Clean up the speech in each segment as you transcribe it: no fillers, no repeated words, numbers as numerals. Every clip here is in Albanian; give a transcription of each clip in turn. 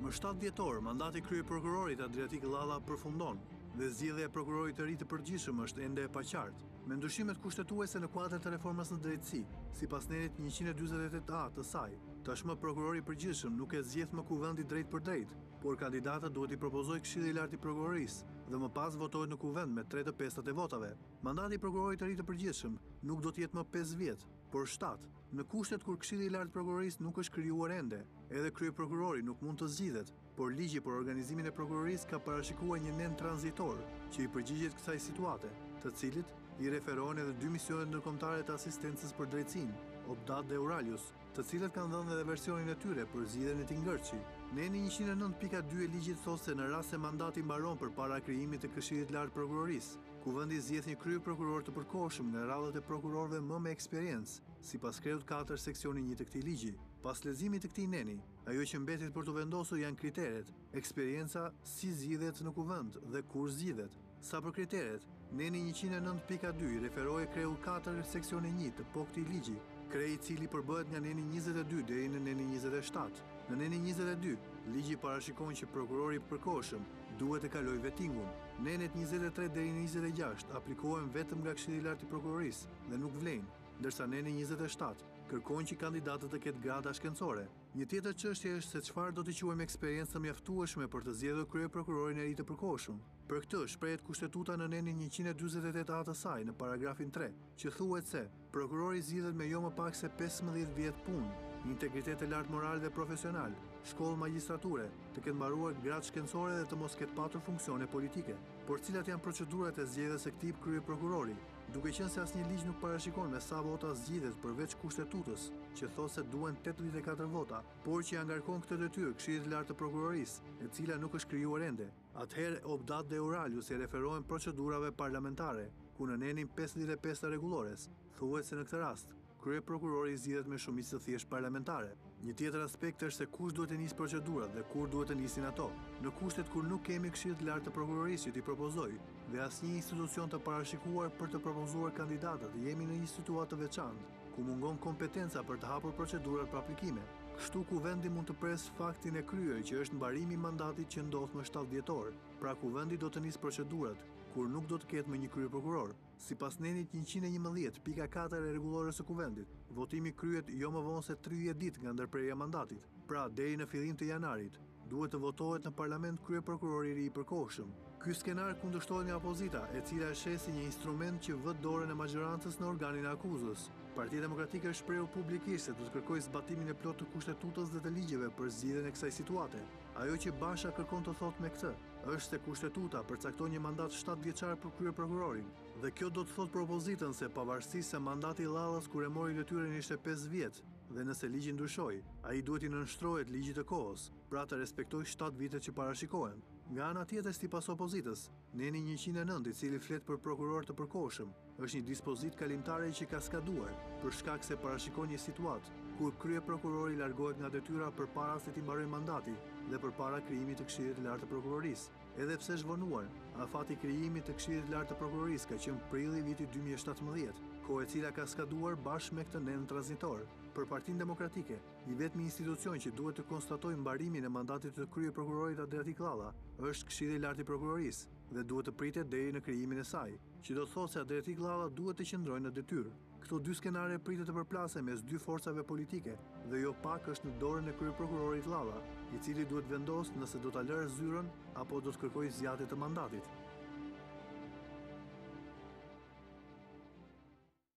Më 7 dhjetor, mandati kryeprokurorit Adriatik Llalla përfundon dhe zgjedhja e prokurorit të ri të përgjithshëm është ende e paqartë. Me ndryshimet kushtetuese në kuadër të reformës në drejtësi, sipas nenit 148A të saj, tashmë prokurori i përgjithshëm nuk e zgjedh më kuvendit drejt për drejt, por kandidatët duhet i propozojë Këshilli i Lartë i Prokurorisë dhe më pas votohet në kuvend me 3/5 e votave. Mandati i prokurorit të ri të përgjithshëm nuk do të jetë më 5 vjet, por 7, në kushtet kur Këshilli i Lartë i Prokurorisë nuk është krijuar ende. Edhe kryeprokurori nuk mund të zgjidhet, por ligji për organizimin e prokurorisë ka parashikuar një nen tranzitor që i përgjigjet kësaj situate, të cilit i referohen edhe 2 misionet ndërkombëtare të asistencës për drejtësinë, Obdat dhe Euralius, të cilët kanë dhënë edhe versionin e tyre për zgjidhjen e Tingërçi. Neni 109.2 e ligjit thotë se në rast se mandati mbaron përpara krijimit të Këshillit Lartë Prokurorisë, kuvendi zgjedh një kryeprokuror të përkohshëm nga radhët e prokurorëve më me eksperiencë, sipas kreut 4 seksioni 1 të këtij ligji. Pas leximit të këtij neni, ajo që mbetet për të vendosur janë kriteret, eksperienca, si zgjidhet në kuvend dhe kur zgjidhet. Sa për kriteret, neni 109.2 referohej kreut 4 seksioni 1 të këtij ligji, krej i cili përbëhet nga neni 22 deri në neni 27. Në neni 22, ligji parashikon që prokurori i përkohshëm duhet të kalojë vetingun. Nenet 23 deri në 26 aplikohen vetëm nga Këshilli i Lartë i Prokurorisë dhe nuk vlejnë, ndërsa neni 27 kërkon që kandidatët të ketë grada shkencore. Një tjetër çështje është se çfarë do të quajmë eksperiencë të mjaftueshme për të zgjedhur kryeprokurorin e ri të përkohshëm. Për këtë shprehet kushtetuta në nenin 148A të saj në paragrafin 3, që thuhet se prokurori zgjidhet me jo më pak se 15 vjet punë, integritet e lartë moral dhe profesional, shkollë magjistrature, të ketë mbaruar gradë shkencore dhe të mos ketë patur funksione politike. Por cilat janë procedurat e zgjedhjes së këtij kryeprokurori? Duke qenë se asnjë ligj nuk parashikon me sa vota zgjidhet përveç kushtetutës, që thotë se duhen 84 vota, por që ja ngarkon këtë detyrë Këshillit të Lartë të Prokurorisë, e cila nuk është krijuar ende. Atëherë Obdat dhe Euralius i referohen procedurave parlamentare, ku në nenin 55 të rregullores thuhet se në këtë rast kryeprokurori zgjidhet me shumicë të thjeshtë parlamentare. Një tjetër aspekt është se kush duhet të nisë procedurat dhe kur duhet të nisin ato. Në kushtet kur nuk kemi Këshill të Lartë të Prokurorisë që t'i propozoj dhe asnjë institucion të parashikuar për të propozuar kandidatët, jemi në një situatë të veçantë, ku mungon kompetenca për të hapur procedurat për aplikime. Kështu kuvendi mund të presë faktin e kryer që është mbarimi i mandatit që ndodh më 7 dhjetor. Pra kuvendi do të nisë procedurat, kur nuk do të ketë më një kryeprokuror. Sipas nenit 111.4 e rregullores së kuvendit, votimi kryhet jo më vonë se 30 ditë nga ndërprerja e mandatit. Pra deri në fillim të janarit duhet të votohet në parlament kryeprokurori i ri i përkohshëm. Ky skenar kundërshtohet nga opozita, e cila sheh si një instrument që vë dorën e majorancës në organin e akuzës. Partia Demokratike është shprehur publikisht se do të kërkojë zbatimin e plotë të kushtetutës dhe të ligjeve për zgjidhjen e kësaj situate. Ajo që Basha kërkon të thotë me këtë është se kushtetuta përcakton një mandat 7 vjeçar për kryeprokurorin. Dhe kjo do të thotë për opozitën se pavarësisht se mandati i Llallas kur e mori detyrën ishte 5 vjet, dhe nëse ligji ndryshoi, ai duhet i nënshtrohet ligjit të kohës, pra të respektojë 7 vitet që parashikohen. Nga ana tjetër, sipas opozitës, neni 109, i cili flet për prokuror të përkohshëm, është një dispozit kalimtare që ka skaduar, për shkak se parashikon një situatë kur kryeprokurori largohet nga detyra përpara se t'i mbarojë mandati dhe përpara krijimit të Këshillit të Lartë të Prokurorisë. Edhe pse është vonuar, afati i krijimit të Këshillit të Lartë të Prokurorisë ka qenë prilli vitit 2017, kohë e cila ka skaduar bashkë me këtë nen tranzitor. Për Partinë Demokratike, i vetmi institucion që duhet të konstatojë mbarimin e mandatit të kryeprokurorit Adriatik Llalla është Këshilli i Lartë i Prokurorisë dhe duhet të pritet deri në krijimin e saj, që do të thotë se Adriatik Llalla duhet të qëndrojë në detyrë. Këto dy skenare pritet të përplasen mes dy forcave politike dhe jo pak është në dorën e kryeprokurorit Llalla, i cili duhet vendos nëse do ta lërë zyrën apo do të kërkojë zgjatje të mandatit.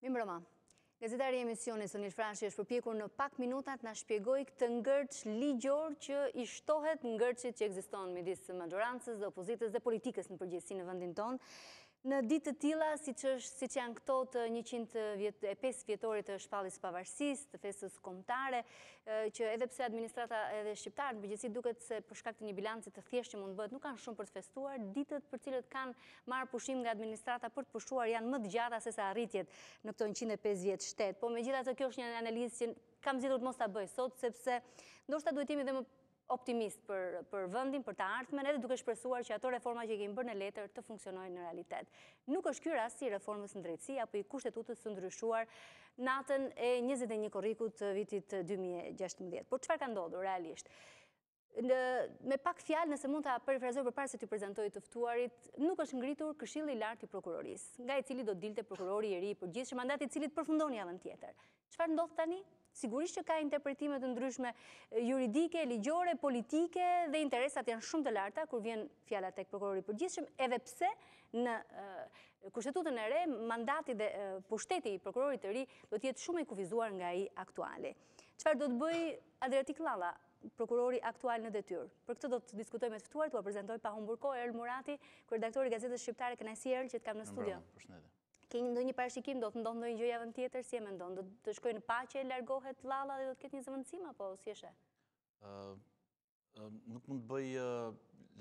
Mirëmbrëma. Gazetari i emisionit Sonil Frashi është përpjekur në pak minutat na shpjegoj këtë ngërç ligjor që i shtohet ngërçit që ekziston midis majorancës dhe opozitës dhe politikës në përgjithësi në vendin tonë. Në ditë të tilla, siç janë këto të 105 vjetorit të shpalljes së pavarësisë, të festës kombëtare, që edhe pse administrata edhe shqiptarët në përgjithësi duket se për shkak të një bilanci të thjeshtë që mund bëhet nuk kanë shumë për të festuar, ditët për cilët kanë marrë pushim nga administrata për të pushuar janë më të gjata se sa arritjet në këto 105 vjet shtet. Po megjithatë kjo është një analizë që kam zgjedhur të mos ta bëj sot sepse ndoshta duhet jemi dhe më optimist për vendin, për të ardhmen, edhe duke shpresuar që ato reforma që kemi bërë në letër të funksionojnë në realitet. Nuk është ky rasti i reformës në drejtësi apo i kushtetutës së ndryshuar natën e 21 korrikut të vitit 2016. Por çfarë ka ndodhur realisht? Me pak fjalë, nëse mund ta parafrazoj përpara se t'ju prezantoj të ftuarit, nuk është ngritur Këshilli i Lartë i Prokurorisë, nga i cili do dilte prokurori i ri i përgjithshëm, mandati i cilit përfundon javën tjetër. Çfarë ndodh tani? Sigurisht që ka interpretime të ndryshme juridike, ligjore, politike dhe interesat janë shumë të larta kur vjen fjala tek prokurori i përgjithshëm, edhe pse në Kushtetutën e re mandati dhe pushteti i prokurorit të ri do të jetë shumë i kufizuar nga ai aktuali. Çfarë do të bëj Adriatik Llalla, prokurori aktual në detyrë? Për këtë do të diskutoj me të ftuar, t'u prezantoj pa humbur kohë Erl Murati, kryeredaktori i Gazetës Shqiptare. Kënaqësi Erl që të kam në studio. Ke ndonjë parashikim, do të ndodhë ndonjë gjë javën tjetër, si e mendon? Do të shkojë në paqe, largohet Llalla dhe do të ketë një zëvendësim apo si është? Nuk mund të bëj,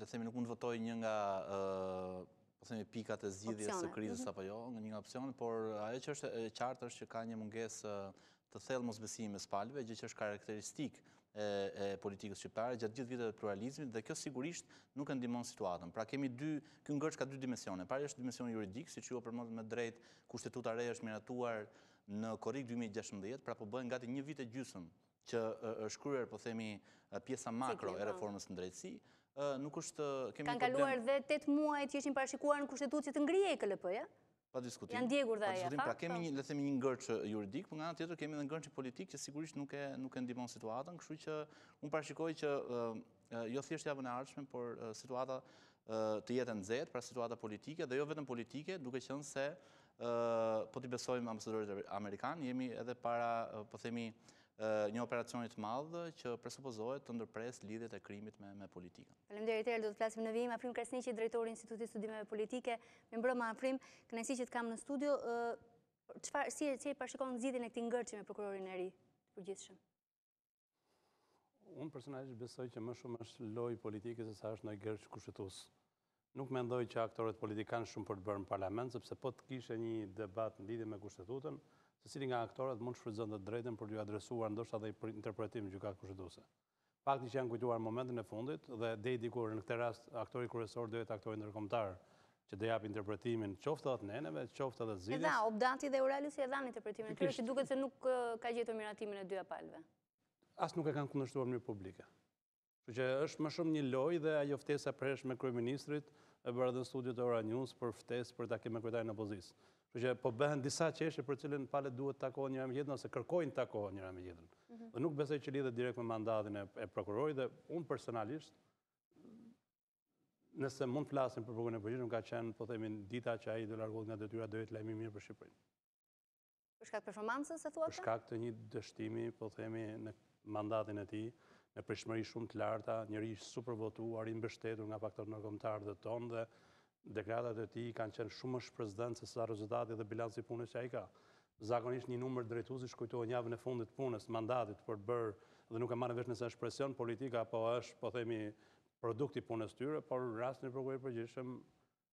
le të themi, nuk mund të votoj një nga po themi pikat e zgjidhjes së krizës apo jo, një nga opsionet, por ajo që është e qartë është që ka një mungesë të thellë mosbesimi mes palëve, gjë që është karakteristikë e politikës shqiptare gjatë gjithë viteve të pluralizmit, dhe kjo sigurisht nuk e ndihmon situatën. Pra kemi ky ngërç ka dy dimensione. Pari është dimensioni juridik, siç ju përmendët me drejt, kushtetuta e re është miratuar në korrik 2016, pra po bëhen gati një vit e gjysmë që është kryer, po themi, pjesa makro e reformës në drejtësi. Nuk është kemi kanë kaluar dhe 8 muaj që ishin parashikuar në kushtetutë që të ngrihej KLP-ja? Pa diskutim. Janë ndjekur dhe ajo. Pra kemi le të themi një ngërç juridik, por nga ana tjetër kemi edhe ngërçin politik që sigurisht nuk e ndihmon situatën, kështu që unë parashikoj që jo thjesht javën e ardhshme, por situata të jetë e nxehtë, pra situata politike dhe jo vetëm politike, duke qenë se po t'i besojmë ambasadorit amerikan, jemi edhe para, po themi, një operacioni të madh që presupozohet të ndërpres lidhjet e krimit me politikën. Faleminderit Erl, do të flasim në vijim. Agrim Krasniqi, drejtori i Institutit të Studimeve Politike. Me mbrëma Agrim, kënaqësi që të kam në studio. Si e parashikon zgjidhjen e këtij ngërçi me prokurorin e ri të përgjithshëm? Unë personalisht besoj që më shumë është lojë politike se sa është ndonjë ngërç kushtetues. Nuk mendoj që aktorët politik kanë shumë për të bërë në parlament, sepse po të kishte një debat në lidhje me kushtetutën, secili nga aktorët mund shfrytëzonte të drejtën për t'u adresuar ndoshta edhe për interpretim gjykatë kushtetuese. Fakti që janë kujtuar momentin e fundit dhe deri dikur në këtë rast aktori kryesor do jetë aktori ndërkombëtar që do jap interpretimin qoftë edhe neneve, qoftë edhe zgjidhjes. Edhe Obdati dhe Uraliusi e dhanë interpretimin e tyre që duket se nuk ka gjetur miratimin e dy palëve. As nuk e kanë kundërshtuar në mënyrë publike. Kështu që është më shumë një lojë dhe ajo ftesa presh me kryeministrit e bërë edhe në studiot e Ora News për ftesë për takim me kryetarin e opozitës. Kështu që po bëhen disa çështje për cilën palët duhet të takohen njëra me tjetrën ose kërkojnë të takohen njëra me tjetrën. Dhe nuk besoj që lidhet direkt me mandatin e prokurorit dhe unë personalisht, nëse mund të flasim për prokurorin e përgjithshëm, ka qenë, po themi, dita që ai do largohet nga detyra do jetë lajmi mirë për Shqipërinë. Për shkak performancës, e thuat? Për shkak të një dështimi, po themi, në mandatin e tij, në pritshmëri shumë të larta, njëri super votuar, i mbështetur nga faktorët ndërkombëtar dhe tonë dhe deklaratat e tij kanë qenë shumë më shprezdante se sa rezultati dhe bilanci i punës që ai ka. Zakonisht një numër drejtuesish kujtohen javën e fundit të punës, mandatit për të bërë dhe nuk e marrin vesh nëse është presion politika apo është, po themi, produkti punës tyre, por në rastin e prokurorit përgjithshëm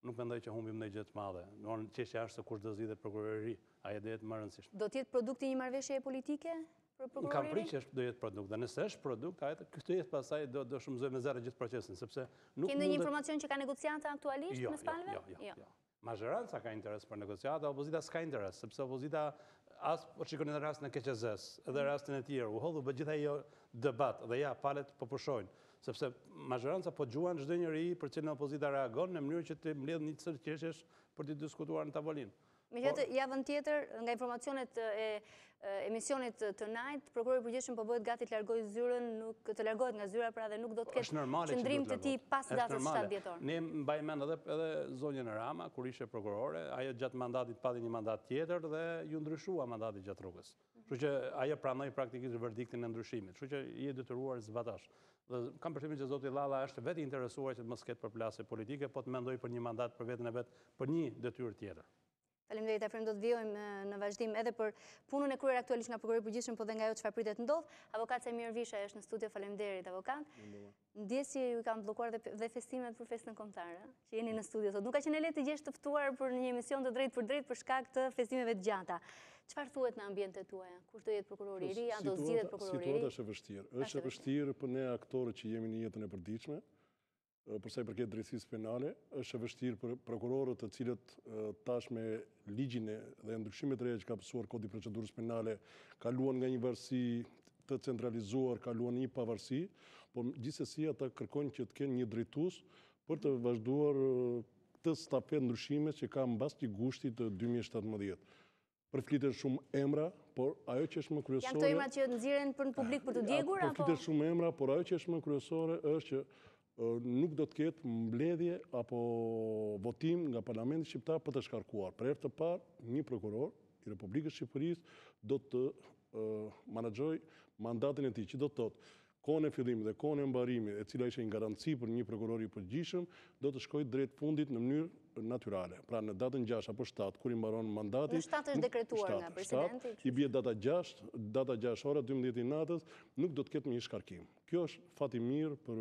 nuk mendoj që humbim ndonjë gjë të madhe. Domthonë çështja është se kush do zgjidhet prokurori i ri, ai do jetë më rëndësishme. Do të jetë produkti një marrëveshjeje politike për prokurorin? Kam frikë që do jetë produkt, dhe nëse është produkt, këtë jetë pastaj do shumëzoj me zero gjithë procesin, sepse nuk mundet... Keni një informacion që ka negociata aktualisht mes palëve? Jo. Majoranca ka interes për negociata, opozita s'ka interes, sepse opozita as po shikoni në rastin e KQZ-s, edhe rastin e tjerë, u hodhu gjithë ajo debat dhe ja palët po pushojnë, sepse majoranca po gjuan çdo njeri për cilën opozita reagon në mënyrë që të mbledh një çështë çështjesh për të diskutuar në tavolinë. Megjithatë, javën tjetër, nga informacionet e emisionit të Night, prokurori i përgjithshëm po bëhet gati të largojë zyrën, të largohet nga zyra, pra dhe nuk do të ketë qëndrim të tij pas datës 7 dhjetor. Ne mbaj mend edhe zonjën Rama kur ishte prokurore, ajo gjatë mandatit pati një mandat tjetër dhe ju ndryshua mandati gjatë rrugës. Kështu që ajo pranoi praktikisht verdiktin e ndryshimit. Kështu që i detyruar zbatash. Dhe kam përshtimin që zoti Llalla është vetë interesuar që të mos ketë përplasje politike, po të mendoj për një mandat për veten e vet, për një detyrë tjetër. Faleminderit, Agrim, do të vijojmë në vazhdim edhe për punën e kryer aktualisht nga prokurori i përgjithshëm, po dhe nga ajo çfarë pritet ndodh. Avokat Mirë është në studio. Faleminderit, avokat. Ndjesi ju kanë bllokuar dhe festimet për festën kombëtare, që jeni në studio sot. Nuk ka qenë lehtë të gjesh të ftuar për një emision të drejtë për drejtë për shkak të festimeve të gjata. Çfarë thuhet në ambientet tuaja? Kush do jetë prokurori i ri? A do zgjidhet prokurori i ri? Situata është e vështirë. Është e vështirë për ne aktorët që jemi në jetën e përditshme. Për sa i përket drejtësisë penale, është e vështirë për prokurorët të cilët tash me ligjin dhe ndryshimet e reja që ka pësuar Kodi i Procedurës Penale kaluan nga një varësi të centralizuar, kaluan një pavarësi, por gjithsesi ata kërkojnë që të kenë një drejtues për të vazhduar këtë stafet ndryshime që ka mbas të gushtit të 2017. Përflitet shumë emra, por ajo që është më kryesore... Janë këto emrat që nxirren për në publik për të djegur? Përflitet shumë emra, por ajo që është më kryesore është që nuk do të ketë mbledhje apo votim nga Parlamenti Shqiptar për të shkarkuar. Për herë të parë, një prokuror i Republikës Shqipërisë do të menaxhojë mandatin e tij, që do të thotë kohën e fillimit dhe kohën e mbarimit, e cila ishte një garanci për një prokuror i përgjithshëm, do të shkojë drejt fundit në mënyrë natyrale. Pra në datën 6 apo 7, kur i mbaron mandati... Në 7 është dekretuar nga presidenti. I bie data 6 ora 12 i natës, nuk do të ketë një shkarkim. Kjo është fati mirë për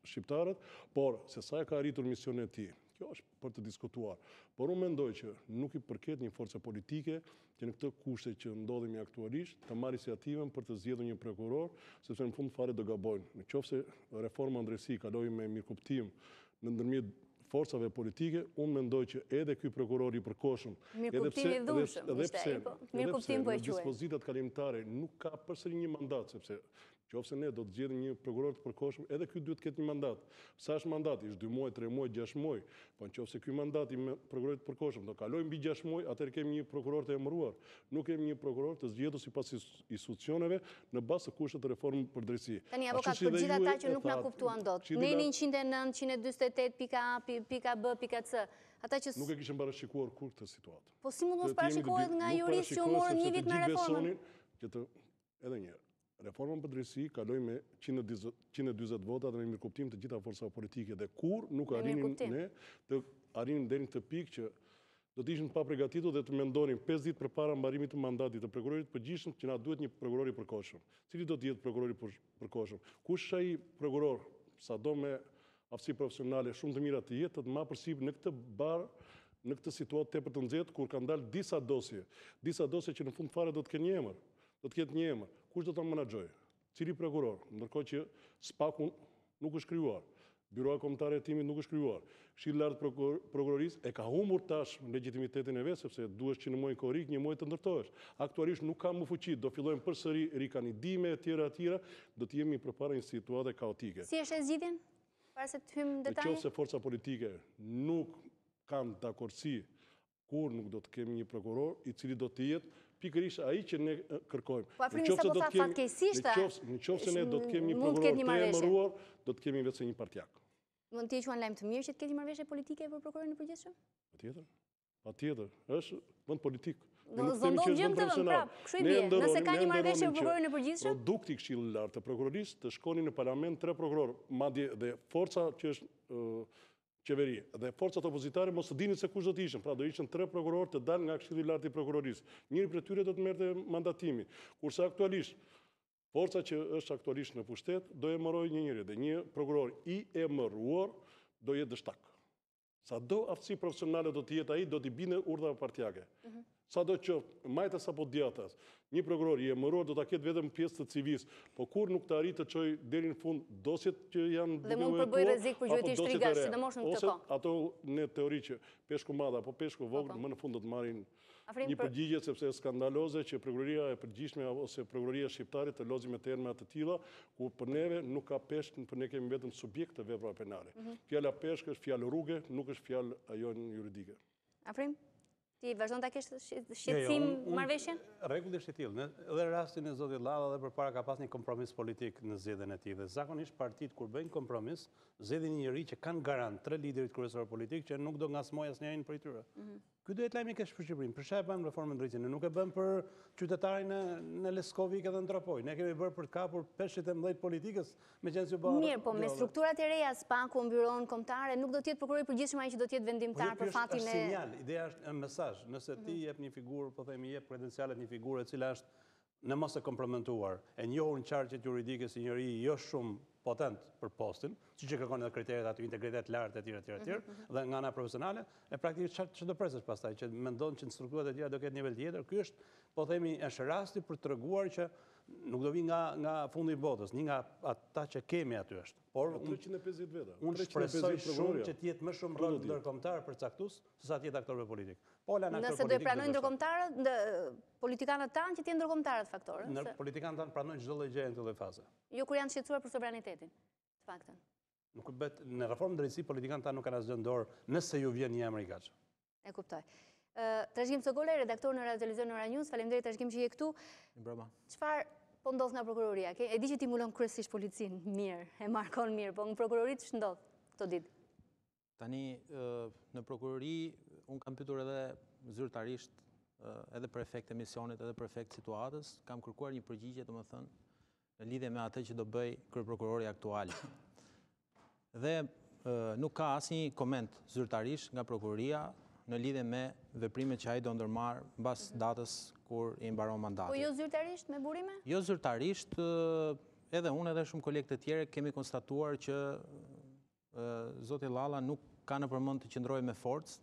shqiptarët, por se sa e ka arritur misionin e tij, kjo është për të diskutuar. Por unë mendoj që nuk i përket një force politike që në këtë kushte që ndodhemi aktualisht të marrë iniciativën për të zgjedhur një prokuror, sepse në fund fare do gabojnë. Nëse reforma ndrejtësi kalojë me mirëkuptim në ndërmjet forcave politike, unë mendoj që edhe ky prokuror i përkohshëm, edhe pse në dispozitat kalimtare nuk ka përsëri një mandat, sepse qofse ne do të zgjedhim një prokuror të përkohshëm, edhe ky duhet të ketë një mandat. Sa është mandati? Është 2 muaj, 3 muaj, 6 muaj. Po nëse ky mandat i prokurorit të përkohshëm do kalojë mbi 6 muaj, atëherë kemi një prokuror të emëruar. Nuk kemi një prokuror të zgjedhur sipas institucioneve në bazë të kushteve të reformës për drejtësi. Tani avokat, për gjithë ata që nuk na kuptuan dot. Në 109, 148.b.c. Ata që nuk e kishën parashikuar kur këtë situatë. Po si mund mos parashikohet nga juristë që u morën një vit në reformën? Edhe një herë. Reforma për drejtësi kaloi me 140 vota dhe me mirëkuptim të gjitha forcave politike dhe kur nuk arrinim ne të arrinim deri në këtë pikë që do të ishim pa përgatitur dhe të mendonin 5 ditë përpara mbarimit të mandatit të prokurorit të përgjithshëm që na duhet një prokuror i përkohshëm. Cili do të jetë prokurori i përkohshëm? Kush është ai prokuror, sado me aftësi profesionale shumë të mira të jetë, të marrë përsipër në këtë barë, në këtë situatë tepër të nxehtë kur kanë dalë disa dosje që në fund fare do të kenë një emër. Do të ketë një emër. Kush do ta menaxhojë? Cili prokuror? Ndërkohë që SPAK-u nuk është krijuar. Byroja Kombëtare e Hetimit nuk është krijuar. Këshilli i Lartë Prokurorisë e ka humbur tash legitimitetin e vet sepse duhesh që në muajin korrik një muaj të ndërtohesh. Aktualisht nuk ka më fuqi, do fillojmë përsëri rikandidime etj. Do të jemi përpara një situate kaotike. Si është e zgjidhjen? Para se të hyjmë në detaje. Nëse forca politike nuk kanë dakordsi kur nuk do të kemi një prokuror i cili do të jetë pikërisht ai që ne kërkojmë. Po afrimi sa po tha fatkeqësisht. Nëse ne do të kemi një prokuror të emëruar, do të kemi vetëm një partjak. Mund të quhen lajm të mirë që të ketë një marrëveshje politike për prokurorin e përgjithshëm? Patjetër. Është vend politik. Do ndodh gjë të vënë prap. Kështu i bie. Nëse ka një marrëveshje për prokurorin e përgjithshëm, produkti i Këshillit të Lartë të Prokurorisë të shkonin në parlament 3 prokuror, madje dhe forca që është qeveri dhe forcat opozitare mos të dinin se kush do të ishin. Pra do ishin 3 prokurorë të dalë nga Këshilli i Lartë i Prokurorisë. Njëri prej tyre do të merrte mandatimin. Kurse aktualisht forca që është aktualisht në pushtet do emërojë një njeri dhe një prokuror i emëruar do jetë dështak. Sado aftësi profesionale do të jetë ai, do t'i binde urdhave partjake. Sado qoftë majtas apo djathtas, një prokuror i emëruar do ta ketë vetëm pjesë të civis, po kur nuk të arrit të çojë deri në fund dosjet që janë dhe mund të bëjë rrezik për gjuhët shtrigash, sidomos në këtë kohë. Ato në teori që peshku madh apo peshku vogël më në fund do të marrin një përgjigje sepse është skandaloze që prokuroria e përgjithshme ose prokuroria shqiptare të lozë me terma të tilla ku për neve nuk ka peshk, për ne kemi vetëm subjekt të veprave penale. Fjala peshk është fjalë rruge, nuk është fjalë ajo juridike. Afrim, ti vazhdon ta kesh shqetësim marrëveshjen? Rregulli është i tillë. Edhe rastin e zotit Llalla dhe përpara ka pas një kompromis politik në zgjedhjen e tij dhe zakonisht partitë kur bëjnë kompromis, zgjedhin një njerëz që kanë garant 3 liderit kryesor politik që nuk do ngasmoj asnjërin prej tyre. Ky do jetë lajmi keq për Shqipërinë. Për çfarë bëjmë reformën drejtësisë? Ne nuk e bëjmë për qytetarin në Leskovik edhe në Tropoj. Ne kemi bërë për të kapur peshqit e mëdhej politikës, meqenëse u bë. Mirë, po me strukturat e reja SPAK-u, byroën kombëtare, nuk do të jetë prokurori i përgjithshëm ai që do të jetë vendimtar për fatin e. Është sinjal, ideja është një mesazh. Nëse ti jep një figurë, po themi jep kredencialet një figure e cila është në mos e kompromentuar, e njohur në qarqet juridike si njëri jo shumë potent për postin, siç e kërkon edhe kriteret aty integritet lartë etj. Dhe nga ana profesionale, e praktikisht ç'do presësh pastaj që mendon që në strukturat e tjera do ketë nivel tjetër. Ky është, po themi, është rasti për të treguar që nuk do vi nga fundi i botës, një nga ata që kemi aty është. Por 350 veta. Unë shpresoj shumë që t'jetë më shumë rol ndërkombëtar përcaktues se sa t'jetë aktorëve politik. Nëse do e pranojnë ndërkombëtarët, politikanët tanë që t'jenë ndërkombëtarët faktorë? Politikanët tanë pranojnë çdo gjë në këtë fazë. Jo kur janë shqetësuar për sovranitetin, të paktën. Nuk bëhet në reformë drejtësi politikanët tanë nuk kanë asgjë në dorë nëse ju vjen një emër i kaq. E kuptoj. Trashëgim Sogole, redaktor në Radio Televizion Ora News, faleminderit Trashëgim që je këtu. Çfarë po ndodh nga prokuroria? E di që ti mbulon kryesisht policinë, mirë, e markon mirë, po në prokurorit ç'ndodh këto ditë? Tani në prokurori unë kam pyetur edhe zyrtarisht edhe për efekt e misionit, edhe për efekt situatës, kam kërkuar një përgjigje, domethënë, në lidhje me atë që do bëj kryeprokurori aktual. Dhe nuk ka asnjë koment zyrtarisht nga prokuroria në lidhje me veprimet që ai do ndërmarr mbas datës kur i mbaron mandati. Po jo zyrtarisht me burime? Jo zyrtarisht, edhe unë edhe shumë kolegë të tjerë kemi konstatuar që zoti Llalla nuk ka në përmend të qëndrojë me forcë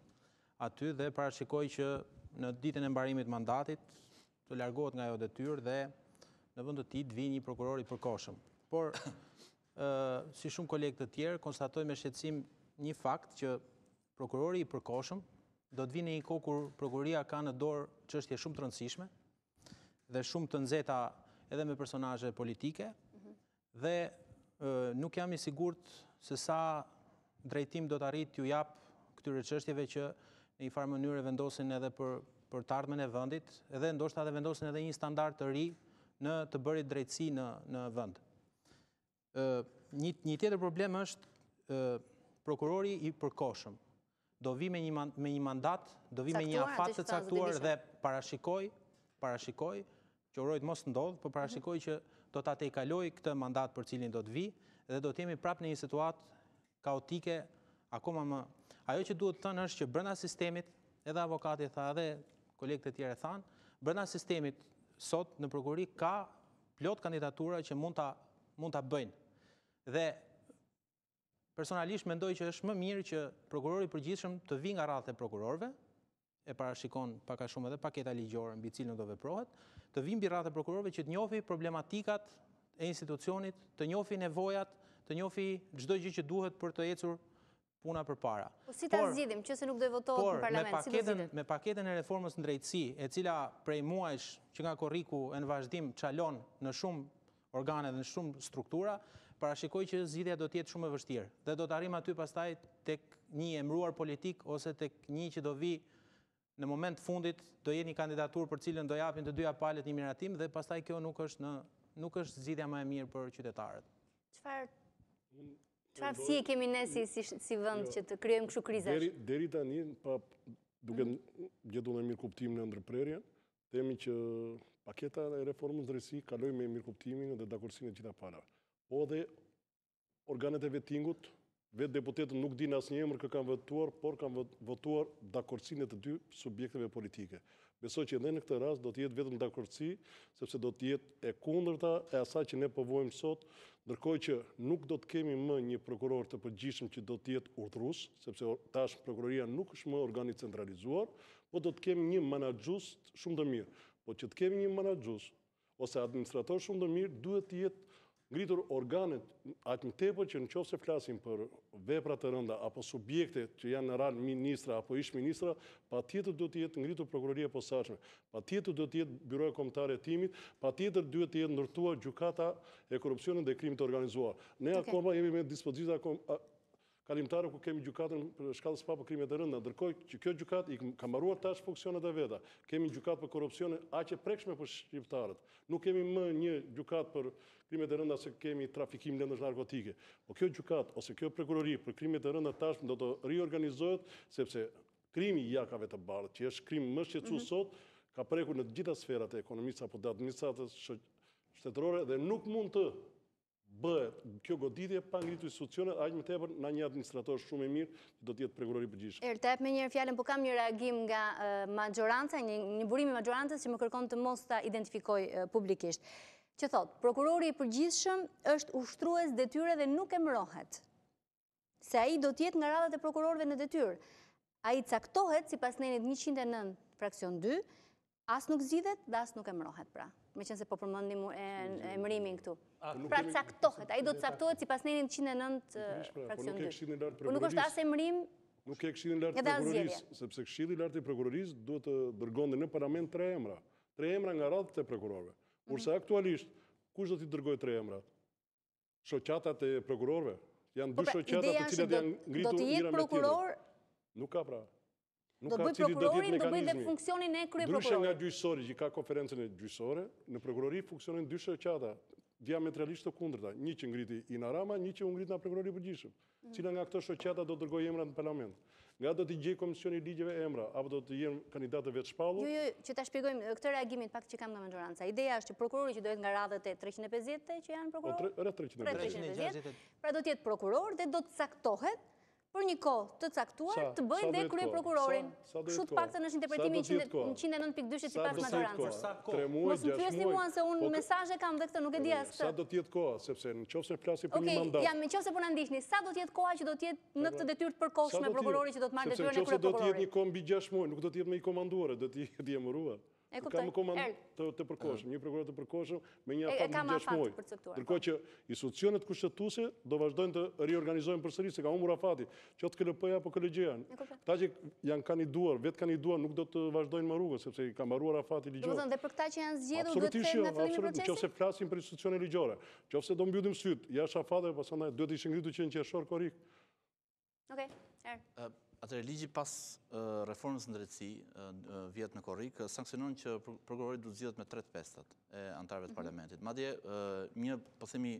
aty dhe parashikoj që në ditën e mbarimit mandatit të largohet nga ajo detyrë dhe në vend të tij të vijë një prokuror i përkohshëm. Por si shumë kolegë të tjerë konstatoj me shqetësim një fakt që prokurori i përkohshëm do të vinë në një kohë kur prokuroria ka në dorë çështje shumë të rëndësishme dhe shumë të nxehta edhe me personazhe politike dhe nuk jam i sigurt se sa drejtim do të arrit t'ju jap këtyre çështjeve që në një farë mënyrë vendosin edhe për të ardhmen e vendit, edhe ndoshta edhe vendosin edhe një standard të ri në të bërit drejtësi në vend. Një tjetër problem është prokurori i përkohshëm. Do vi me një mandat, do vi me një afat të caktuar dhe parashikoj, që uroj të mos ndodh, por parashikoj që do ta tejkaloj këtë mandat për cilin do të vi dhe do të jemi prapë në një situatë kaotike akoma më. Ajo që duhet të thënë është që brenda sistemit, edhe avokati tha, edhe kolegët e tjerë thanë, brenda sistemit sot në prokurori ka plot kandidatura që mund ta bëjnë. Dhe personalisht mendoj që është më mirë që prokurori i përgjithshëm të vi nga radhët e prokurorëve, e parashikon pak a shumë edhe paketa ligjore mbi cilën do veprohet, të vi mbi radhët e prokurorëve që të njohë problematikat e institucionit, të njohë nevojat, të njohë çdo gjë që duhet për të ecur puna përpara. Po si ta zgjidhim, nëse nuk do të votohet në parlament, si do zgjidhet? Me paketën e reformës në drejtësi, e cila prej muajsh që nga korriku e në vazhdim çalon në shumë organe dhe në shumë struktura, parashikoj që zgjidhja do të jetë shumë e vështirë dhe do të arrim aty pastaj tek një emëruar politik ose tek një që do vi në moment fundit do jetë një kandidaturë për cilën do japin të dyja palët një miratim dhe pastaj kjo nuk është zgjidhja më e mirë për qytetarët. Çfarë si e kemi ne si vend që të krijojmë kështu krizash? Deri tani, duke gjetur në mirë kuptim në ndërprerjen, themi që paketa e reformës drejtësi kaloi me mirë kuptimin dhe dakordsinë e gjitha palave. Po dhe organet e vetingut, vetë deputetët nuk dinë asnjë emër kë kanë votuar, por kanë votuar dakordsinë e të dy subjekteve politike. Besoj që edhe në këtë rast do të jetë vetëm dakordsi, sepse do të jetë e kundërta e asaj që ne povojmë sot, ndërkohë që nuk do të kemi më një prokuror të përgjithshëm që do të jetë urdhërues, sepse tash prokuroria nuk është më organ i centralizuar, po do të kemi një menaxhues shumë të mirë. Po që të kemi një menaxhues ose administrator shumë të mirë, duhet të jetë ngritur organet aq më tepër që nëse flasim për vepra të rënda apo subjekte që janë në rang ministra apo ish ministra, patjetër duhet të jetë ngritur prokuroria e posaçme, patjetër duhet të jetë byroja kombëtare e timit, patjetër duhet të jetë ndërtuar gjykata e korrupsionit dhe krimit të organizuar. Ne akoma jemi me dispozita kalimtare ku kemi gjykatën për shkallës pa për krimet e rënda, ndërkohë që kjo gjykatë i ka mbaruar tash funksionet e veta. Kemi gjykatë për korrupsionin aq e prekshme për shqiptarët. Nuk kemi më një gjykatë për krimet e rënda se kemi trafikim lëndësh narkotike. Po kjo gjykatë ose kjo prokurori për krimet e rënda tash do të riorganizohet sepse krimi i jakave të bardhë, që është krim më shqetësues sot, ka prekur në të gjitha sferat e ekonomisë apo të administratës shtetërore dhe nuk mund të bëhet kjo goditje pa ngritur institucionet aq më tepër në një administrator shumë i mirë që do të jetë prokurori i përgjithshëm. Të jap më njëherë fjalën, po kam një reagim nga maxhoranca, një burim i maxhorancës që më kërkon të mos ta identifikoj publikisht. Që thotë, prokurori i përgjithshëm është ushtrues detyre dhe nuk emërohet. Se ai do të jetë nga radhat e prokurorëve në detyrë. Ai caktohet sipas nenit 109 fraksion 2 As nuk zgjidhet, dhe as nuk emërohet pra. Me qenë se po përmendim emërimin këtu. Pra caktohet, ai do të caktohet sipas nenit 109 fraksion 2. Po nuk është as emërim. Nuk e Këshillin Lart të Prokurorisë, sepse Këshilli i Lartë i Prokurorisë duhet të dërgonte në parlament 3 emra. 3 emra nga radhë të prokurorëve. Kurse aktualisht, kush do t'i dërgojë 3 emrat? Shoqatat e prokurorëve? Janë 2 shoqata të cilat janë ngritur njëra me tjetrën. Nuk ka pra. Do të bëj prokurorin, do bëj dhe funksionin e kryeprokurorit. Ndryshe nga gjyqësori që ka konferencën e gjyqësore, në prokurori funksionojnë 2 shoqata diametralisht të kundërta, një që ngriti Ina Rama, një që u ngrit nga prokurori i Përgjithshëm. Cila nga këto shoqata do të dërgojë emra në parlament? Nga do t'i gjej komisioni i ligjeve emra, apo do të jenë kandidatë vetë shpallur? Jo, që ta shpjegojmë këtë reagimin pak që kam nga majoranca. Ideja është që prokurori që do jetë nga radhët e 350 që janë prokuror? Rreth 350. Pra do të jetë prokuror dhe do të caktohet për një kohë të caktuar të bëjnë dhe kryeprokurorin. Kështu të paktën është interpretimi 109.2 sipas majorancës. Mos më pyesni mua se unë mesazhe kam dhe këtë nuk e di as këtë. Sa do të jetë koha, sepse nëse flasim për një mandat. Okej, nëse po na ndiqni, sa do të jetë koha që do të jetë në këtë detyrë të përkohshme prokurori që do të marrë detyrën e kryeprokurorit? Sepse do të jetë një kohë mbi 6 muaj, nuk do të jetë më i komanduar, do të jetë i emëruar. Ka më komand të përkohshëm, një prokuror të përkohshëm me një afat mbi 6 muaj. Ndërkohë që institucionet kushtetuese do vazhdojnë të riorganizojnë përsëri se ka humbur afati, qoftë KLP-ja apo KLG-ja. Ata që janë kandiduar, vetë kandiduar nuk do të vazhdojnë më rrugën sepse ka mbaruar afati ligjor. Do të thonë dhe për këta që janë zgjedhur do të kthehen në fillimin e procesit. Nëse flasim për institucione ligjore, nëse do mbyllim syt jashtë afatit, pastaj duhet të ishte ngritur që në qershor korrik. Okej. Atëherë, ligji pas reformës në drejtësi, vjet në korrik, sankcionon që prokurori duhet zgjidhet me 3/5 e antarëve të parlamentit. Madje një, po themi,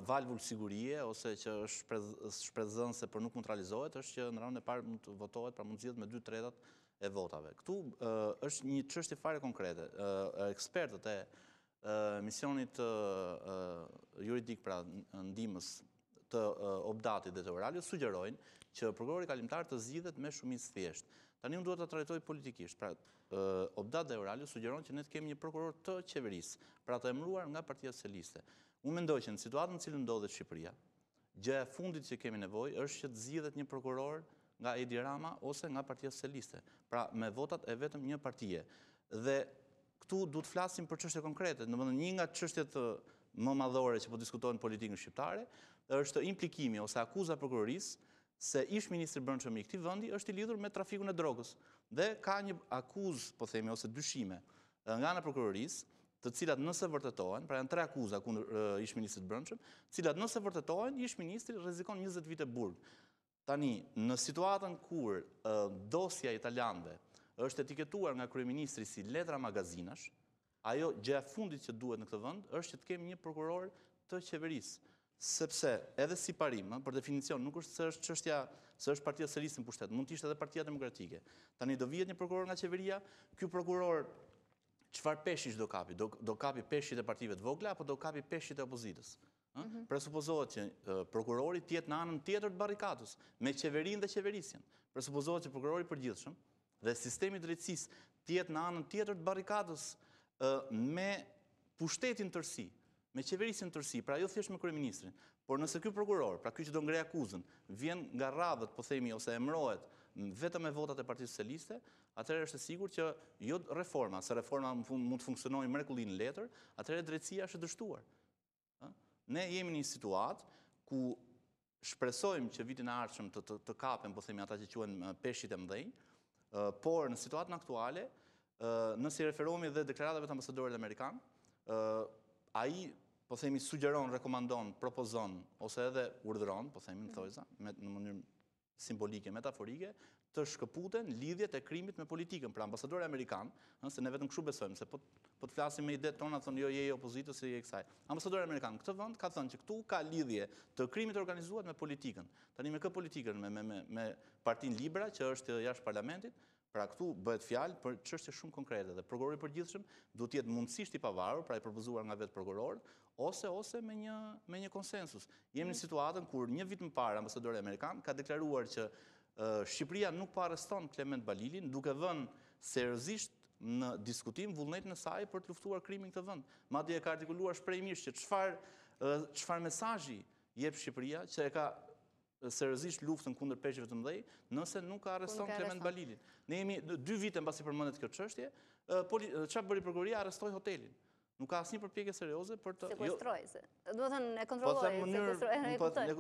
valvull sigurie, ose që është shpresëdhënëse për nuk mund të realizohet, është që në raundën e parë mund të votohet, pra mund të zgjidhet me 2/3 e votave. Këtu është një çështje fare konkrete. Ekspertët e misionit juridik, pra ndihmës të obdatit detyralis sugjerojnë që prokurori kalimtar të zgjidhet me shumicë thjesht. Tani unë duhet ta trajtoj politikisht. Pra, obdat detyralis sugjeron që ne të kemi një prokuror të qeverisë, pra të emëruar nga Partia Socialiste. Unë mendoj që në situatën në cilën ndodhet Shqipëria, gjëja e fundit që kemi nevojë është që të zgjidhet një prokuror nga Edi Rama ose nga Partia Socialiste, pra me votat e vetëm një partie. Dhe këtu duhet flasim për çështje konkrete, domethënë një nga çështjet më madhore që po diskutohen në politikën shqiptare është implikimi ose akuza prokurorisë se ish ministri i brendshëm i këtij vendi është i lidhur me trafikun e drogës. Dhe ka një akuzë, po themi, ose dyshime nga ana prokurorisë, të cilat nëse vërtetohen, pra janë 3 akuza kundër ish ministrit brendshëm, të cilat nëse vërtetohen, ish ministri rrezikon 20 vite burg. Tani, në situatën kur dosja italianëve është etiketuar nga kryeministri si letra magazinash, ajo gjëja fundit që duhet në këtë vend është që të kemi një prokuror të qeverisë. Sepse edhe si parim, për definicion, nuk është se është çështja se është Partia Socialiste në pushtet, mund të ishte edhe Partia Demokratike. Tani do vihet një prokuror nga qeveria, ky prokuror çfarë peshish do kapi? Do kapi peshqit e partive të vogla apo do kapi peshqit e opozitës? Presupozohet që prokurori të jetë në anën tjetër të barrikadës, me qeverinë dhe qeverisjen. Presupozohet që prokurori i Përgjithshëm dhe sistemi i drejtësisë të jetë në anën tjetër të barrikadës me pushtetin tërësi, me qeverisjen tërësi, pra jo thjesht me kryeministrin. Por nëse ky prokuror, pra ky që do ngrej akuzën, vjen nga radhët, po themi, ose emërohet vetëm me votat e Partisë Socialiste, atëherë është e sigurt që jo reforma, se reforma mund të funksionojë mrekullinë letër, atëherë drejtësia është e dështuar. Ne jemi në një situatë ku shpresojmë që vitin e ardhshëm të kapen, po themi, ata që quhen peshqit e mëdhenj, por në situatën aktuale, nëse i referohemi dhe deklaratave të ambasadorit amerikan, ai, po themi, sugjeron, rekomandon, propozon, ose edhe urdhëron, po themi, në thojza, në mënyrë simbolike, metaforike, të shkëputen lidhjet e krimit me politikën. Pra ambasadori amerikan, se ne vetëm kështu besojmë, se po të flasim me idetë tona, thonë jo je opozitës, je kësaj. Ambasadori amerikan këtë vend ka thënë që këtu ka lidhje të krimit organizuar me politikën. Tani me këtë politikën, me Partinë Libra, që është jashtë parlamentit, pra këtu bëhet fjalë për çështje shumë konkrete dhe prokurori i Përgjithshëm duhet të jetë mundësisht i pavarur, pra i propozuar nga vetë prokuror, ose me një konsensus. Jemi në situatën kur një vit më parë ambasadori amerikan ka deklaruar që Shqipëria nuk po arreston Klement Balilin, duke vënë seriozisht në diskutim vullnetin e saj për të luftuar krimin në këtë vend. Madje e ka artikuluar shprehjimisht që çfarë mesazhi jep Shqipëria që e ka seriozisht luftën kundër peshqeve të mëdhej, nëse nuk arreston Klement Balilin. Ne jemi 2 vite mbasi përmendet kjo çështje, çfarë bëri prokuroria? Arrestoi hotelin. Nuk ka asnjë përpjekje serioze për të sekuestroi, do të thënë e kontrolloi,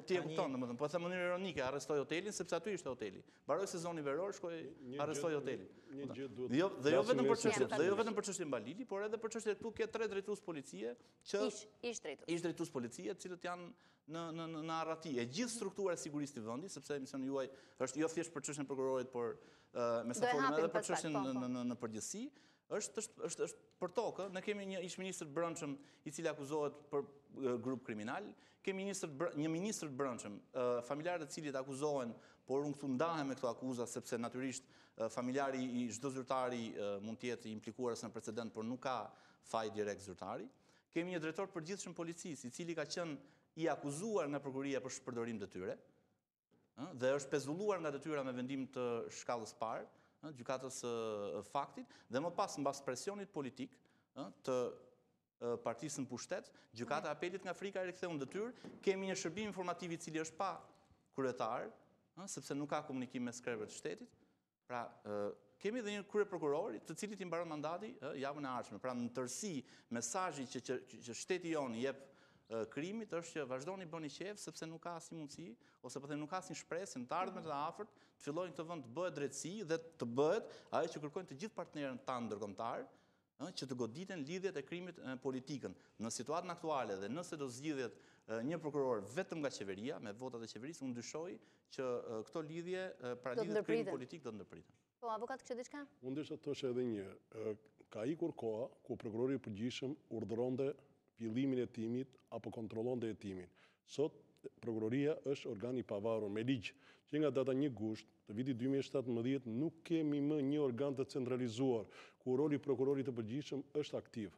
ti e kupton, domethënë, po them në mënyrë ironike, arrestoi hotelin sepse aty ishte hoteli. Mbaroi sezoni veror, shkoi arrestoi hotelin. Dhe jo vetëm për çështjen Balili, por edhe për çështje këtu ke 3 drejtues policie që ish drejtues policie, të cilët janë në arrati. E gjithë struktura e sigurisë të vendit, sepse misioni juaj është jo thjesht për çështjen prokurorit, por me sa folëm edhe për çështjen në përgjithësi, është për tokë. Ne kemi një ish-ministër të brendshëm i cili akuzohet për grup kriminal, kemi një ministër të brendshëm, familjarët e cilit akuzohen, por unë këtu ndahem me këto akuza sepse natyrisht familjari i çdo zyrtari mund të jetë implikuar në precedent, por nuk ka faj direkt zyrtari. Kemi një drejtor të përgjithshëm policisë, i cili ka qenë i akuzuar nga prokuroria për shpërdorim detyre, dhe është pezulluar nga detyra me vendim të shkallës parë, gjykatës faktit, dhe më pas mbas presionit politik të partisë në pushtet, gjykata e apelit nga Afrika e riktheu në detyrë, kemi një shërbim informativ i cili është pa kryetar, sepse nuk ka komunikim me skrebet të shtetit. Pra, kemi edhe një kryeprokurori, të cilit i mbaron mandati javën e ardhshme. Pra, në tërësi, mesazhi që shteti jonë jep krimit është që vazhdoni bëni qef, sepse nuk ka asnjë mundësi, ose po them nuk ka asnjë shpresë në të ardhmen e afërt të fillojnë këtë vend të bëhet drejtësi dhe të bëhet ajo që kërkojnë të gjithë partnerët tanë ndërkombëtar, që të goditen lidhjet e krimit me politikën. Në situatën aktuale dhe nëse do zgjidhet një prokuror vetëm nga qeveria, me votat e qeverisë, unë dyshoj që këto lidhje, pra lidhjet e krimit politik do të ndërpriten. Po, avokat, kështë diçka? Unë desha të thosha edhe një, ka ikur koha ku prokurori i përgjithshëm urdhëronte fillimin e hetimit apo kontrollonte hetimin. Sot prokuroria është organ i pavarur me ligj, që nga data 1 gusht të vitit 2017 nuk kemi më një organ të centralizuar ku roli i prokurorit të përgjithshëm është aktiv.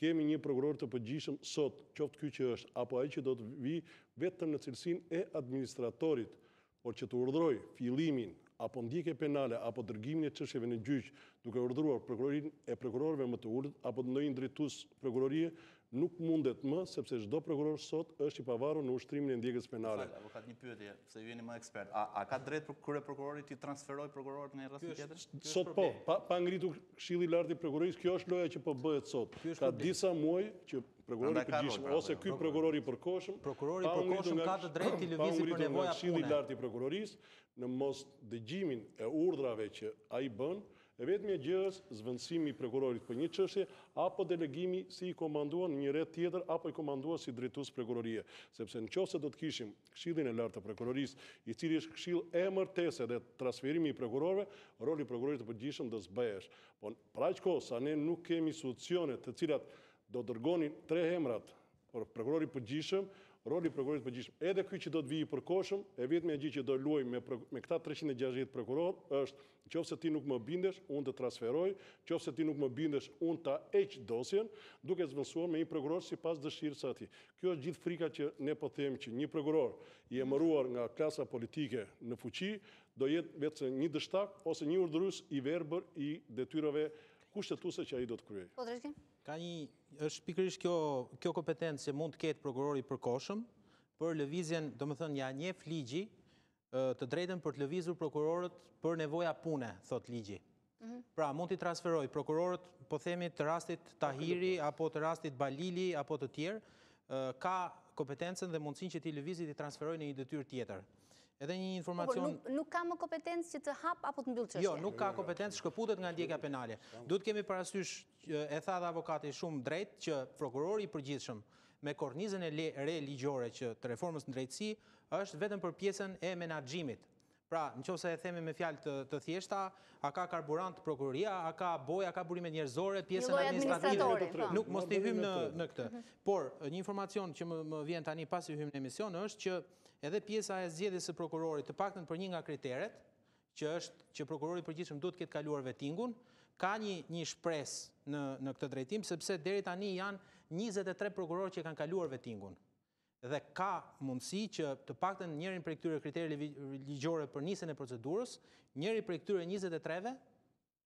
Kemi një prokuror të përgjithshëm sot, qoftë ky që është apo ai që do të vi vetëm në cilësinë e administratorit, por që të urdhëroj fillimin apo ndjekje penale apo dërgimin e çështjeve në gjyq, duke urdhëruar prokurorin e prokurorëve më të ulët apo ndonjë drejtues prokurorie, nuk mundet më, sepse çdo prokuror sot është i pavarur në ushtrimin e ndjekjes penale. Avokat, një pyetje, se ju jeni më ekspert. A ka drejt kryeprokurori të transferojë prokurorët në një rast tjetër? Sot po, pa ngritur Këshilli i Lartë i Prokurorisë, kjo është loja që po bëhet sot. Ka disa muaj që prokurori i përgjithshëm ose ky prokuror i përkohshëm, prokurori i përkohshëm ka të drejtë të lëvizë për nevoja pune. Këshilli i Lartë i Prokurorisë në mos dëgjimin e urdhrave që ai bën, e vetmja gjë është zvendësimi i prokurorit për një çështje apo delegimi si i komanduar në një rreth tjetër apo i komanduar si drejtues prokurorie. Sepse nëse do të kishim Këshillin e Lartë të Prokurorisë, i cili është këshill emërtese dhe transferimi i prokurorëve, roli i prokurorit të përgjithshëm do zbehesh. Po për aq kohë sa ne nuk kemi institucione të cilat do dërgonin 3 emrat për prokurorin e përgjithshëm, roli i prokurorit të përgjithshëm, edhe ky që do të vijë i përkohshëm, e vetmja gjë që do luaj me këta 360 prokuror është, nëse ti nuk më bindesh, unë të transferoj, nëse ti nuk më bindesh, unë ta heq dosjen, duke zvendësuar me një prokuror sipas dëshirës së tij. Kjo është gjithë frika që ne po themi që një prokuror i emëruar nga klasa politike në fuqi do jetë vetëm një dështak ose një urdhërues i verbër i detyrave kushtetuese që ai do të kryejë. Po, drejtim? Është pikërisht kjo kompetencë që mund të ketë prokurori i përkohshëm për lëvizjen, domethënë ja njeh ligji të drejtën për të lëvizur prokurorët për nevoja pune, thot ligji. Pra, mund t'i transferoj prokurorët, po themi të rastit Tahiri, apo të rastit Balili, apo të tjerë, ka kompetencën dhe mundësinë që t'i lëvizit t'i transferoj në një detyrë tjetër. Edhe një informacion... Nuk ka më kompetencë që të hap apo të mbyll çështje? Jo, nuk ka kompetencë, shkëputet nga ndjekja penale. Duhet kemi parasysh, e tha dhe avokati shumë drejt, që prokurori i përgjithshëm me kornizën e re ligjore që të reformës në drejtësi është vetëm për pjesën e menaxhimit. Pra, nëse e themi me fjalë të thjeshta, a ka karburant prokuroria, a ka boj, a ka burimet njerëzore, pjesën administrative. Nuk mos t'i hyjmë në këtë. Por, një informacion që më vjen tani pasi hyjmë në emision është që edhe pjesa e zgjedhjes së prokurorit, të paktën për një nga kriteret, që është që prokurori i përgjithshëm duhet të ketë kaluar vetingun, ka një shpresë në këtë drejtim, sepse deri tani janë 23 prokurorë që kanë kaluar vetingun. Dhe ka mundësi që të paktën njërin prej këtyre kriterëve ligjore për nisjen e procedurës, njëri prej këtyre 23-ve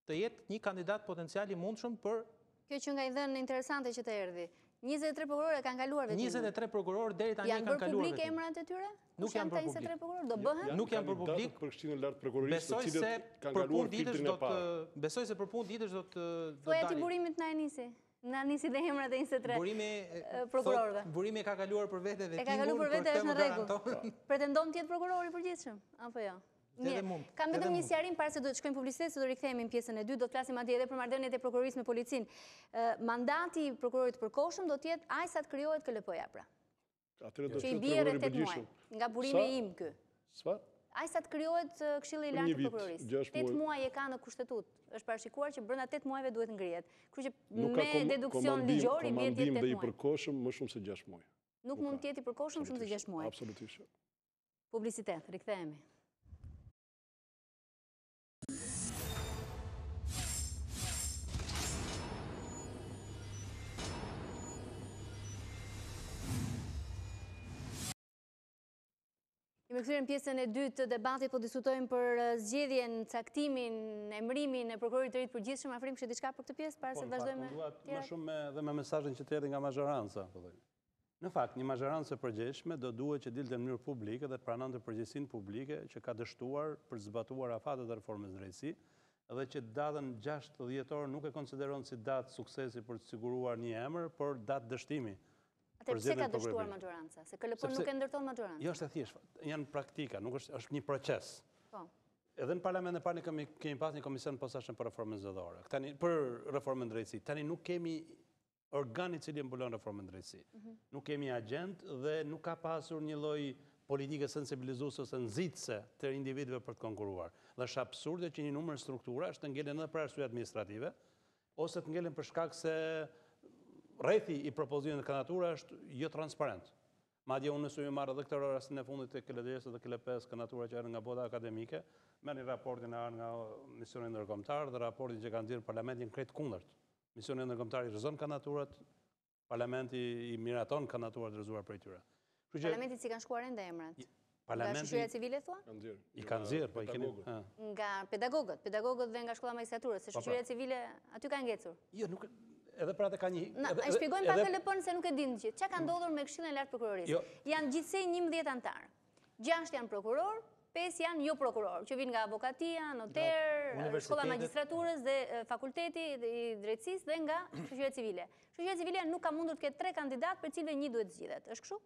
të jetë një kandidat potencial i mundshëm për... Kjo që nga i dhënë interesante që të erdhi. 23 prokurorë kanë kaluar vetimin. 23 prokurorë deri tani kanë kaluar. Janë bërë publike emrat e tyre? Nuk janë bërë publik. 23 prokurorë do bëhen? Nuk janë bërë publik. Përkështinë lart prokurorisë, të cilët kanë kaluar filtrin e parë. Besoj se për punë ditësh do të Thuaj aty burimit na e nisi. Na nisi dhe emrat e 23 prokurorëve. Burimi ka kaluar për vete vetimin. E ka kaluar për vete, është në rregull. Pretendon të jetë prokurori i përgjithshëm apo jo? Kam vetëm një sqarim para se do të shkojmë publicitet, se do rikthehemi në pjesën e dytë, do të flasim atje edhe për marrëdhëniet e prokurorisë me policinë. Mandati i prokurorit përkohshëm do të jetë aq sa të krijohet KLP-ja pra. Që i bie rreth 8 muaj. Nga burimi im ky. Çfarë? Aq sa të krijohet Këshilli i Lartë i Prokurorisë. 8 muaj e ka në kushtetut. Është parashikuar që brenda 8 muajve duhet ngrihet. Kështu që me deduksion ligjor i bie 8 muaj. Komandim dhe i përkohshëm më shumë se 6 muaj. Nuk mund të jetë i përkohshëm shumë se 6 muaj. Absolutisht. Publicitet, rikthehemi. Me kthyer në pjesën e dytë të debatit, po diskutojmë për zgjedhjen, caktimin, emërimin e prokurorit të ri të përgjithshëm. Afrim kështë diçka për këtë pjesë para se të vazhdojmë me tjerat? Më shumë dhe me mesazhin që erdhi nga mazhoranca. Në fakt, një mazhorancë e përgjithshme do duhet që dilte në mënyrë publike dhe të pranonte përgjegjësinë publike që ka dështuar për të zbatuar afatet e reformës drejtësi, dhe që datën 6 dhjetor nuk e konsideron si datë suksesi për të siguruar një emër, por datë dështimi. Atë pse ka dështuar mazhoranca? Se KLP nuk e ndërton mazhorancën. Jo, është e thjeshtë, janë praktika, nuk është një proces. Po. Edhe në parlament e parë kemi pas një komision posaçëm për reformën zgjedhore. Për reformën drejtësi. Tani nuk kemi organ i cili mbulon reformën drejtësi. Nuk kemi agent dhe nuk ka pasur një lloj politike sensibilizuese ose nxitse të individëve për të konkuruar. Dhe është absurde që një numër struktura të ngelen edhe për arsye administrative ose të ngelen për shkak se rrethi i propozimit në kandidatura është jo transparent. Madje unë nëse ju marrë edhe këtë rastin e fundit të KLD-s dhe KLP-s kandidatura që erdhën nga bota akademike, merrni raportin nga misioni ndërkombëtar dhe raportin që ka nxjerrë parlamentin krejt kundërt. Misioni ndërkombëtar i rrezon kandidaturat, parlamenti i miraton kandidaturat rrezuar prej tyre. Parlamentit si kanë shkuar ende emrat? Nga shoqëria civile thua? I kanë nxjerrë, po i keni. Nga pedagogët dhe nga shkolla magjistraturës, se shoqëria civile aty ka ngecur. Jo, nuk edhe pra të ka një... E shpjegojmë pak KLP-n se nuk e dinë gjithë. Qa ka ndodhur me Këshillin e Lartë Prokurorisë? Janë gjithsej 11 antarë. 6 janë prokuror, 5 janë jo prokuror, që vinë nga avokatia, noter, shkolla magjistraturës dhe fakulteti i drejtësisë dhe nga shoqëria civile. Shoqëria civile nuk ka mundur të ketë 3 kandidat për cilëve 1 duhet zgjidhet. Është kështu?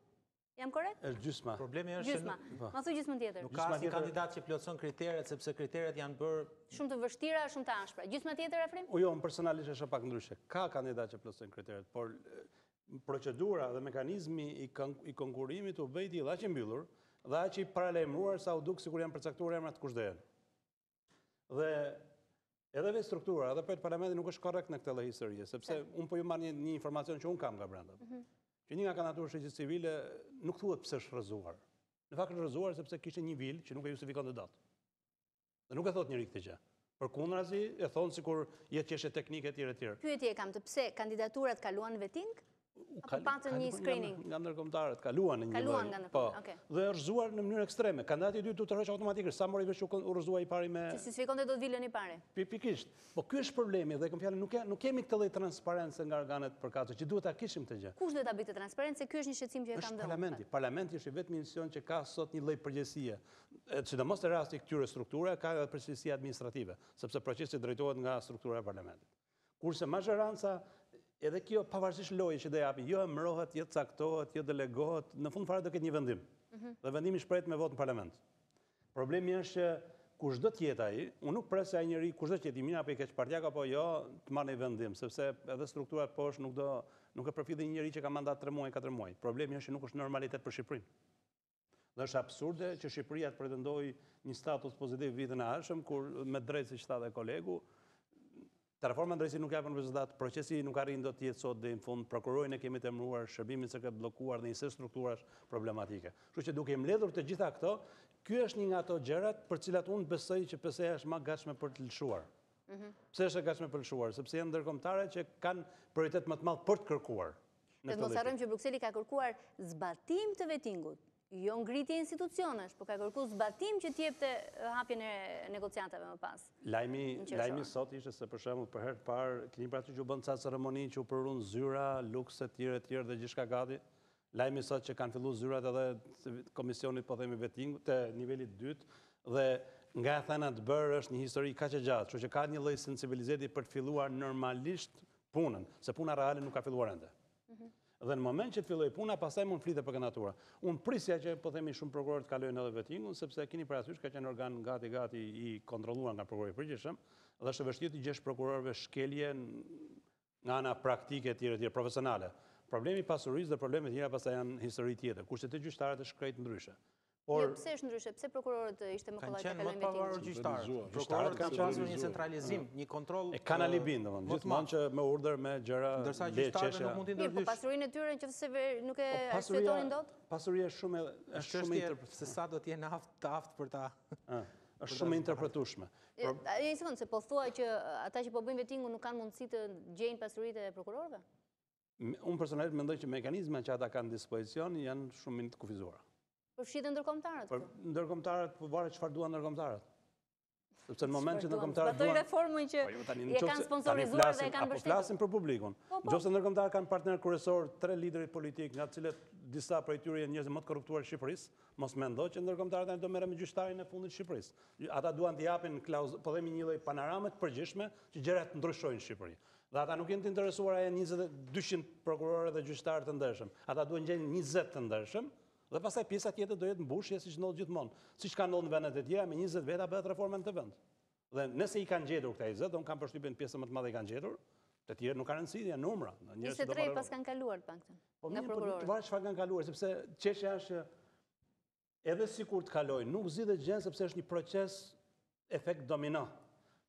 Jam korrekt? Është gjysma. Problemi është gjysma. Ma thuj gjysmën tjetër. Nuk ka asnjë kandidat që plotson kriteret, sepse kriteret janë bërë shumë të vështira, shumë të ashpra. Gjysma tjetër, Afrim? Jo, personalisht është pak ndryshe. Ka kandidat që plotson kriteret, por procedura dhe mekanizmi i konkurimit u bë i tillë aq i mbyllur dhe aq i paralajmëruar sa u duk sikur janë përcaktuar emrat kushdohen. Dhe edhe vetë struktura, edhe për parlamenti nuk është korrekt në këtë lloj historie, sepse unë po ju marr një informacion që unë kam nga brenda. Që një nga kandidaturë shoqërisë civile nuk thuhet pse është rrëzuar. Në fakt është rrëzuar sepse kishte një vil që nuk e justifikonte dot. Dhe nuk e thot njëri këtë gjë. Përkundrazi e thon sikur jetë çështje teknike etj etj. Pyetje kam të pse kandidaturat kaluan veting? Apo patën një screening? Nga ndërkombëtarët kaluan në një kaluan nga ndërkombëtarët. Okej. Dhe është rrëzuar në mënyrë ekstreme. Kandidati i dytë do të rrosh automatikisht sa mori vesh u rrëzua i pari me që justifikonte do të vilën i pari. Pikërisht. Po ky është problemi dhe kam fjalën nuk kemi këtë lloj transparencë nga organet përkatëse që duhet ta kishim këtë gjë. Kush duhet ta bëjë këtë transparencë? Se ky është një shqetësim që e kam dhënë. Parlamenti është i vetmi institucion që ka sot një lloj përgjegjësie. Sidomos në rasti këtyre strukturave ka edhe përgjegjësi administrative, sepse procesi drejtohet nga struktura e parlamentit. Kurse mazhoranca edhe kjo pavarësisht lojës që do japi, jo emërohet, jo caktohet, jo delegohet, në fund fare do ketë një vendim. Dhe vendimi shprehet me votë në parlament. Problemi është që kushdo të jetë ai, unë nuk pres se ai njeri kushdo të jetë i mirë apo i keq partiak apo jo, të marrë një vendim, sepse edhe strukturat poshtë nuk e përfitet një njeri që ka mandat 3 muaj, 4 muaj. Problemi është që nuk është normalitet për Shqipërinë. Dhe është absurde që Shqipëria të pretendojë një status pozitiv vitin e ardhshëm kur me drejtë siç tha kolegu, të reforma drejtësi nuk japën rezultat, procesi nuk arrin do të jetë sot deri në fund, prokurorin e kemi të emëruar, shërbimin sekret bllokuar dhe një serie strukturash problematike. Kështu që duke i mbledhur të gjitha këto, ky është një nga ato gjërat për cilat unë besoj që Pjesëja është më gatshme për të lëshuar. Pse është e gatshme për të lëshuar? Sepse janë ndërkombëtare që kanë prioritet më të madh për të kërkuar. Ne mos harrojmë që Brukseli ka kërkuar zbatim të vetingut. jo ngritje institucionesh, por ka kërku zbatim që t'jepte hapjen e negociatave më pas. Lajmi sot ishte se për shembull për herë të parë keni parasysh që bën ca ceremoni që u përrun zyra, luks e tjerë dhe gjithçka gati. Lajmi sot që kanë filluar zyrat edhe komisionit po themi vetting te niveli 2 dhe nga thëna të bërë është një histori kaq e gjatë, kështu që ka një lloj sensibilizeti për të filluar normalisht punën, se puna reale nuk ka filluar ende. Dhe në moment që të filloj puna, pastaj mund flitet për kandidatura. Unë prisja që po themi shumë prokurorë të kalojnë edhe vettingun, sepse keni parasysh ka qenë organ gati i kontrolluar nga prokurori i përgjithshëm, dhe është e vështirë të gjesh prokurorëve shkelje nga ana praktike etj. Profesionale. Problemi i pasurisë dhe problemet tjera pastaj janë histori tjetër. Kushtet e gjyqtarëve është krejt ndryshe. Pse është ndryshe? Pse prokurorët ishte më kollaj të kalojnë vettingun? Kanë qenë më të pavarur gjyqtarët. Prokurorët kanë pasur një centralizim, një kontroll. E kanë alibin, domethënë, gjithmonë që me urdhër me gjëra ndërsa gjyqtarët nuk mund të ndërhyjnë. Po pasurinë e tyre nëse nuk e arsyetonin dot? Pasuria është shumë se sa do të jenë aftë për ta. Është shumë interpretueshme. Një sekondë, se po thua që ata që po bëjnë vettingun nuk kanë mundësi të gjejnë pasuritë e prokurorëve? Unë personalisht mendoj që mekanizmat që ata kanë në dispozicion janë shumë të kufizuara. Përfshiten ndërkombëtarët? Ndërkombëtarët, po varet çfarë duan ndërkombëtarët. Sepse në moment që ndërkombëtarët duan reformën që e kanë sponsorizuar dhe e kanë mbështetur. Po flasim për publikun. Nëse ndërkombëtarët kanë partner kryesor 3 liderë politik, nga të cilët disa prej tyre janë njerëz më të korruptuar në Shqipërisë, mos mendo që ndërkombëtarët do merren me gjyqtarin e fundit të Shqipërisë. Ata duan të japin po themi një lloj panorame të përgjithshme që gjërat ndryshojnë në Shqipëri. Dhe ata nuk janë të interesuar e 200 prokurorë dhe gjyqtarë të ndershëm. Ata duan gjejnë 20 të ndershëm. Dhe pastaj pjesa tjetër do jetë mbushje siç ndodh gjithmonë. Siç ka ndodhur në vendet e tjera, me 20 veta bëhet reforma në të vend. Dhe nëse i kanë gjetur këta 20, unë kam përshtypjen pjesën më të madhe i kanë gjetur, të tjerë nuk kanë rëndësi, janë numra. 23 pas kanë kaluar të paktën. Po mirë, po varet çfarë kanë kaluar, sepse çështja është edhe sikur të kalojnë, nuk zgjidhet gjë sepse është një proces efekt domino.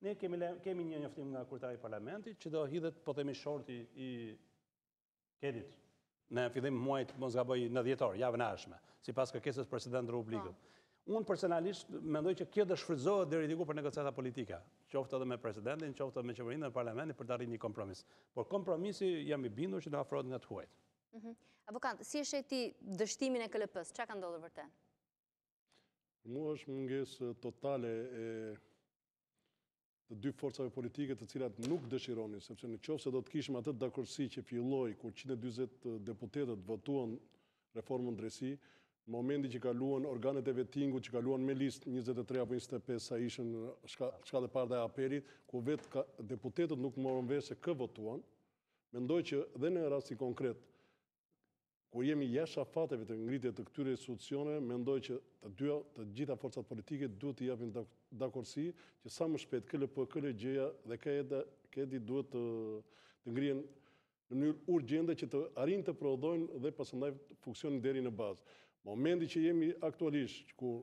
Ne kemi një njoftim nga kryetari i parlamentit që do hidhet po themi shorti i Kedit. Në fillim muajit mos gaboj në dhjetor, javën e ardhshme, sipas kërkesës Presidentit të Republikës. Unë personalisht mendoj që kjo do shfrytëzohet deri diku për negociata politike, qoftë edhe me presidentin, qoftë edhe me qeverinë dhe parlamentin për të arritur një kompromis. Por kompromisi jam i bindur që do afrohet nga të huajt. Avokat, si e sheh ti dështimin e KLP-s? Çka ka ndodhur vërtet? Mua është mungesë totale e të dy forcave politike të cilat nuk dëshironin, sepse në qoftë se do të kishim atë dakordsi që filloi kur 140 deputetët votuan reformën drejtësi, në momentin që kaluan organet e vettingut, që kaluan me listë 23 apo 25 sa ishin shkallë e parë e apelit, ku vetë deputetët nuk morën vesh se kë votuan, mendoj që dhe në rasti konkret, kur jemi jashtë afateve të ngritje të këtyre institucioneve, mendoj që të gjitha forcat politike duhet të japin dakordsi që sa më shpejt KLP, KLG-ja dhe KEDI duhet të ngrihen në mënyrë urgjente që të arrijnë të prodhojnë dhe pasandaj funksionin deri në bazë. Momenti që jemi aktualisht, ku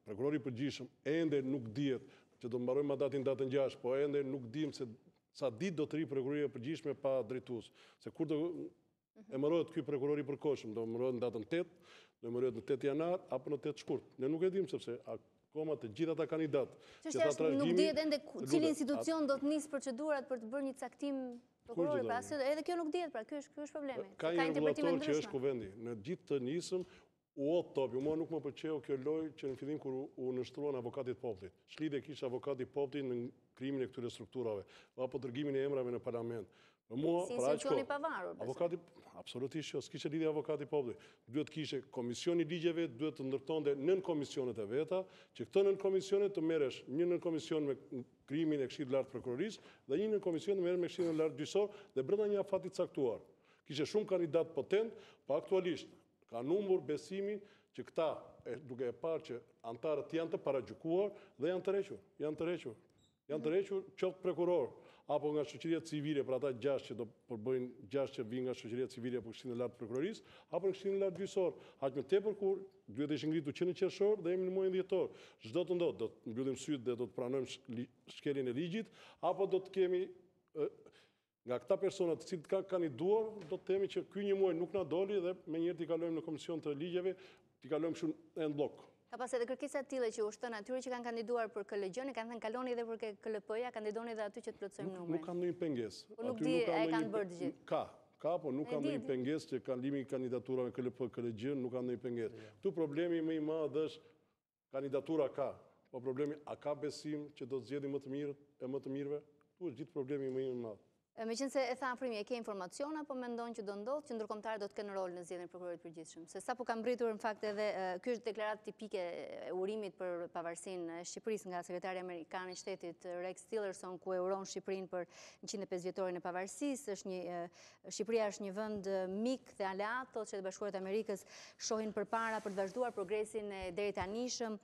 prokurori i përgjithshëm ende nuk dihet që do mbarojë mandatin datën 6, po ende nuk dim se sa ditë do të rri prokuroria e përgjithshme pa drejtues. Se kur do emërohet ky prokurori i përkohshëm, do emërohet në datën 8, do emërohet në 8 janar apo në 8 shkurt. Ne nuk e dim sepse akoma të gjithë ata kandidatë që ta trashëgimi nuk dihet ende cili institucion do të nisë procedurat për të bërë një caktim prokurori, pra edhe kjo nuk dihet, pra ky është problemi. Ka një regulator që është kuvendi. Në gjithë të nisëm u ot topi, mua nuk më pëlqeu kjo lojë që në fillim kur u nështruan avokatit popullit. Shlidhje kishte avokati popullit në krimin e këtyre strukturave, apo dërgimin e emrave në parlament. Si institucioni i pavarur. Avokati, absolutisht jo, s'kishte lidhje avokati popullit. Duhet kishe komisioni ligjeve, duhet të ndërtonte nën komisionet e veta, që këto nën komisionet të merresh një nën komision me krimin e Këshillit të Lartë të Prokurorisë dhe një nën komision të merresh me Këshillin e Lartë Gjyqësor dhe brenda një afati caktuar. Kishte shumë kandidat potent, po aktualisht ka humbur besimin që këta, duke e parë që antarët janë të paragjykuar dhe janë të rrequr. Janë të rrequr qoftë prokuror apo nga shoqëria civile për ata 6 që do përbëjnë 6 që vinë nga shoqëria civile apo Këshillin e Lartë të Prokurorisë, apo në Këshillin e Lartë Gjyqësor. Aq më tepër kur duhet të ishte ngritur që në qershor dhe jemi në muajin dhjetor. Çdo të ndodh, do të mbyllim syt dhe do të pranojmë shkeljen e ligjit, apo do të kemi nga këta persona të cilët kanë kandiduar, do të themi që ky një muaj nuk na doli dhe menjëherë t'i kalojmë në komision të ligjeve, t'i kalojmë kështu en blok. Ka pas edhe kërkesa të tilla që u shtën atyre që kanë kandiduar për KLG-n, kanë thënë kaloni edhe për KLP-ja, kandidoni edhe aty që të plotësojmë numrin. Nuk kanë ndonjë pengesë. Po nuk di, a e kanë bërë të gjithë? Ka Ka, po nuk ka ndonjë pengesë që kalimi kandidaturave KLP, KLG, nuk ka ndonjë pengesë. Këtu problemi më i madh është kandidatura ka, po problemi a ka besim që do të zgjedhë më të mirët e më të mirëve? Këtu është gjithë problemi më i madh. Meqense e tha Afrimi, e ke informacion apo mendon që do ndodhë që ndërkombëtarët do të kenë rol në zgjedhjen e prokurorit përgjithshëm? Se sapo ka mbritur në fakt edhe ky është deklaratë tipike e urimit për pavarësinë e Shqipërisë nga sekretari amerikan i shtetit Rex Tillerson, ku e uron Shqipërinë për 150 vjetorin e pavarësisë. Shqipëria është një vend mik dhe aleat, thotë Shtetet Bashkuara të Amerikës shohin përpara për të vazhduar progresin e deri tanishëm,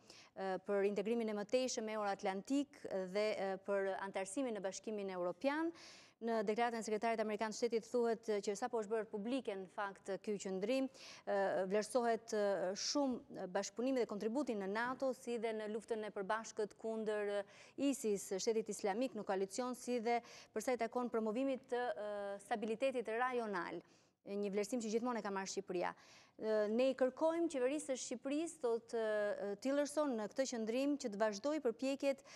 për integrimin e mëtejshëm euroatlantik dhe për antarësimin në Bashkimin Evropian. Në deklaratën e sekretarit amerikan të shtetit thuhet që sapo është bërë publike në fakt ky qëndrim, vlerësohet shumë bashkëpunimi dhe kontributi në NATO, si dhe në luftën e përbashkët kundër ISIS, shtetit islamik në koalicion, si dhe përsa i takon promovimit të stabilitetit rajonal, një vlerësim që gjithmonë e ka marrë Shqipëria. Ne i kërkojmë qeverisë së Shqipërisë, thot Tillerson në këtë qëndrim, që të vazhdojë përpjekjet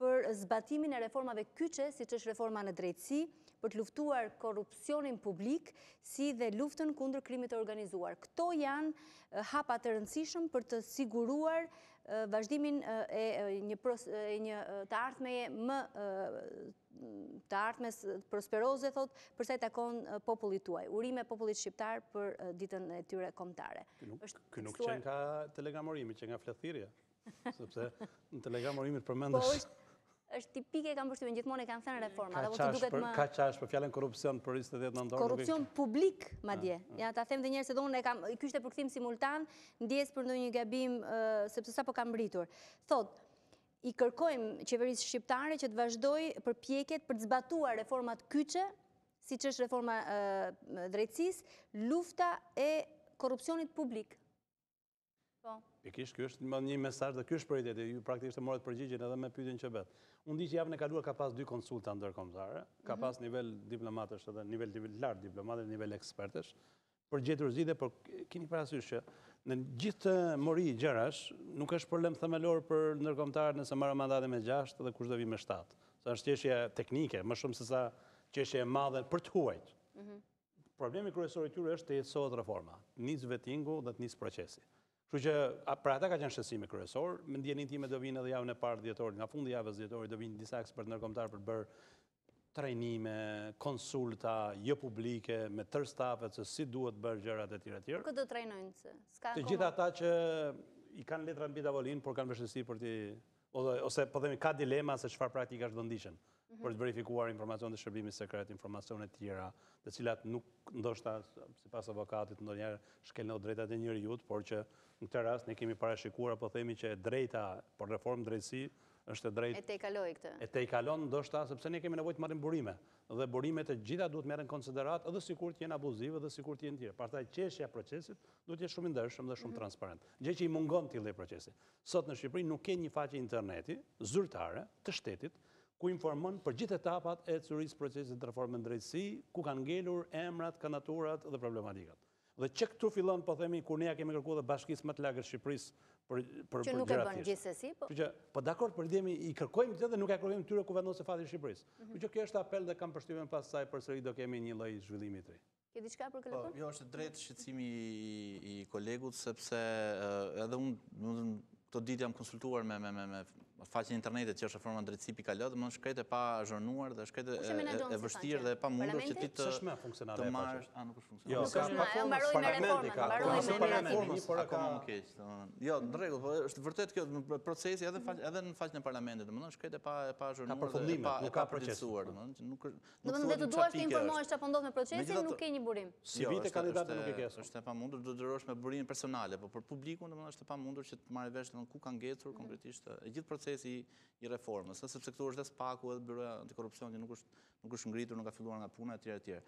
për zbatimin e reformave kyçe, siç është reforma në drejtësi, për të luftuar korrupsionin publik, si dhe luftën kundër krimit të organizuar. Këto janë hapa të rëndësishëm për të siguruar vazhdimin e një të ardhmeje më të ardhmes prosperoze, thot, përsa i takon popullit tuaj. Urime popullit shqiptar për ditën e tyre kombëtare. Ky nuk qenë ka telegramorimi, që nga fletëthirja, sepse në telegramorimit përmendesh. Është tipike, kam përshtypjen, gjithmonë e kanë thënë reforma. Ka qash për fjalën korrupsion për 29 nëntor. Korrupsion publik, madje. Ja, ta them dhe njerëz se domun ky ishte përkthim simultan, ndjes për ndonjë gabim, sepse sapo ka mbritur. Thot, i kërkojmë qeverisë shqiptare që të vazhdojë përpjekjet për të zbatuar reformat kyçe, siç është reforma drejtësisë, lufta e korrupsionit publik. Po. Pikisht, ky është një mesazh dhe ky është prioriteti, ju praktikisht e morët përgjigjen edhe me pyetjen që vet. Unë di që javën e kaluar ka pas 2 konsulta ndërkombëtare, ka pas nivel diplomatësh edhe nivel lart diplomatësh, nivel ekspertësh, për gjetur zgjidhje, por keni parasysh që në gjithë të mori gjërash nuk është problem themelor për ndërkombëtarët nëse marrë mandatin me 6 dhe kush do vi me 7. Sa është çështje teknike, më shumë se sa çështje e madhe për të huajt. Problemi kryesor i tyre është të jetësohet reforma, nis vettingu dhe të nis procesi. Kështu që për ata ka qenë shqetësimi kryesor, me ndjenin time do vinë edhe javën e parë dhjetorit, nga fundi javës dhjetorit do vinë disa ekspertë ndërkombëtar për të bërë trajnime, konsulta, jo publike, me tërë stafet se si duhet bërë gjërat e tjera. Këtë do trajnojnë se? Të gjithë ata që i kanë letra mbi tavolinë, por kanë vështirësi për ti, ose po themi ka dilema se çfarë praktikash do ndiqen për të verifikuar informacionet e shërbimit sekret, informacione të tjera, të cilat nuk ndoshta sipas avokatit ndonjëherë shkelin drejtat e njerëzit, por që në këtë rast ne kemi parashikuar apo themi që drejta për reformë drejtësi është e drejtë. E te i kaloi këtë. E te i kalon ndoshta sepse ne kemi nevojë të marrim burime dhe burimet e gjitha duhet merren konsiderat edhe sikur të jenë abuzive dhe sikur të jenë tjera. Pastaj çështja e procesit duhet të jetë shumë i ndershëm dhe shumë transparent. Gjë që i mungon tillë procesi. Sot në Shqipëri nuk ka një faqe interneti zyrtare të shtetit ku informon për gjithë etapat e ecërisë procesit të reformës në drejtësi, ku kanë ngelur emrat, kandidaturat dhe problematikat. Dhe që këtu fillon, po themi, kur ne ja kemi kërkuar dhe bashkisë më të lagët Shqipërisë për që nuk e bën gjithsesi, po. Po dakord, për ndjemi i kërkojmë këtë dhe nuk e kërkojmë tyre ku vendosë fati i Shqipërisë. Që kjo është apel dhe kam përshtypjen pas saj përsëri do kemi një lloj zhvillimi të ri. Ke diçka për këtë? Jo, është drejt shqetësimi i kolegut, sepse edhe unë këto ditë jam konsultuar me faqen internetit që është reforma drejtësi.al, dhe shkret e pa zhërnuar dhe shkret e vështirë dhe pa mundur që ti të marrësh. A, nuk është funksionale. Jo, ka parlamenti, por ka më keq. Jo, në rregull, po është vërtet kjo procesi edhe në faqen e parlamentit, domethënë shkret e pa zhërnuar dhe e pa përgjithësuar, domethënë të duash të informohesh çfarë ndodh me procesin, nuk ke një burim. Si vite kandidatë nuk e ke. Është e pamundur, do të dërosh me burimin personale, po për publikun domethënë është e pamundur që të marrë vesh ku ka ngecur konkretisht gjithë procesi i reformës, sepse këtu është dhe SPAK-u edhe Byroja Antikorrupsion që nuk është ngritur, nuk ka filluar nga puna e tjera.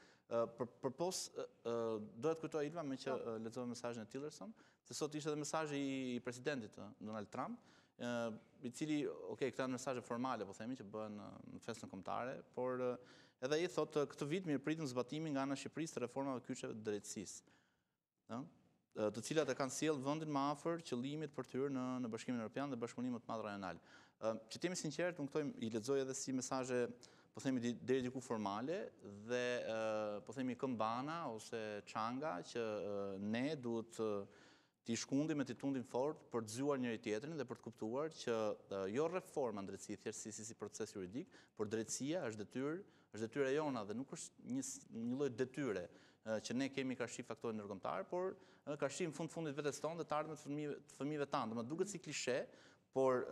Përpos do të kujtoj Ilva me që lexova mesazhin e Tillerson, se sot ishte edhe mesazhi i presidentit Donald Trump, i cili, këta janë mesazhe formale, po themi, që bëhen në festën kombëtare, por edhe ai thotë këtë vit mirëpritëm zbatimin nga ana e Shqipërisë të reformave kyçe të drejtësisë, të cilat e kanë sjellë vendin më afër qëllimit për të hyrë në Bashkimin Evropian dhe bashkëpunimin më të madh rajonal. Që të jemi sinqert, unë këto i lexoj edhe si mesazhe po themi deri diku formale dhe po themi këmbana ose çanga që ne duhet t'i shkundim e t'i tundim fort për të zgjuar njëri tjetrin dhe për të kuptuar që jo reforma në drejtësi thjesht si proces juridik, por drejtësia është detyra jona dhe nuk është një lloj detyre që ne kemi ka shif faktorin ndërkombëtar, por ka shif në fundit vetes tonë dhe të ardhmet të fëmijëve tanë. Më duket si klishe, por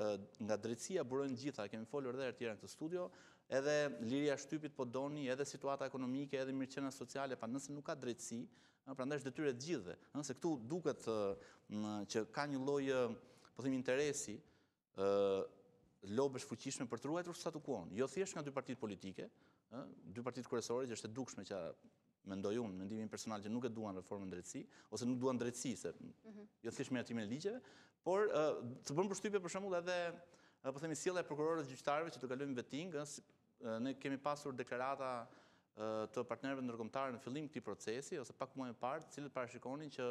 nga drejtësia burojnë gjitha, kemi folur edhe herë tjera në këtë studio, edhe liria shtypit po doni, edhe situata ekonomike, edhe mirëqenia sociale, pa nëse nuk ka drejtësi, prandaj është detyrë e të gjithëve. Se këtu duket që ka një lloj, po themi, interesi, lobësh fuqishme për të ruajtur statu quo-n, jo thjesht nga dy partitë politike, dy partitë kryesore që është e dukshme që mendoj unë, mendimin personal që nuk e duan reformën drejtësi, ose nuk duan drejtësi, se jo thjesht miratimin e ligjeve, por të bën përshtypje për shembull edhe po themi sjellja e prokurorëve dhe gjyqtarëve që të kalojmë vetting, ne kemi pasur deklarata të partnerëve ndërkombëtarë në fillim të këtij procesi ose pak muaj më parë, të cilët parashikonin që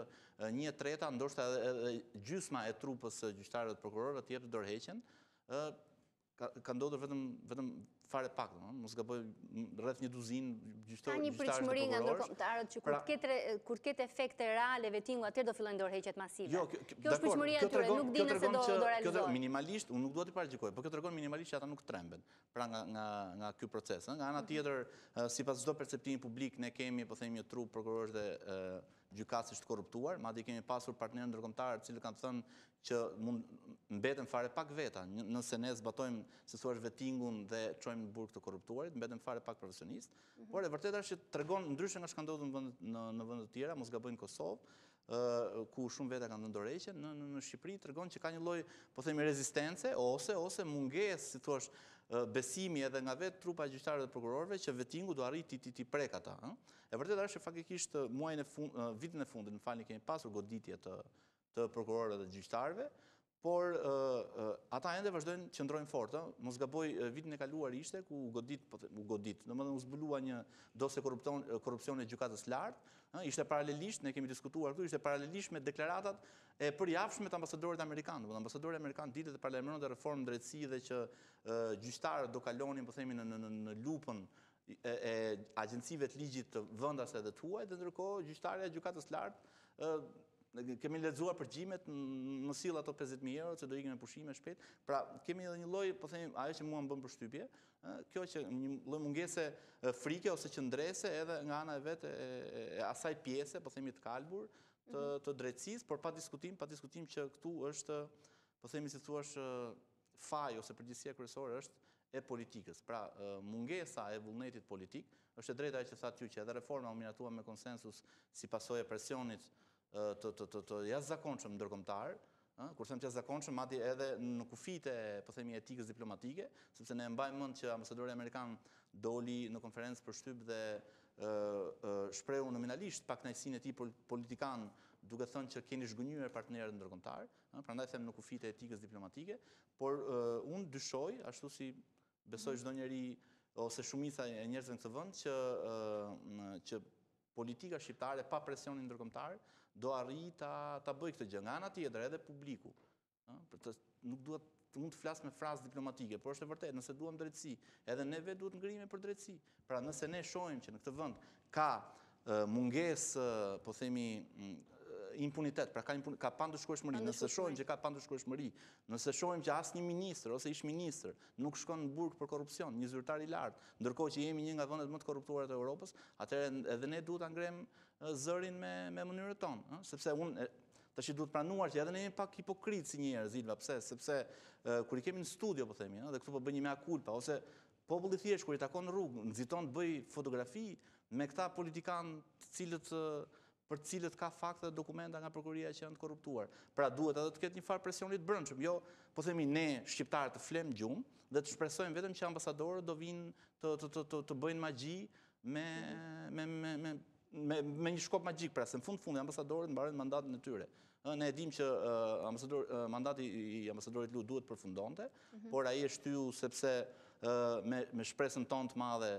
1/3, ndoshta edhe gjysma e trupës së gjyqtarëve dhe prokurorëve të jepte dorëheqjen, ka ndodhur vetëm fare pak, mos gaboj rreth një duzinë gjyqtarë. Ka një pritshmëri nga ndërkombëtarët që kur të ketë efekte reale vettingu, atëherë do fillojnë dorëheqjet masive. Kjo është pritshmëria e tyre, nuk di nëse do realizohet. Minimalisht, unë nuk dua t'i paragjykoj, por kjo tregon minimalisht që ata nuk tremben pra nga ky proces. Nga ana tjetër, sipas çdo perceptimi publik, ne kemi, po themi, një trup prokurorësh dhe gjykatësh të korruptuar, madje kemi pasur partnerë ndërkombëtarë të cilët kanë thënë që mund mbeten fare pak veta, nëse ne zbatojmë si thua vettingun dhe çojmë në burg të korruptuarit, mbeten fare pak profesionistë, por e vërteta është që tregon ndryshe nga çka ndodh në vende të tjera, mos gabojnë Kosovë, ku shumë veta kanë dhënë dorëheqje, në Shqipëri tregon që ka një lloj, po themi, rezistence ose mungesë, si thua, besimi edhe nga vetë trupa e gjyqtarëve dhe prokurorëve që vettingu do arrit t'i prek ata. E vërteta është që faktikisht vitin e fundit, më falni, kemi pasur goditje të prokurorëve dhe gjyqtarëve, por ata ende vazhdojnë që qëndrojnë fort. Mos gaboj, vitin e kaluar ishte ku u godit, domethënë u zbulua një dosje korrupsioni gjykatës lartë, ishte paralelisht, ne kemi diskutuar këtu, ishte paralelisht me deklaratat e përjavshme të ambasadorit amerikan. Ambasadori amerikan ditet e paralajmëron të reformë drejtësi dhe që gjyqtarët do kalonin, po themi, në lupën e agjencive të ligjit të vendase dhe të huaj, dhe ndërkohë gjyqtarja e gjykatës lartë kemi lexuar përgjimet në sill ato 50.000 euro që do ikin në pushime shpejt. Pra kemi edhe një lloj, po themi, ajo që mua më bën përshtypje, kjo që një lloj mungese frike ose qëndrese edhe nga ana e vet e asaj pjese, po themi, të kalbur të drejtësisë, por pa diskutim që këtu është, po themi, si thua, faji ose përgjegjësia kryesore është e politikës. Pra mungesa e vullnetit politik është e drejta që thatë ju që edhe reforma u miratuar me konsensus si pasojë e presionit të jashtëzakonshëm ndërkombëtar, kur them të jashtëzakonshëm, madje edhe në kufijtë e, po themi, etikës diplomatike, sepse ne mbajmë mend që ambasadori amerikan doli në konferencë për shtyp dhe shprehu nominalisht pa kënaqësinë e tij politikan, duke thënë që keni zhgënjyer partnerët ndërkombëtar, prandaj them në kufijtë e etikës diplomatike, por unë dyshoj, ashtu si besoj çdo njeri ose shumica e njerëzve në këtë vend që politika shqiptare pa presionin ndërkombëtar do arrijë ta bëjë këtë gjë. Nga ana tjetër edhe publiku. Nuk duhet mund të flas me frazë diplomatike, por është e vërtetë, nëse duam drejtësi, edhe ne vetë duhet ngrihemi për drejtësi. Pra nëse ne shohim që në këtë vend ka mungesë, po themi, impunitet, pra ka pandëshkueshmëri, nëse shohim që ka pandëshkueshmëri, nëse shohim që asnjë ministër ose ish-ministër nuk shkon në burg për korrupsion, një zyrtar i lartë, ndërkohë që jemi një nga vendet më të korruptuara të Europës, atëherë edhe ne duhet ta ngrem zërin me mënyrën tonë, sepse unë tash duhet pranuar që edhe ne jemi pak hipokrit si njerëz, Ilva, pse? Sepse kur i kemi në studio, po themi, dhe këtu po bëj një mea culpa, ose populli thjesht kur i takon në rrugë, nxiton të bëj fotografi me këta politikanë për të cilët ka fakte dhe dokumenta nga prokuroria që janë të korruptuar. Pra duhet edhe të ketë një farë presionit brendshëm. Jo, po themi, ne shqiptarët të flem gjumë dhe të shpresojmë vetëm që ambasadorët do vinë të bëjnë magji me një shkop magjik, pra se në fund ambasadorët mbarojnë mandatin e tyre. Ne e dim që mandati i ambasadorit Lu duhet përfundonte, por ai është shtyhu sepse me shpresën tonë të madhe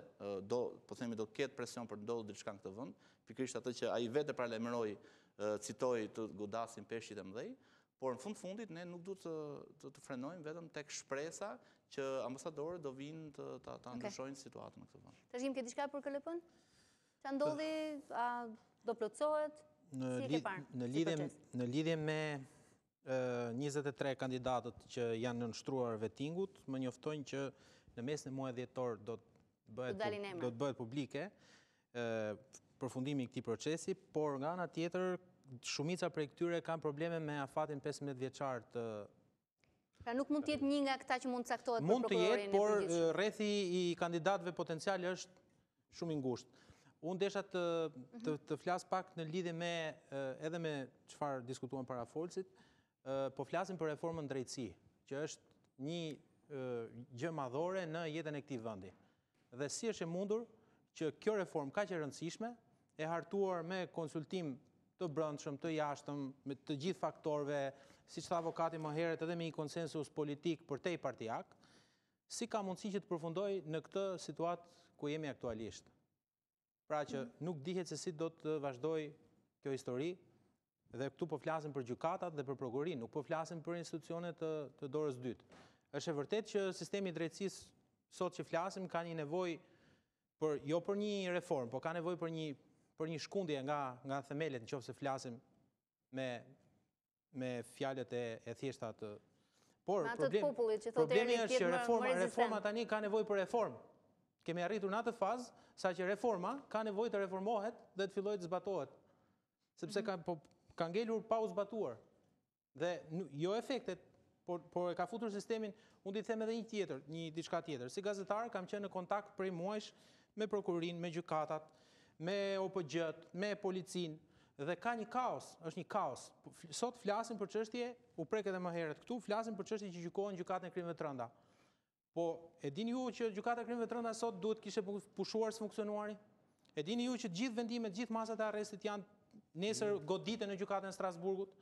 po themi do ketë presion për të ndodhur diçka në këtë vend, pikërisht atë që ai vetë paralajmëroi, citoi të godasin peshqit e mëdhej, Por në fundit ne nuk duhet të frenojmë vetëm tek shpresa që ambasadorët do vinë të ndryshojnë situatën në këtë vend. Trashëgim, ke diçka për KLP-n? Ç'a ndodhi? A do plotësohet? Si e ke parë? Në lidhje me 23 kandidatët që janë nënshtruar vettingut, më njoftojnë që në mes në muajit dhjetor do të bëhet publike përfundimi i këtij procesi, por nga ana tjetër shumica prej këtyre kanë probleme me afatin 15 vjeçar të. Pra nuk mund të jetë një nga këta që mund të caktohet për prokurorin. Mund të jetë, por rrethi i kandidatëve potencial është shumë i ngushtë. Unë desha të flas pak në lidhje me edhe me çfarë diskutuam para folësit, po flasim për reformën drejtësi, që është një gjë madhore në jetën e këtij vendi. Dhe si është e mundur që kjo reformë kaq e rëndësishme, e hartuar me konsultim të brendshëm, të jashtëm, me të gjithë faktorëve, siç tha avokati më herët, edhe me një konsensus politik përtej partijak, si ka mundësi që të përfundojë në këtë situatë ku jemi aktualisht. Pra që nuk dihet se si do të vazhdojë kjo histori, dhe këtu po flasim për gjykatat dhe për prokurorin, nuk po flasim për institucionet të dorës dytë. Është e vërtetë që sistemi i drejtësisë sot që flasim ka një nevojë jo për një reformë, po ka nevojë për një shkundje nga themelet, nëse flasim me fjalët e thjeshta të. Por problemi është që reforma tani ka nevojë për reformë. Kemi arritur në atë fazë sa që reforma ka nevojë të reformohet dhe të fillojë të zbatohet. Sepse ka ngelur pa u zbatuar. Dhe jo efektet, por e ka futur sistemin, unë di të them edhe një diçka tjetër. Si gazetar kam qenë në kontakt prej muajsh me prokurorin, me gjykatat, me OPG-t, me policinë, dhe ka një kaos, është një kaos. Sot flasim për çështje, u prek edhe më herët këtu, flasim për çështje që gjykohen gjykatën e krimeve të rënda. Po, e dini ju që gjykata e krimeve të rënda sot duhet kishte pushuar së funksionuari? E dini ju që gjithë vendimet, gjithë masat e arrestit janë nesër godite në gjykatën e Strasburgut?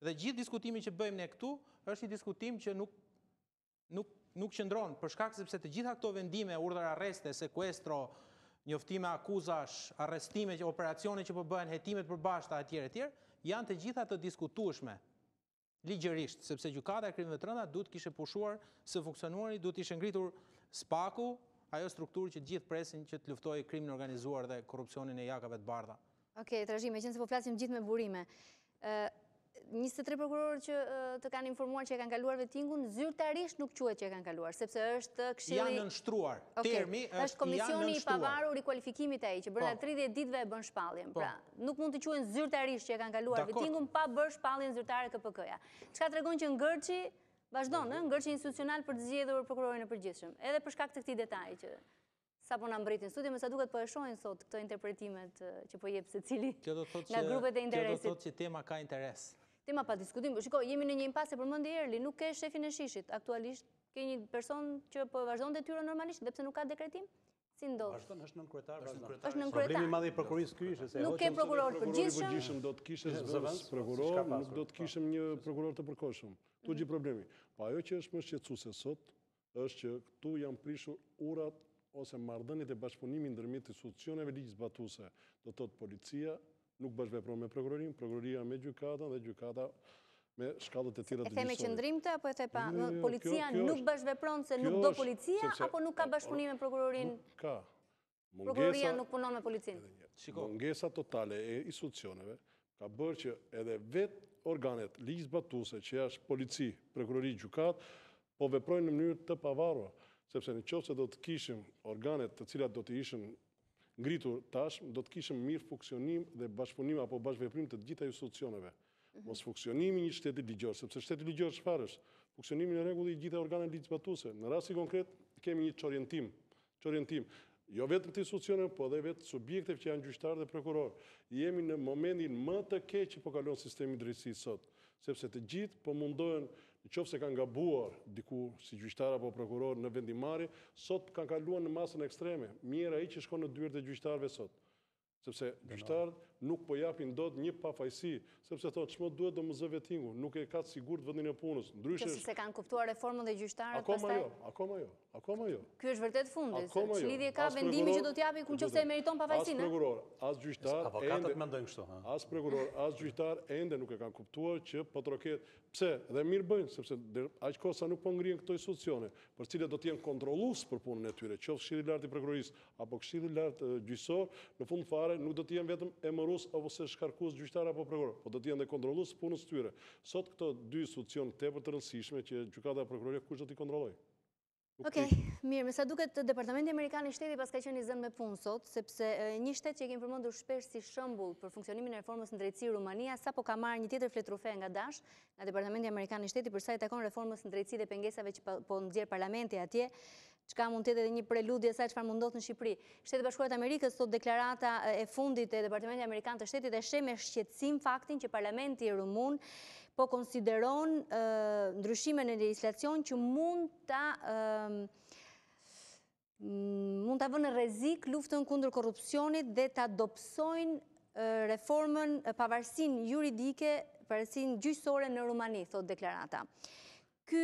Dhe gjithë diskutimi që bëjmë ne këtu është një diskutim që nuk qëndron, për shkak sepse të gjitha këto vendime, urdhër arreste, sekuestro, njoftime akuzash, arrestime, operacione që po bëhen, hetimet përbashkëta etj, janë të gjitha të diskutueshme ligjërisht, sepse gjykata e krimeve të rënda duhet kishte pushuar së funksionuari, duhet ishte ngritur spaku, ajo strukturë që gjithë presin që të luftojë krimin organizuar dhe korrupsionin e jakave të bardha. Okej, trashëgim, meqense po flasim gjithë me burime. 23 prokurorë që të kanë informuar që e kanë kaluar vettingun, zyrtarisht nuk quhet që e kanë kaluar, sepse është këshilli janë nënshtruar. Termi është komisioni i pavarur i kualifikimit ai që brenda 30 ditëve e bën shpalljen. Pra, nuk mund të quhen zyrtarisht që e kanë kaluar vettingun pa bërë shpalljen zyrtare KPK-ja. Çka tregon që ngërçi vazhdon, ngërçi institucional për të zgjedhur prokurorin e përgjithshëm. Edhe për shkak të këtij detaji që sapo na mbritin në studio, me sa duket po e shohin sot këto interpretimet që po jep secili nga grupet e interesit. Kjo do thotë që tema ka interes. Tema pa diskutim. Shiko, jemi në një impase përmendi Erli, nuk ke shefin e shishit. Aktualisht ke një person që po vazhdon detyrën normalisht, dhe pse nuk ka dekretim? Si ndodh? Vazhdon, është nënkretar. Është nënkretar. Problemi i madh i prokurorisë ky ishte se nuk ke prokuror përgjithshëm. Do të kishte zëvendës prokuror, nuk do të kishim një prokuror të përkohshëm. Ktu gjithë problemi. Po ajo që është më shqetësuese sot është që këtu janë prishur urat ose marrëdhëniet e bashkëpunimit ndërmjet institucioneve ligjzbatuese. Do thotë policia nuk bashkëvepron me prokurorin, prokuroria me gjykatën dhe gjykata me shkallët e tjera të gjyqësore. E themi qëndrimtë apo e the pa policia nuk bashkëvepron se nuk do policia apo nuk ka bashkëpunim me prokurorin? Ka. Prokuroria nuk punon me policinë. Mungesa totale e institucioneve ka bërë që edhe vetë organet ligjzbatuese që është polici, prokurori, gjykat, po veprojnë në mënyrë të pavarur, sepse nëse do të kishim organet të cilat do të ishin ngritur tash, do të kishim mirë funksionim dhe bashkëpunim apo bashkëveprim të gjitha institucioneve. Mos funksionimi një shteti ligjor, sepse shteti ligjor çfarë është? Funksionimi në rregull i gjitha organeve ligjzbatuese. Në rasti konkret kemi një çorientim. Jo vetëm të institucioneve, po edhe vetë subjekteve që janë gjyqtarë dhe prokuror. Jemi në momentin më të keq që po kalon sistemi i drejtësisë sot, sepse të gjithë po mundohen, nëse kanë gabuar diku si gjyqtar apo prokuror në vendimarrje, sot kanë kaluar në masën ekstreme. Mirë ai që shkon në dyert e gjyqtarëve sot. Sepse gjyqtarët nuk po japin dot një pafajsi, sepse thotë çmo duhet do muzë vettingu, nuk e ka të sigurt vendin e punës. Ndryshe se kanë kuptuar reformën dhe gjyqtarët pastaj. Akoma jo. Ky është vërtet fundi. Ç'lidhje ka vendimi që do t'japi ku nëse e meriton pafajsinë? As prokuror, as gjyqtar, avokatët mendojnë kështu, ha. As prokuror, as gjyqtar ende nuk e kanë kuptuar që po troket. Pse? Dhe mirë bëjnë, sepse aq kohë sa nuk po ngrihen këto institucione, për cilët do të jenë kontrollues për punën e tyre, qoftë Këshilli i Lartë i Prokurorisë apo Këshilli i Lartë gjyqësor, në fund fare nuk do të jenë vetëm emërues ose shkarkues gjyqtar apo prokuror, por do të jenë dhe kontrollues punës së tyre. Sot këto dy institucione tepër të rëndësishme që gjykata e prokuroria kush do t'i kontrollojë? Okej, mirë, me sa duket Departamenti Amerikan i Shtetit pas ka qenë i zënë me punë sot, sepse një shtet që e kemi përmendur shpesh si shembull për funksionimin e reformës në drejtësi, Rumania, sapo ka marrë një tjetër fletrufe nga dash, nga Departamenti Amerikan i Shtetit për sa i takon reformës në drejtësi dhe pengesave që po nxjerr parlamenti atje, çka mund të jetë edhe një preludhje asaj çfarë mund ndodh në Shqipëri. Shteti i Bashkuar të Amerikës sot deklarata e fundit e Departamentit Amerikan të Shtetit e sheh me shqetësim faktin që parlamenti rumun po konsideron ndryshime në legjislacion që mund ta vënë në rrezik luftën kundër korrupsionit dhe ta dobësojnë reformën, pavarësinë juridike, pavarësinë gjyqësore në Rumani, thot deklarata. Ky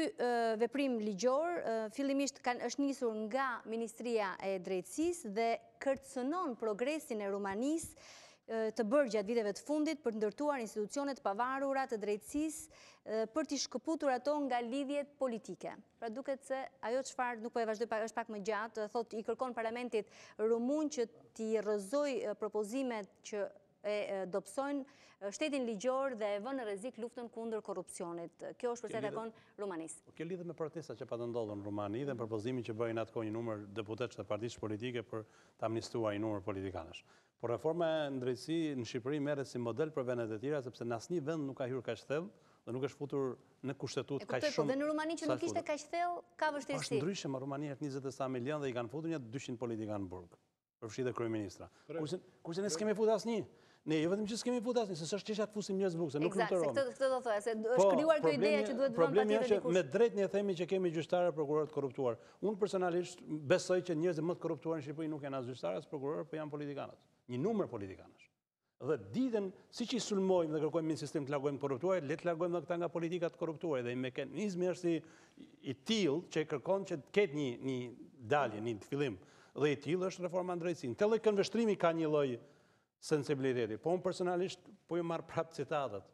veprim ligjor fillimisht është nisur nga Ministria e Drejtësisë dhe kërcënon progresin e Rumanisë të bërë gjatë viteve të fundit për të ndërtuar institucionet pavarura të drejtësisë për t'i shkëputur ato nga lidhjet politike. Pra duket se ajo çfarë nuk po e vazhdoj është pak më gjatë, thotë i kërkon parlamentit rumun që t'i rrëzojë propozimet që e dobësojnë shtetin ligjor dhe e vënë në rrezik luftën kundër korrupsionit. Kjo është për sa i takon Rumanisë. Kjo lidhet me protestat që patë ndodhur në Rumani dhe propozimin që bëjnë atë kohë një numër deputetësh të partisë politike për të amnistuar një numër politikanësh. Por reforma në drejtësi në Shqipëri merret si model për vendet e tjera sepse në asnjë vend nuk ka hyrë kaq thellë dhe nuk është futur në kushtetutë kaq shumë. Po dhe në Rumani që nuk ishte kaq thellë ka vështirësi. Është ndryshe, në Rumani është 20 sa milion dhe i kanë futur një 200 politikanë në burg. Përfshi dhe kryeministra. Kurse ne s'kemi futur asnjë. Ne jo vetëm që s'kemi futur asnjë, se s'është çështja të fusim njerëz burg, se nuk lutërojmë. Eksakt, këtë do thoya, se është krijuar kjo ideja që duhet vënë problemi është që me drejt ne themi që kemi gjyqtarë prokurorë të korruptuar. Unë personalisht besoj që njerëzit më të korruptuar në Shqipëri nuk janë as gjyqtarë as prokurorë, por janë politikanët. Një numër politikanësh. Dhe ditën siç i sulmojmë dhe kërkojmë një sistem të largojmë korruptuar, le të largojmë këta nga politika të korruptuar dhe mekanizmi është i tillë që kërkon që të ketë një dalje, një fillim. Dhe i tillë është reforma në drejtësi. Këtë lloj këndvështrimi ka një lloj sensibiliteti. Po unë personalisht po ju marr prapë citatat.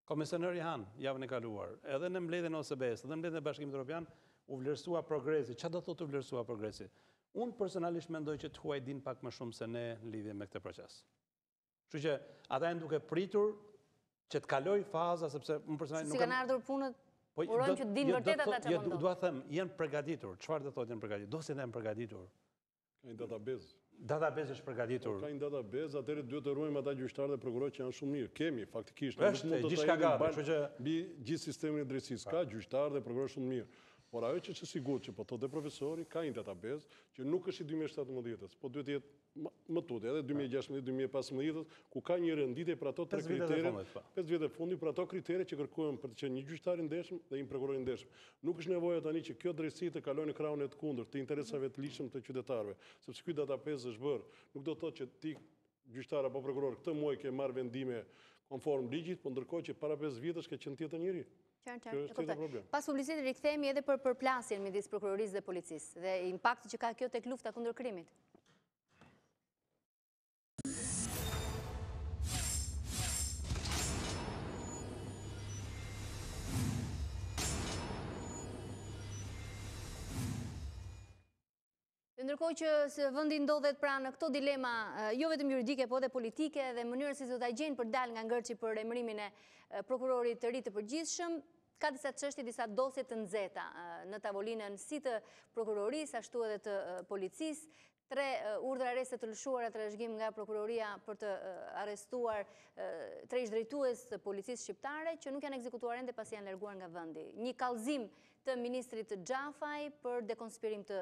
Komisioneri Han javën e kaluar, edhe në mbledhjen e OSBE-s, edhe në mbledhjen e Bashkimit Evropian, u vlerësua progresi. Çfarë do thotë u vlerësua progresi? Unë personalisht mendoj që të huaj din pak më shumë se ne në lidhje me këtë proces. Kështu që ata janë duke pritur që të kaloj faza sepse unë personalisht nuk si kanë ardhur punët. Urojmë që të dinë vërtet ata çfarë do. Dua të them, janë përgatitur. Çfarë do thotë janë përgatitur? Do se janë përgatitur. Ka një database. Database është përgatitur. Ka një database, atëherë duhet të ruajmë ata gjyqtarë dhe prokurorë që janë shumë mirë. Kemi faktikisht. Është gjithçka gati, mbi gjithë sistemin e drejtësisë ka gjyqtarë dhe prokurorë shumë mirë. Por ajo që është sigurt që po thotë profesori ka një database që nuk është i 2017-s, po duhet të jetë më tutje, edhe 2016-2015, ku ka një renditje për ato 3 kritere, 5 vjet e fundit për ato kritere që kërkohen për të qenë një gjyqtar i ndershëm dhe një prokuror i ndershëm. Nuk është nevoja tani që kjo drejtësi të kalojë në krahun e të kundërt, të interesave të ligjshëm të qytetarëve, sepse ky database është bërë. Nuk do të thotë që ti gjyqtar apo prokuror këtë muaj ke marrë vendime konform ligjit, po ndërkohë që para 5 vjetësh ke qenë tjetër njëri. Pas publicitetit rikthehemi edhe për përplasjen midis prokurorisë dhe policisë dhe impakti që ka kjo tek lufta kundër krimit. Ndërkohë që vendi ndodhet pra në këto dilema, jo vetëm juridike, po edhe politike dhe mënyrën si do ta gjejnë për dal nga ngërçi për emërimin e prokurorit të ri të përgjithshëm, ka disa çështje, disa dosje të nxehta në tavolinën si të prokurorisë ashtu edhe të policisë. 3 urdhra arreste të lëshuara trashëgim nga prokuroria për të arrestuar 3 ish-drejtues të policisë shqiptare që nuk janë ekzekutuar ende pasi janë larguar nga vendi. Një kallëzim të ministrit Xhafaj për dekonspirim të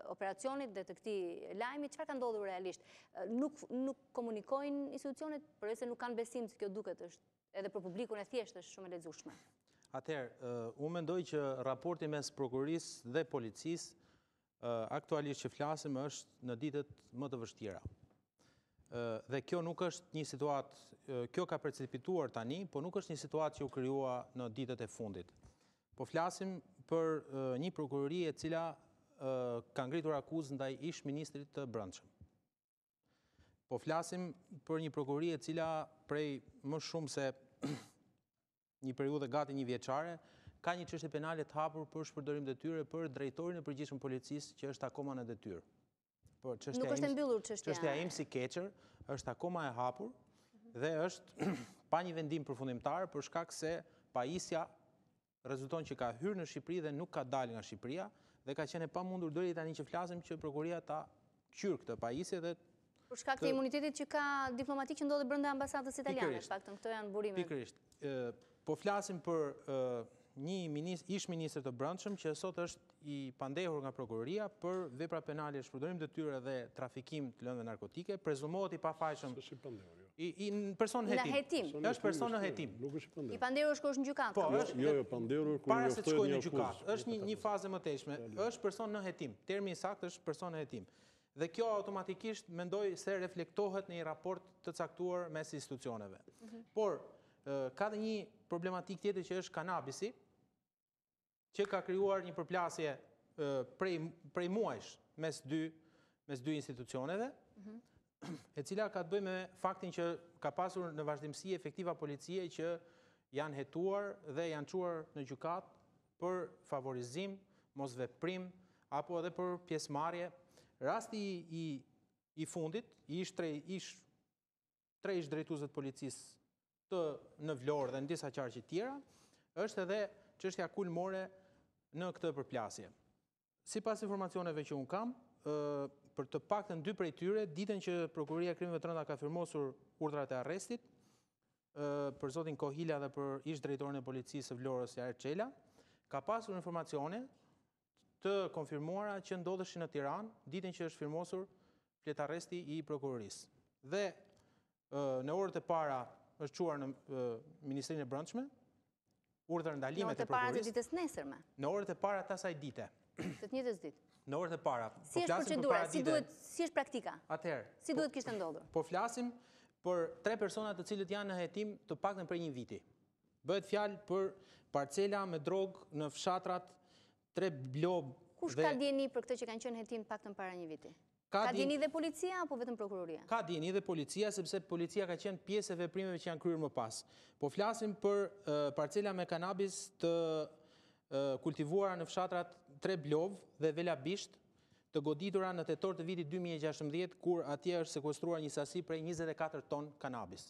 operacionit dhe të këtij lajmi. Çfarë ka ndodhur realisht? Nuk komunikojnë institucionet, përveç se nuk kanë besim se kjo duket është edhe për publikun e thjeshtë është shumë e lexueshme. Atëherë, unë mendoj që raporti mes prokurorisë dhe policisë aktualisht që flasim është në ditët më të vështira. Dhe kjo nuk është një situatë, kjo ka precipituar tani, po nuk është një situatë që u krijua në ditët e fundit. Po flasim për një prokurori e cila ka ngritur akuzë ndaj ish ministrit të brendshëm. Po flasim për një prokurori e cila prej më shumë se një periudhë gati një vjeçare ka një çështje penale të hapur për shpërdorim detyre për drejtorin e përgjithshëm policisë që është akoma në detyrë. Nuk është e mbyllur çështja. Çështja im si keqër është akoma e hapur dhe është pa një vendim përfundimtar për shkak se pajisja rezulton që ka hyrë në Shqipëri dhe nuk ka dalë nga Shqipëria dhe ka qenë e pamundur deri tani që flasim që prokuroria ta qyr këtë pajisje dhe për shkak të imunitetit që ka diplomatik që ndodhet brenda ambasadës italiane, faktën këto janë burimet. Pikërisht. Po flasim për një ish ministër të brendshëm që sot është i pandehur nga prokuroria për vepra penale, shpërdorim detyre dhe trafikim të lëndëve narkotike, prezumohet i pafajshëm. Është i pandehur, jo. I person hetim. Në hetim. Është person në hetim. Nuk është i pandehur. I pandehur është kur është në gjykatë. Po, jo, pandehur kur para se të shkojë në akuzë. gjykatë. Është një fazë më teshme. Është person në hetim. Termi i saktë është person në hetim. Dhe kjo automatikisht mendoj se reflektohet në një raport të caktuar mes institucioneve. Por ka dhe një problematik tjetër që është kanabisi, që ka krijuar një përplasje prej muajsh mes dy institucioneve, e cila ka të bëjë me faktin që ka pasur në vazhdimsi efektiva policie që janë hetuar dhe janë çuar në gjykatë për favorizim, mosveprim apo edhe për pjesëmarrje. Rasti i fundit, tre ish drejtuesve të policisë në Vlorë dhe në disa qarqe tjera, është edhe çështja kulmore në këtë përplasje. Sipas informacioneve që unë kam, për të paktën 2 prej tyre, ditën që Prokuroria e Krimeve të Rënda ka firmosur urdhrat e arrestit për zotin Kohila dhe për ish drejtorin e policisë së Vlorës Llalla, ka pasur informacione të konfirmuara që ndodheshin në Tiranë ditën që është firmosur fletarresti i prokurorisë. Dhe në orët e para është çuar në Ministrinë e Brendshme, urdhër ndalimet e prokurorisë. Në orët e para të ditës nesërme. Në orët e para të asaj dite. Të njëjtës ditë. Në orët e para. Si është procedura, si është praktika? Atëherë. Si duhet kishte ndodhur? Po flasim për 3 persona të cilët janë në hetim të paktën prej 1 viti. Bëhet fjalë për parcela me drogë në fshatrat 3 Blob. Kush ka dieni për këtë që kanë qenë hetim paktën para 1 viti? Ka dieni dhe policia apo vetëm prokuroria? Ka dieni dhe policia, sepse policia ka qenë pjesë e veprimeve që janë kryer më pas. Po flasim për parcela me kanabis të kultivuara në fshatrat 3 Blov dhe Vela Bisht, të goditura në tetor të vitit 2016, kur atje është sekuestruar një sasi prej 24 ton kanabis.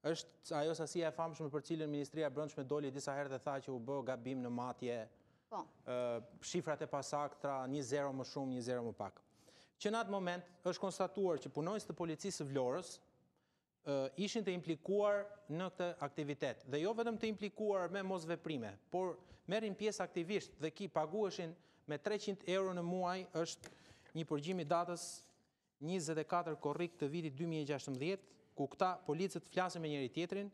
Është ajo sasia e famshme për cilën Ministria e Brendshme doli disa herë dhe tha që u bë gabim në matje, shifrat e pasaktra, 1-0 më shumë, 1-0 më pak. Që në atë moment është konstatuar që punonjës të policisë së Vlorës ishin të implikuar në këtë aktivitet. Dhe jo vetëm të implikuar me mosveprime, por merrin pjesë aktivisht dhe paguheshin me 300 euro në muaj, është një përgjim i datës 24 korrik të vitit 2016, ku këta policët flasin me njëri tjetrin,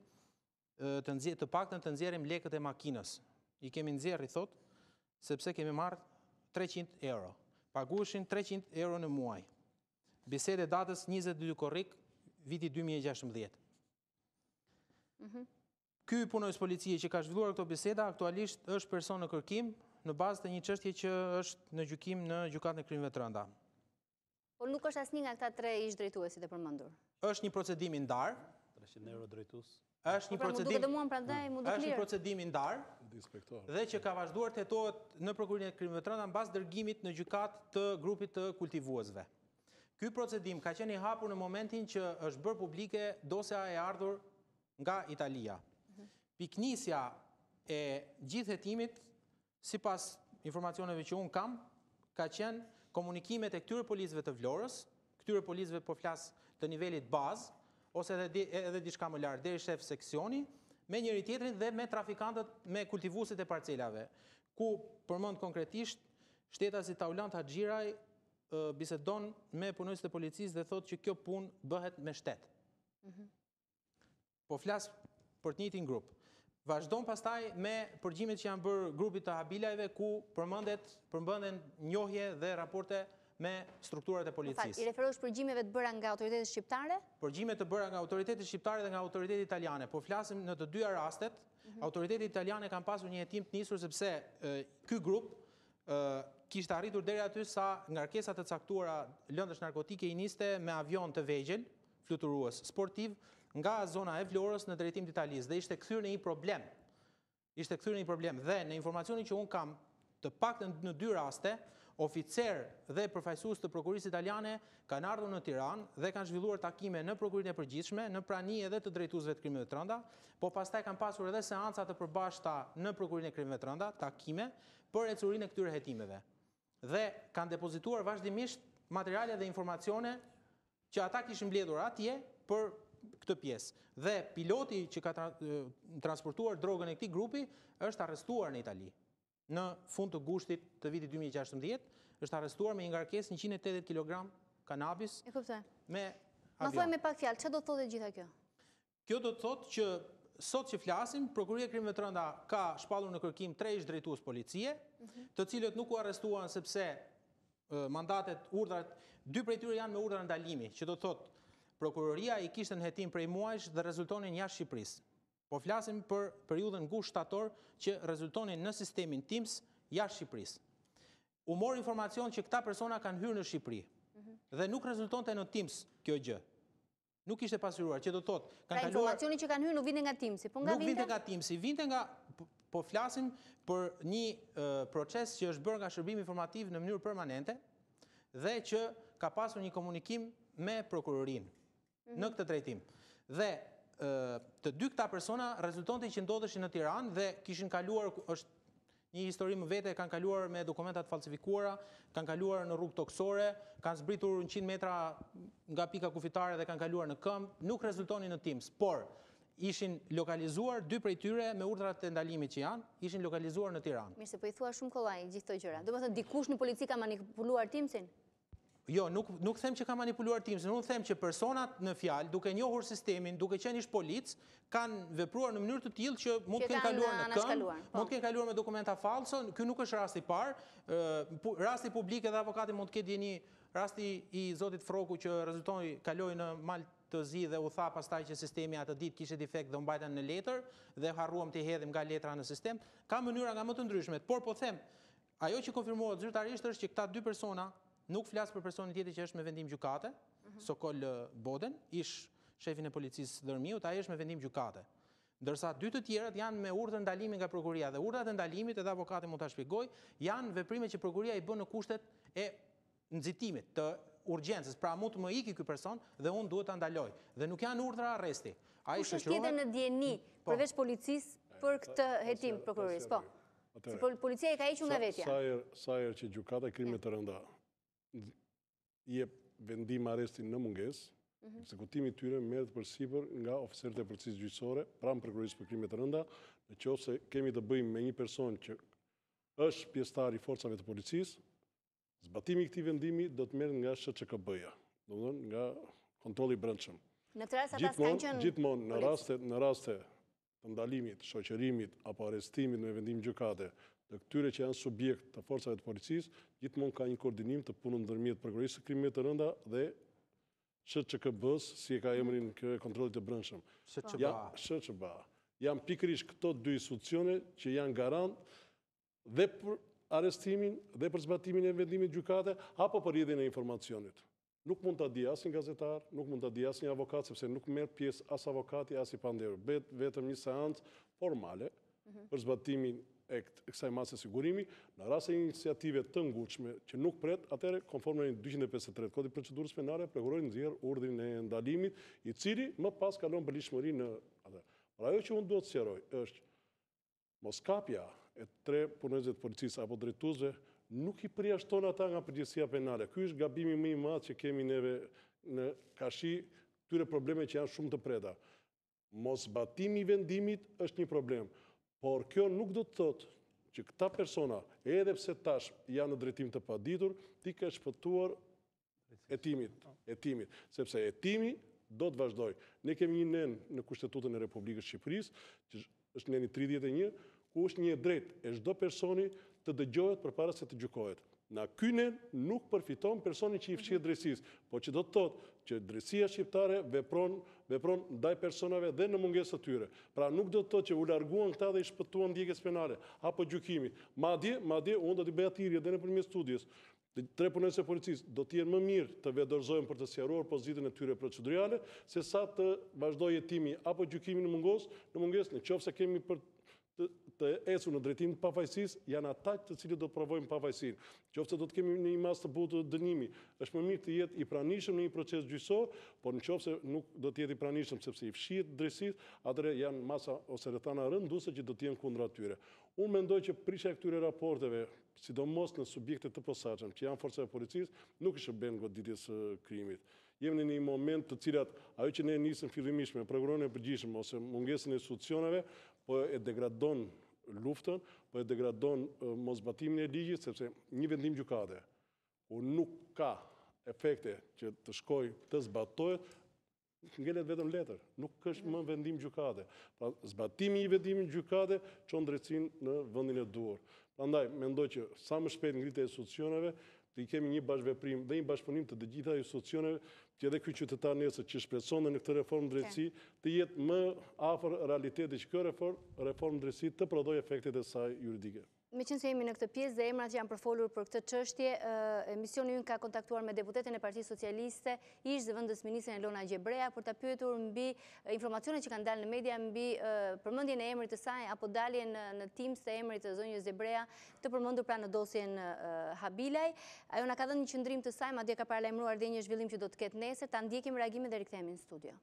të paktën të nxjerrim lekët e makinës. I kemi nxjerrë, i thot, sepse kemi marrë 300 euro. Paguheshin 300 euro në muaj. Bisede datës 22 korrik, viti 2016. Ky punonjës policie që ka zhvilluar këto biseda, aktualisht është person në kërkim në bazë të një çështje që është në gjykim në gjykatën e krimeve të rënda. Por nuk është asnjë nga këta 3 ish drejtuesit e përmendur. Është një procedim i ndar. 300 euro drejtues. Është një procedim i ndar dhe që ka vazhduar të hetohet në Prokurorinë e Krimeve të Rënda mbas dërgimit në gjykatë të grupit të kultivuesve. Ky procedim ka qenë i hapur në momentin që është bërë publike dosja e ardhur nga Italia. Piknisja e gjithë hetimit, sipas informacioneve që unë kam, ka qenë komunikimet e këtyre policëve të Vlorës, këtyre policëve po flas të nivelit bazë, ose edhe diçka më larg, deri shef seksioni, me njëri tjetrin dhe me trafikantët, me kultivuesit e parcelave, ku përmend konkretisht shtetazi Taulant Haxhiraj bisedon me punonjësit e policisë dhe thotë që kjo punë bëhet me shtet. Po flas për të njëjtin grup. Vazhdon pastaj me përgjimet që janë bërë grupit të habilajve, ku përmenden njohje dhe raporte me strukturat e policisë. I referosh përgjimeve të bëra nga autoritetet shqiptare? Përgjime të bëra nga autoritetet shqiptare dhe nga autoritetet italiane. Po flasim në të dyja rastet, autoritetet italiane kanë pasur një hetim të nisur sepse ky grup kishte arritur deri aty sa ngarkesa të caktuara lëndësh narkotike i niste me avion të vegjël, fluturues sportiv, nga zona e Vlorës në drejtim të Italisë dhe ishte kthyer në një problem. Dhe në informacionin që unë kam, të paktën në dy raste, oficer dhe përfaqësues të prokurisë italiane kanë ardhur në Tiranë dhe kanë zhvilluar takime në Prokurinë e Përgjithshme, në prani edhe të drejtuesve të krimeve të rënda, po pastaj kanë pasur edhe seanca të përbashkëta në Prokurinë e Krimeve të rënda, takime për ecurinë e këtyre hetimeve. Dhe kanë depozituar vazhdimisht materiale dhe informacione që ata kishin mbledhur atje për këtë pjesë. Dhe piloti që ka transportuar drogën e këtij grupi është arrestuar në Itali. Në fund të gushtit të vitit 2016, është arrestuar me një ngarkesë 180 kg kanabis me avion. Ma thuaj me pak fjalë, çfarë do të thotë gjitha kjo? Kjo do të thotë që sot që flasim, Prokuria e Krimeve të rënda ka shpallur në kërkim 3 ish drejtues policie, të cilët nuk u arrestuan sepse mandatet, urdhrat, 2 prej tyre janë me urdhra ndalimi, që do të thotë Prokuroria i kishte në hetim prej muajsh dhe rezultonin jashtë Shqipërisë. Po flasim për periudhën ngusht shtator që rezultonin në sistemin TIMS jashtë Shqipërisë. U mor informacion që këta persona kanë hyrë në Shqipëri dhe nuk rezultonte në TIMS kjo gjë. Nuk ishte pasuruar, që do të thotë Pra informacioni që kanë hyrë nuk vinte nga TIMS-i, po nga vinte? Nuk vinte nga TIMS-i, vinte nga, po flasim për një proces që është bërë nga shërbimi informativ në mënyrë permanente dhe që ka pasur një komunikim me prokurorin në këtë drejtim. Dhe të dy këta persona rezultonte që ndodheshin në Tiranë dhe kishin kaluar, është një histori më vete, kanë kaluar me dokumentat falsifikuara, kanë kaluar në rrugë toksore, kanë zbritur 100 metra nga pika kufitare dhe kanë kaluar në këmbë, nuk rezultonin në TIMS, por ishin lokalizuar 2 prej tyre me urdhrat e ndalimit që janë, ishin lokalizuar në Tiranë. Mirë, se po i thua shumë kollaj gjithë këto gjëra. Do të thotë dikush në polici ka manipuluar TIMS-in? Jo, nuk them që ka manipuluar TIMS-in, unë them që personat në fjalë, duke njohur sistemin, duke qenë ish polic, kanë vepruar në mënyrë të tillë që mund të kenë kaluar në këmbë, mund të kenë kaluar me dokumenta falso. Ky nuk është rasti i parë. Rasti publik edhe avokati mund të ketë një rasti i zotit Froku që rezultoi kaloi në mal të zi dhe u tha pastaj që sistemi atë ditë kishte defekt dhe u mbajtën në letër dhe harruam të hedhim nga letra në sistem. Ka mënyra nga më të ndryshmet, por po them, ajo që konfirmohet zyrtarisht është që këta 2 persona, nuk flas për personin tjetër që është me vendim gjykate, Sokol Boden, ish shefin e policisë Dërmiut, ai është me vendim gjykate. Ndërsa 2 të tjerët janë me urdhër ndalimi nga prokuria dhe urdhrat e ndalimit, edhe avokati mund ta shpjegoj, janë veprime që prokuria i bën në kushtet e nxitimit të urgjencës. Pra mund të më iki ky person dhe unë duhet ta ndaloj. Dhe nuk janë urdhra arresti. Ai Kush është tjetër në dieni përveç policisë për këtë hetim prokurorisë? Po. Si policia i ka hequr nga vetja. Sa herë që gjykata e krimeve të rënda jep vendim arresti në mungesë, ekzekutimi i tyre merret përsipër nga oficerët e policisë gjyqësore pranë prokurorisë për krime të rënda, nëse kemi të bëjmë me një person që është pjesëtar i forcave të policisë, zbatimi i këtij vendimi do të merret nga SHQB-ja, domethënë nga kontrolli i brendshëm. Në të rast ata s'kan qenë gjithmonë në raste të ndalimit, shoqërimit apo arrestimit me vendim gjykate të këtyre që janë subjekt të forcave të policisë, gjithmonë ka një koordinim të punën ndërmjet prokurorisë së krimeve të rënda dhe SHQB-s, si e ka emrin kë kontrollit të brendshëm. SHQB. Janë pikërisht këto 2 institucione që janë garant dhe për arrestimin dhe për zbatimin e vendimit gjykate apo për rrjedhjen e informacionit. Nuk mund ta di asnjë gazetar, nuk mund ta di asnjë avokat sepse nuk merr pjesë as avokati as i panderur. Bëhet vetëm një seancë formale për zbatimin e kësaj mase sigurimi, në rast se iniciative të ngutshme që nuk pret, atëherë konform në 253 Kodit Procedurës Penale, prokurori nxjerr urdhrin e ndalimit, i cili më pas kalon për lishmëri në atë. Por ajo që unë duhet të sqaroj është moskapja e 3 punonjësve të policisë apo drejtuesve nuk i përjashton ata nga përgjegjësia penale. Ky është gabimi më i madh që kemi neve në kashi këtyre probleme që janë shumë të preta. Mosbatimi i vendimit është një problem. Por kjo nuk do të thotë që këta persona, edhe pse tash janë në drejtim të paditur, ti ke shpëtuar hetimit, sepse hetimi do të vazhdoj. Ne kemi një nen në Kushtetutën e Republikës Shqipërisë, që është neni 31, ku është një drejt e çdo personi të dëgjohet përpara se të gjykohet. Na kynen nuk përfiton personi që i fshihet drejtësisë, po që do të thotë që drejtësia shqiptare vepron ndaj personave dhe në mungesë të tyre. Pra nuk do të thotë që u larguan këta dhe i shpëtuan ndjekjes penale apo gjykimi. Madje unë do t'i bëja thirrje edhe nëpërmjet studies. Të tre punonjësit e policisë do të jenë më mirë të vedorëzohen për të sqaruar pozitën e tyre procedurale, se sa të vazhdojë jetimi apo gjykimi në mungesë, nëse kemi për të ecur në drejtim të pafajësisë, janë ata të cilët do të provojnë pafajësinë. Nëse do të kemi një mas të butë të dënimi, është më mirë të jetë i pranishëm në një proces gjyqësor, por nëse nuk do të jetë i pranishëm sepse i fshihet drejtësisë, atëherë janë masa ose rrethana rënduese që do të jenë kundër atyre. Unë mendoj që prishja e këtyre raporteve, sidomos në subjekte të posaçëm, që janë forcat e policisë, nuk i shërben goditjes së krimit. Jemi në një moment të cilat ajo që ne nisëm fillimisht me prokurorin e përgjithshëm ose mungesën e institucioneve, po e degradon luftën, po e degradon mosbatimin e ligjit, sepse një vendim gjykate ku nuk ka efekte që të shkojë të zbatohet, ngelet vetëm letër, nuk është më vendim gjykate. Pra zbatimi i vendimit gjykate çon drejtësinë në vendin e duhur. Prandaj mendoj që sa më shpejt ngritja e institucioneve, të i kemi një bashkëveprim dhe një bashkëpunim të gjitha institucioneve, që edhe ky qytetar nesër që shpreson në këtë reformë drejtësi, të jetë më afër realitetit që kjo reformë drejtësi të prodhojë efektet e saj juridike. Meqense jemi në këtë pjesë dhe emrat që janë përfolur për këtë çështje, emisioni ynë ka kontaktuar me deputeten e Partisë Socialiste, ish zëvendës ministren Elona Gjebrea, për ta pyetur mbi informacionet që kanë dalë në media mbi përmendjen e emrit të saj apo daljen në Teams të emrit të zonjës Gjebrea, të përmendur pra në dosjen Habilaj. Ajo na ka dhënë një qendrim të saj, madje ka paralajmëruar dhe një zhvillim që do të ketë nesër. Ta ndjekim reagimin dhe rikthehemi në studio.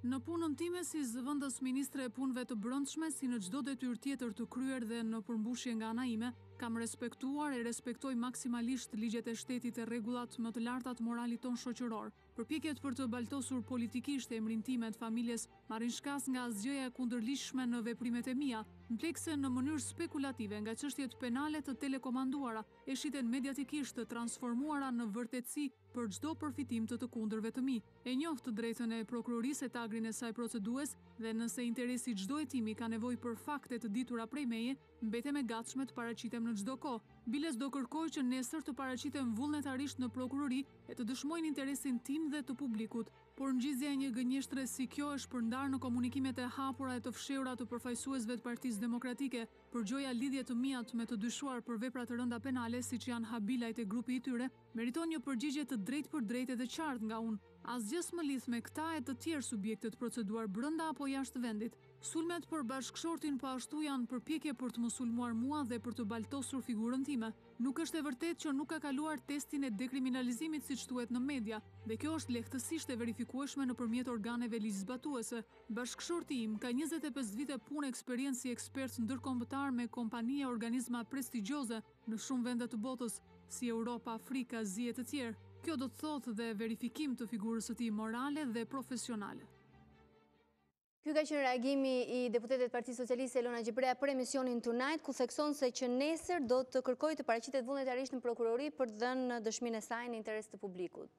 Në punën time si zëvendës ministre e punëve të brendshme, si në çdo detyrë tjetër të kryer dhe në përmbushje nga ana ime, kam respektuar e respektoj maksimalisht ligjet e shtetit e rregullat më të larta të moralit ton shoqëror. Përpjekjet për të baltosur politikisht emrin tim e të familjes marrin shkas nga asgjëja e kundërligjshme në veprimet e mia, mplekse në mënyrë spekulative nga çështjet penale të telekomanduara, e shiten mediatikisht të transformuara në vërtetësi për çdo përfitim të kundërve të mi. E njoh të drejtën e prokurorisë e tagrin e saj procedues dhe nëse interesi çdo hetimi ka nevojë për fakte të ditura prej meje, mbetem e gatshme të paraqitem në çdo kohë. Biles do kërkoj që nesër të paraqitem vullnetarisht në prokurori e të dëshmojnë interesin tim dhe të publikut, por ngjizja e një gënjeshtre si kjo është përndar në komunikimet e hapura e të fshehura të përfaqësuesve të Partisë Demokratike, përgjoja lidhje të mia me të dyshuar për vepra të rënda penale siç janë Habilajt e grupi i tyre, meriton një përgjigje të drejtë për drejtë dhe të qartë nga unë. Asgjë s'më lidh me këta e të tjerë subjekte të proceduar brenda apo jashtë vendit. Sulmet për bashkëshortin po ashtu janë përpjekje për të më sulmuar mua dhe për të baltosur figurën time. Nuk është e vërtetë që nuk ka kaluar testin e dekriminalizimit siç thuhet në media, dhe kjo është lehtësisht e verifikueshme nëpërmjet organeve ligjzbatuese. Bashkëshorti im ka 25 vite punë eksperiencë si ekspert ndërkombëtar me kompani e organizma prestigjioze në shumë vende të botës, si Europa, Afrika, Azi e të tjerë. Kjo do të thotë dhe verifikim të figurës së tij morale dhe profesionale. Ky ka qenë reagimi i deputetit të Partisë Socialiste Elona Gjebrea për emisionin Tonight, ku thekson se që nesër do të kërkojë të paraqitet vullnetarisht në prokurori për të dhënë dëshminë e saj në interes të publikut.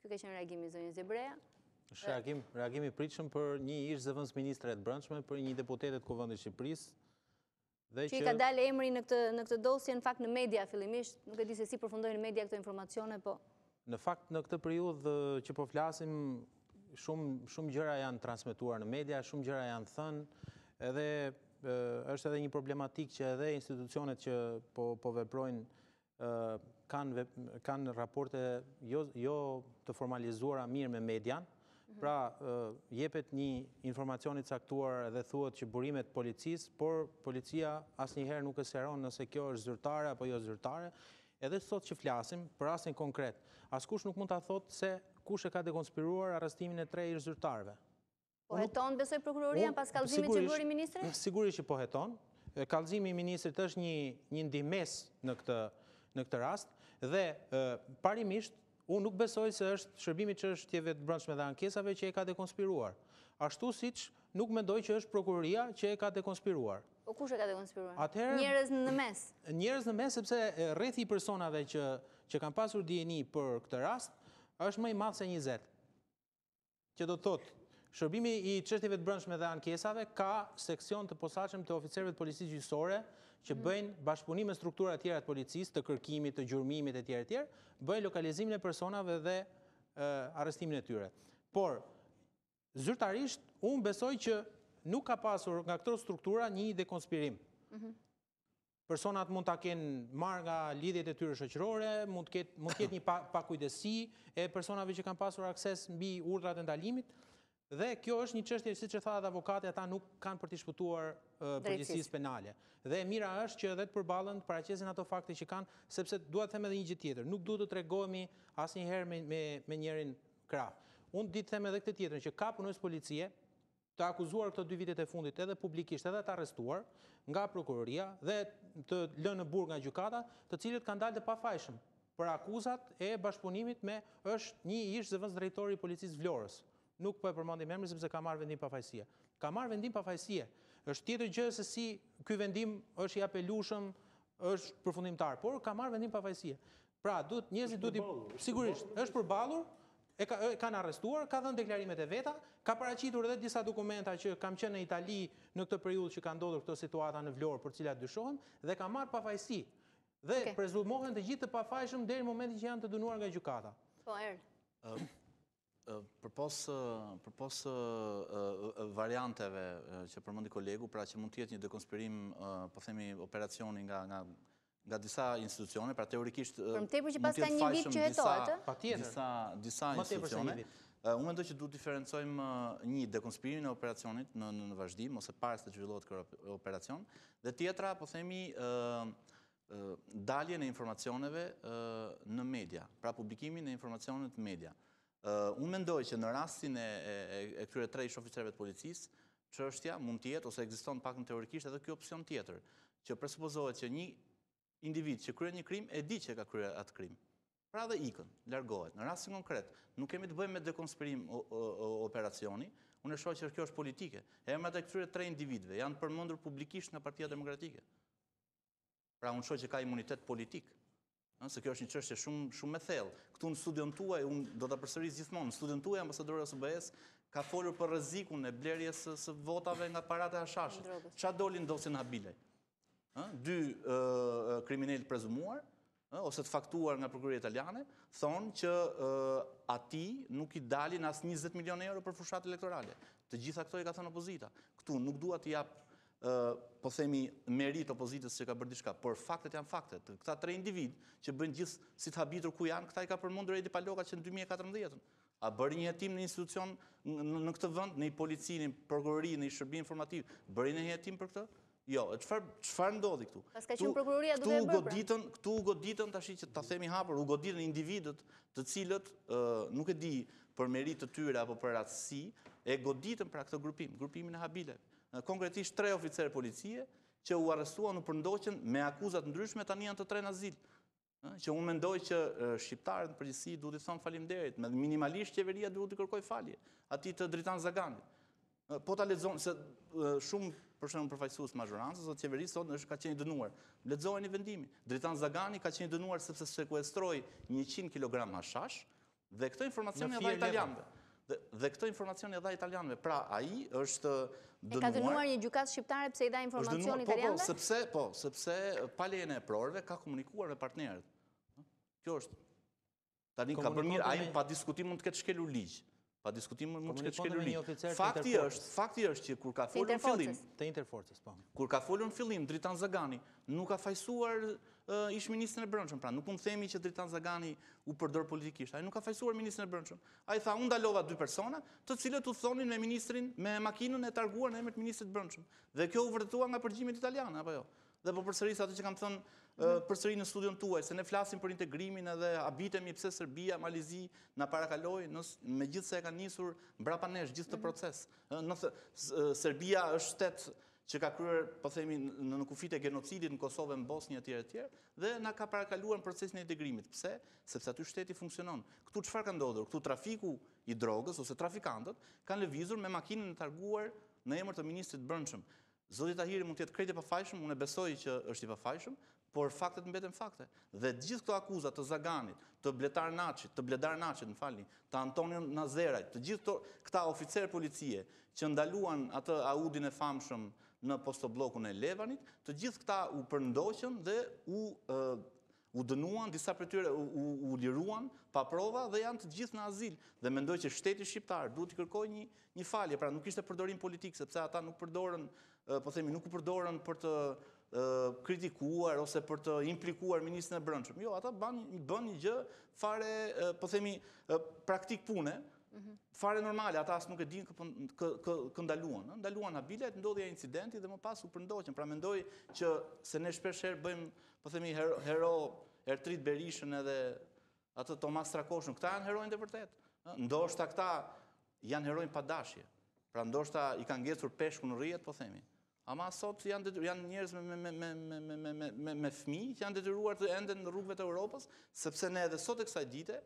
Ky ka qenë reagimi i zonjës Gjebrea. Është reagim i pritshëm për një ish zëvendës ministre të brendshme, për një deputete të Kuvendit të Shqipërisë. Që i ka dalë emri në këtë dosje, në fakt në media fillimisht, nuk e di se si përfundojnë në media këto informacione, po. Në fakt në këtë periudhë që po flasim, shumë gjëra janë transmetuar në media, shumë gjëra janë thënë, edhe është edhe një problematik që edhe institucionet që po veprojnë kanë raporte jo të formalizuara mirë me median. Pra, jepet një informacioni caktuar dhe thuhet që burimet policisë, por policia asnjëherë nuk e sqaron nëse kjo është zyrtare apo jo zyrtare. Edhe sot që flasim për rastin konkret, askush nuk mund ta thotë se kush e ka dekonspiruar arrestimin e 3 ish zyrtarëve. Po heton besoj prokuroria pas kallëzimit që bëri ministri? Sigurisht që po heton. Kallëzimi i ministrit është një ndihmes në këtë rast dhe parimisht unë nuk besoj se është shërbimi çështjeve të brendshme dhe ankesave që e ka dekonspiruar. Ashtu siç nuk mendoj që është prokuroria që e ka dekonspiruar. Po kush e ka dekonspiruar? Atëherë njerëz në mes. Njerëz në mes, sepse rrethi i personave që kanë pasur dijeni për këtë rast është më i madh se 20. Që do të thotë Shërbimi i çështjeve të brendshme dhe ankesave ka seksion të posaçëm të oficerëve të policisë gjyqësore që bëjnë bashkëpunim me struktura të tjera të policisë, të kërkimit, të gjurmimit etj, bëjnë lokalizimin e personave dhe arrestimin e tyre. Por zyrtarisht unë besoj që nuk ka pasur nga këto struktura një dekonspirim. Personat mund ta kenë marrë nga lidhjet e tyre shoqërore, mund të ketë një pakujdesi e personave që kanë pasur akses mbi urdhrat e ndalimit, dhe kjo është një çështje, siç e tha edhe avokati, ata nuk kanë për të shpëtuar përgjegjësisë penale. Dhe mira është që edhe të përballen, paraqesin ato fakte që kanë, sepse dua të them edhe një gjë tjetër, nuk duhet të tregohemi asnjëherë me njërin krah. Unë di të them edhe këtë tjetër, që ka punonjës policie të akuzuar këto 2 vitet e fundit edhe publikisht edhe të arrestuar nga prokuroria dhe të lënë në burg nga gjykata, të cilët kanë dalë të pafajshëm për akuzat e bashkëpunimit me është një ish zëvendës drejtori i policisë Vlorës. Nuk po e përmendim emrin sepse ka marrë vendim pafajësie. Ka marrë vendim pafajësie. Është tjetër gjë se si ky vendim është i apelueshëm, është përfundimtar, por ka marrë vendim pafajësie. Pra, njerëzit duhet sigurisht është përballur, e kanë arrestuar, ka dhënë deklarimet e veta, ka paraqitur edhe disa dokumenta që kam qenë në Itali në këtë periudhë që ka ndodhur këto situata në Vlorë për cilat dyshohem, dhe ka marrë pafajësi. Dhe prezumohen të gjithë të pafajshëm deri në momentin që janë të dënuar nga gjykata. Po, Erl. Përpos varianteve që përmendi kolegu, pra që mund të jetë një dekonspirim, po themi operacioni nga disa institucione, pra teorikisht për më tepër që pas ka një vit që hetohet, disa institucione. Unë mendoj që duhet diferencojmë një dekonspirimin e operacionit në vazhdim, ose para se të zhvillohet ky operacion, dhe tjetra, po themi, daljen e informacioneve në media, pra publikimin e informacioneve në media. Unë mendoj që në rastin e këtyre 3 oficerëve të policisë, çështja mund të jetë, ose ekziston pak në teorikisht edhe ky opsion tjetër, që presupozohet që një individ që kryen një krim e di që ka kryer atë krim. Pra dhe ikën, largohet. Në rastin konkret, nuk kemi të bëjmë me dekonspirim operacioni, unë e shoh që kjo është politike. Emrat e këtyre 3 individëve janë përmendur publikisht nga Partia Demokratike. Pra unë shoh që ka imunitet politik. Se kjo është një çështje shumë e thellë. Këtu në studion tuaj, unë do ta përsëris gjithmonë, në studion tuaj ambasadori i SBA-s ka folur për rrezikun e blerjes së votave nga paratë e hashashit. Çfarë doli ndosin habile? 2 kriminalë prezumuar, ose të faktuar nga prokuroria italiane, thonë që ati nuk i dalin as 20 milion euro për fushat elektorale. Të gjitha këto i ka thënë opozita. Këtu nuk dua të jap po themi merit opozitës që ka bërë diçka, por faktet janë faktet. Këta 3 individ që bëjnë gjithë si të habitur ku janë, këta i ka përmendur Edi Paloka që në 2014. A bëri një hetim në institucion në këtë vend, në policinë, në prokurori, në shërbim informativ, bëri një hetim për këtë? Jo, çfarë ndodhi këtu? Pas ka qenë prokuroria duke e bërë. Këtu u goditën tash që ta themi hapur, u goditën individët të cilët nuk e di për merit të tyre apo për rastësi, e goditën pra këtë grupimin e habile. Konkretisht 3 oficerë policie që u arrestuan, u përndoqën me akuzat ndryshme, tani janë të 3 në azil. Që unë mendoj që shqiptarët në përgjithësi duhet i thonë faleminderit, minimalisht qeveria duhet i kërkoj falje atij të Dritan Zaganit. Po ta lexon se shumë për shembull përfaqësues mazhorancës ose qeverisë thonë ka qenë dënuar. Lexojeni vendimin. Dritan Zagani ka qenë dënuar sepse sekuestroi 100 kg hashash dhe këtë informacion e dha italianëve. Dhe këtë informacion e dha italianëve. Pra ai është dënuar. E ka dënuar një gjykatë shqiptare pse i dha informacion italianëve? Sepse pa lejen e prorëve ka komunikuar me partnerët. Kjo është. Tani ka bërë mirë, ai pa diskutim mund të ketë shkelur ligj. Pa diskutim mund të ketë shkelur ligj. Fakti është që kur ka folur në fillim të interforcës, po. Kur ka folur në fillim Dritan Zagani, nuk ka fajsuar ish ministrin e Brendshëm, pra nuk mund të themi që Dritan Zagani u përdor politikisht. Ai nuk ka fajsuar ministrin e Brendshëm. Ai tha, unë ndalova 2 persona, të cilët u thonin me ministrin, me makinën e targuar në emër të ministrit të Brendshëm. Dhe kjo u vërtetua nga përgjigjet italiane, apo jo? Dhe po përsëris atë që kam thënë përsëri në studion tuaj, se ne flasim për integrimin edhe habitemi pse Serbia, Malizi na parakaloi, megjithëse e kanë nisur mbrapa nesh gjithë këtë proces. Serbia është shtet që ka kryer, po themi, në kufit e genocidit në Kosovë, në Bosnjë etj. Dhe na ka parakaluar në procesin e integrimit. Pse? Sepse aty shteti funksionon. Këtu çfarë ka ndodhur? Këtu trafiku i drogës ose trafikantët kanë lëvizur me makinën e targuar në emër të ministrit të Brendshëm. Zoti Tahiri mund të jetë krejt i pafajshëm, unë besoj që është i pafajshëm, por faktet mbeten fakte. Dhe gjithë këto akuzat të Zaganit, të Bledar Naçit, të Antonion Nazerajt, të gjithë këta oficer policie që ndaluan atë Audin e famshëm në postobllokun e Levanit, të gjithë këta u përndoqën dhe u dënuan, disa për tyre u liruan pa prova dhe janë të gjithë në azil. Dhe mendoj që shteti shqiptar duhet të kërkojë një falje, pra nuk ishte përdorim politik, sepse ata nuk përdorën, nuk u përdorën për të kritikuar ose për të implikuar ministrin e brendshëm. Jo, ata bën një gjë fare, praktik pune, fare normale, ata as nuk e dinë kë ndaluan. Ndaluan habilet, ndodhi incidenti dhe më pas u përndoqën. Pra mendoj që se ne shpesh herë bëjmë, hero Ertrit Berishën edhe atë Tomas Strakoshën, këta janë herojnë e vërtet. Ndoshta këta janë herojnë pa dashje. Pra ndoshta i kanë ngecur peshku në rrjet, ama sot janë njerëz me fëmijë që janë detyruar të enden në rrugëve të Europës, sepse ne edhe sot e kësaj dite,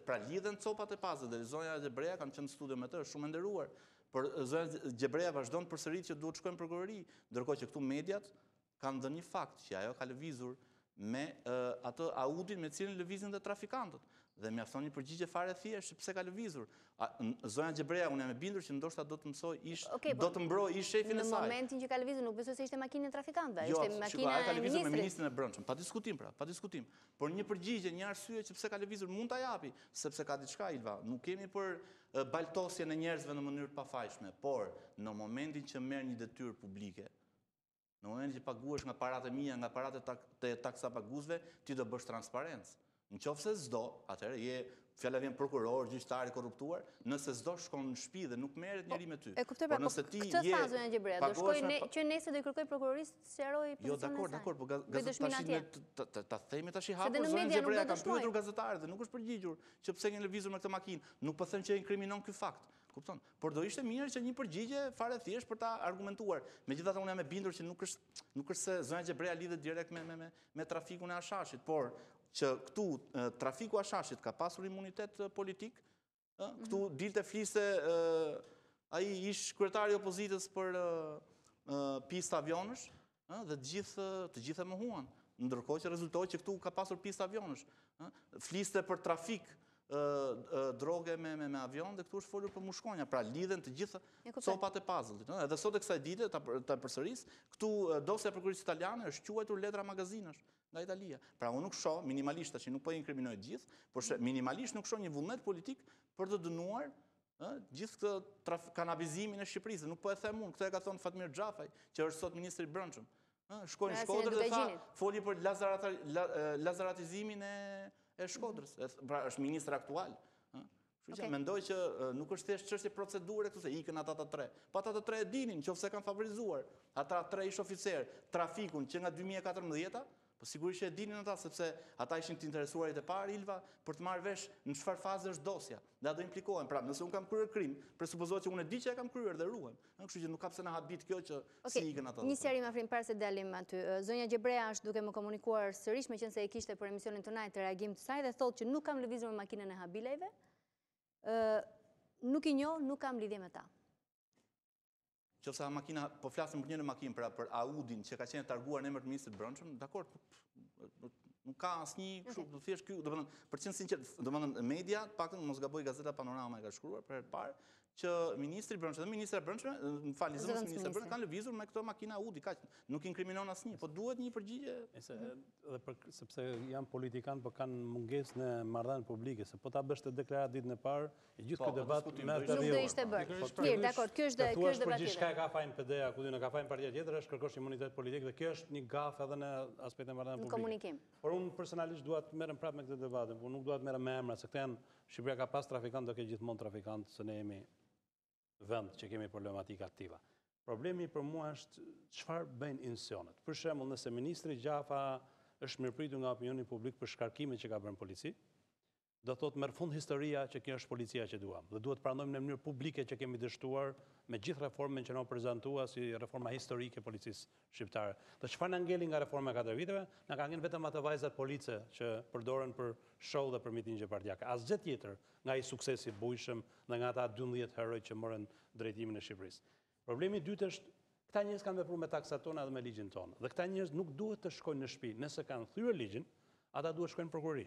pra lidhen copat e pazit, dhe zonja Gjebreja kanë qenë në studio me të, shumë nderuar, por zonja Gjebreja vazhdon të përsërit që duhet shkojnë prokurori, ndërkohë që këtu mediat kanë dhënë një fakt që ajo ka lëvizur me atë Audin me cilin lëvizin dhe trafikantët. Dhe mjafton një përgjigje fare thjesht pse ka lëvizur. Zonja Gjebreja, unë jam e bindur që ndoshta do të mësoj do të mbroj ish shefin e saj. Në momentin që ka lëvizur, nuk besoj se ishte makinë e trafikantëve, jo, ishte makina ka e lëvizur me ministrit. ministrin e brendshëm. Pa diskutim pra, pa diskutim. Por një përgjigje, një arsye që pse ka lëvizur mund ta japi, sepse ka diçka, Ilva. Nuk kemi për baltosjen e njerëzve në mënyrë të pafajshme, por në momentin që merr një detyrë publike, në momentin që paguash nga paratë mia, nga paratë të taksapaguesve, ti do bësh transparencë. Nëse s'do, atëherë fjala vjen prokuror, gjyqtar i korruptuar, nëse s'do shkon në shtëpi dhe nuk merret njëri me ty. E kuptoj, pra, këtë tha zonja Gjebreja, do shkoj që nesër do i kërkoj prokurorisë të sqarojë pozicionin e saj. Dakor, po ta themi tash i hapur në zonja media nuk Gjebreja do kanë dëshmojnë. pyetur gazetarët dhe nuk është përgjigjur që pse kanë lëvizur me këtë makinë. Nuk po them që inkriminon ky fakt. Kupton? Por do ishte mirë që një përgjigje fare thjesht për ta argumentuar. Megjithatë unë jam e bindur që nuk është se zonja Gjebreja lidhet direkt me trafikun e hashashit, por që këtu trafiku hashashit ka pasur imunitet politik, këtu dilte fliste ai ish kryetari i opozitës për pistë avionësh, dhe të gjithë e mohuan. Ndërkohë që rezultoi që këtu ka pasur pistë avionësh. Fliste për trafik droge me avion dhe këtu është folur për mushkonja, pra lidhen të gjitha copat e puzzle-it. Edhe sot e kësaj dite, ta përsëris, këtu dosja e prokurisë italiane është quajtur letra magazinash nga Italia. Pra unë nuk shoh, minimalisht tash nuk po i inkriminoj gjithë, por minimalisht nuk shoh një vullnet politik për të dënuar gjithë këtë kanabizimin e Shqipërisë. Nuk po e them unë, këtë e ka thonë Fatmir Xhafaj, që është sot ministri i brendshëm. Shkoi në Shkodër dhe tha, foli për lazaratizimin e Shkodrës. Pra është ministër aktual. Kështu që mendoj që nuk është thjesht çështje procedure këtu se ikën ata të tre. Po ata të tre e dinin, nëse kanë favorizuar ata tre ish oficer trafikun që nga 2014, po sigurisht që e dinin ata, sepse ata ishin të interesuarit e parë, Ilva, për të marrë vesh në çfarë faze është dosja. Dhe ato implikohen. Pra, nëse unë kam kryer krim, presupozohet që unë e di që e kam kryer dhe ruhem. Kështu që nuk ka pse na habit kjo që si ikën ata. Një sqarim afrim para se dalim aty. Zonja Gjebreja është duke më komunikuar sërish, meqense e kishte për emisionin Tonight reagim të saj dhe thotë që nuk kam lëvizur me makinën e habileve. Nuk i njoh, nuk kam lidhje me ta. Qofse makina, po flasim për një makinë, pra për Audin që ka qenë targuar në emër të ministrit brendshëm, dakor, nuk ka asnjë kështu, do thjesht ky, domethënë, për të qenë sinqert, domethënë media, paktën mos gaboj Gazeta Panorama e ka shkruar për herë të parë që ministri i brendshëm dhe ministra e brendshme, më falni, zëvendës ministra e brendshme kanë lëvizur me këtë makinë Audi, kaq, nuk inkriminon asnjë, po duhet një përgjigje. Sepse janë politikanë, po kanë mungesë në marrëdhënie publike, se po ta bësh të deklaratë ditën e parë, e gjithë ky debat me nuk do ishte bërë. Mirë, dakor, ky është debat tjetër. Çka e ka fajin PD-ja, ku diun e ka fajin partia tjetër, është kërkosh imunitet politik dhe kjo është një gafë edhe në aspektin e marrëdhënieve publike. Komunikim. Por unë personalisht dua të merrem prapë me këtë debatin, por nuk dua të merrem me emra, se këta janë Shqipëria ka pas trafikant, do ke gjithmonë trafikant, se ne jemi vend që kemi problematika aktiva. Problemi për mua është çfarë bëjnë institucionet. Për shembull, nëse ministri Gjafa është mirëpritur nga opinioni publik për shkarkimet që ka bërë në polici, do thotë merr fund historia që kjo është policia që duam. Dhe duhet pranojmë në mënyrë publike që kemi dështuar me gjithë reformën që na prezantua si reforma historike e policisë shqiptare. Dhe çfarë na ngeli nga reforma e 4 viteve? Na ka ngel vetëm ato vajzat police që përdoren për show dhe për mitingje partijake. Asgjë tjetër nga ai suksesi i bujshëm dhe nga ata 12 heroj që morën drejtimin e Shqipërisë. Problemi i dytë është këta njerëz kanë vepruar me taksat tona dhe me ligjin tonë. Dhe këta njerëz nuk duhet të shkojnë në shtëpi. Nëse kanë thyer ligjin, ata duhet shkojnë në prokurori.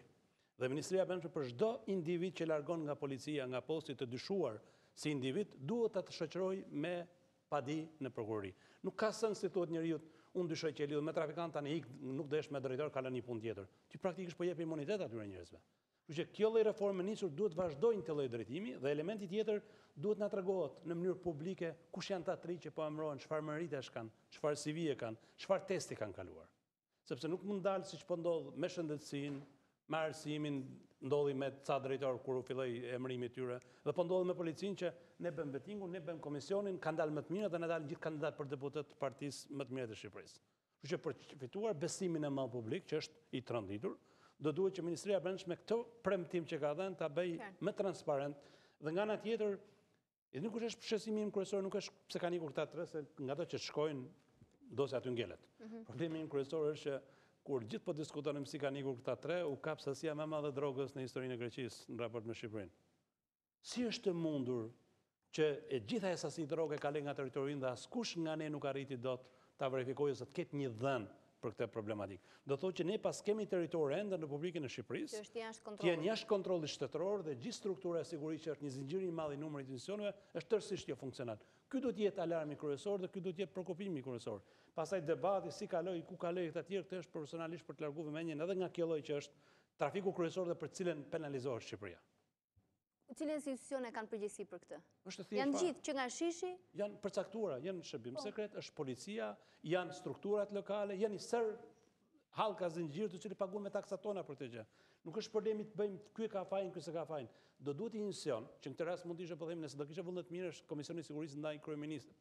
Dhe Ministria e Brendshme për çdo individ që largon nga policia, nga posti të dyshuar si individ, duhet ta të shoqërojë me padi në prokurori. Nuk ka sens si thuhet njeriu, unë dyshoj që e lidhur me trafikant tani nuk desh me drejtor, ka lënë një punë tjetër. Ti praktikisht po jep imunitet atyre njerëzve. Kështu që kjo lloj reforme nisur duhet vazhdojnë të lloj drejtimi dhe elementi tjetër duhet na tregohet në mënyrë publike kush janë ta tri që po emërohen, çfarë meritesh kanë, çfarë CV-e kanë, çfarë testi kanë kaluar. Sepse nuk mund dalë siç po ndodh me shëndetësinë, me arsimin, ndodhi me ca drejtor kur u filloi emërimi i tyre, dhe po ndodhi me policinë që ne bëm vetingun, ne bëm komisionin, kanë dalë më të mirë dhe na dalë gjithë kandidat për deputet të partisë më të mirë të Shqipërisë. Kështu që për të fituar besimin e madh publik, që është i tronditur, do duhet që Ministria e Brendshme këtë premtim që ka dhënë ta bëj më transparent dhe nga ana tjetër, nuk është shqetësimi im kryesor, nuk është pse kanë ikur këta tre, se nga ato që shkojnë do se aty ngelet. Problemi im kryesor është që kur gjithë po diskutonim si kanë ikur këta tre, u kap sasia më e madhe drogës në historinë e Greqisë në raport me Shqipërinë. Si është mundur që e gjitha e sasi droge ka lënë nga territori dhe askush nga ne nuk arriti dot ta verifikojë se të ketë një dhënë për këtë problematikë. Do thotë që ne pas kemi territor ende në Republikën e Shqipërisë, që janë jashtë kontrollit shtetëror dhe gjithë struktura e sigurisë që është një zinxhir i madh i numrit të institucioneve është tërësisht jo funksional. Ky do të jetë alarmi kryesor dhe ky do të jetë shqetësimi kryesor. Pastaj debati si kaloi, ku kaloi këta tjerë, këtë është personalisht për të larguar vëmendjen edhe nga kjo lloj që është trafiku kryesor dhe për cilën penalizohet Shqipëria. Cilën institucione kanë përgjegjësi për këtë? Janë gjithë që nga shishi? Janë përcaktuara, janë shërbim sekret, është policia, janë strukturat lokale, janë i sër hallka zinxhir të cilët paguajnë me taksat tona për këtë gjë. Nuk është problemi të bëjmë ky ka fajin, ky s'e ka fajin. Do duhet një institucion, që në këtë rast mund të ishte po them nëse do kishte vullnet mirë është Komisioni i Sigurisë ndaj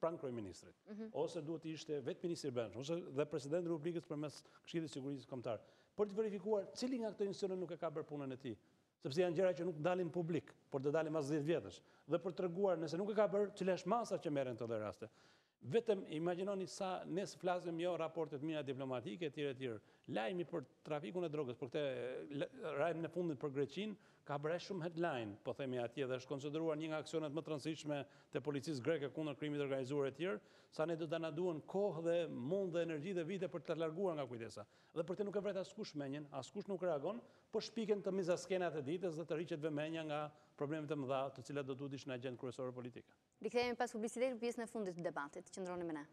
pranë kryeministrit, ose duhet të ishte vetë ministri i Brendshëm, ose dhe presidenti i Republikës përmes Këshillit të Sigurisë Kombëtare, për të verifikuar cili nga këto institucione nuk e ka bërë punën e tij. Sepse janë gjëra që nuk dalin publik, por do dalin pas 10 vjetësh. Dhe për treguar nëse nuk e ka bërë, cila është masa që merren këto raste. Vetëm imagjinoni sa ne flasim jo raportet mira diplomatike etj. Lajmi për trafikun e drogës, për këtë rajm në fundit për Greqinë, ka bërë shumë headline, po themi atje, dhe është konsideruar një nga aksionet më të rëndësishme të policisë greke kundër krimit të organizuar etj. Sa ne do ta na duan kohë dhe mund dhe energji dhe vite për të larguar nga kujdesa. Dhe për të nuk e vret askush menjen, askush nuk reagon, po shpiken të mizaskenat e ditës dhe të rriqet vëmendja nga problemet e mëdha, të cilat do duhet ishin agjend kryesore politike. Rikthehemi pas publicitetit për pjesën e fundit të debatit. Qëndroni me ne.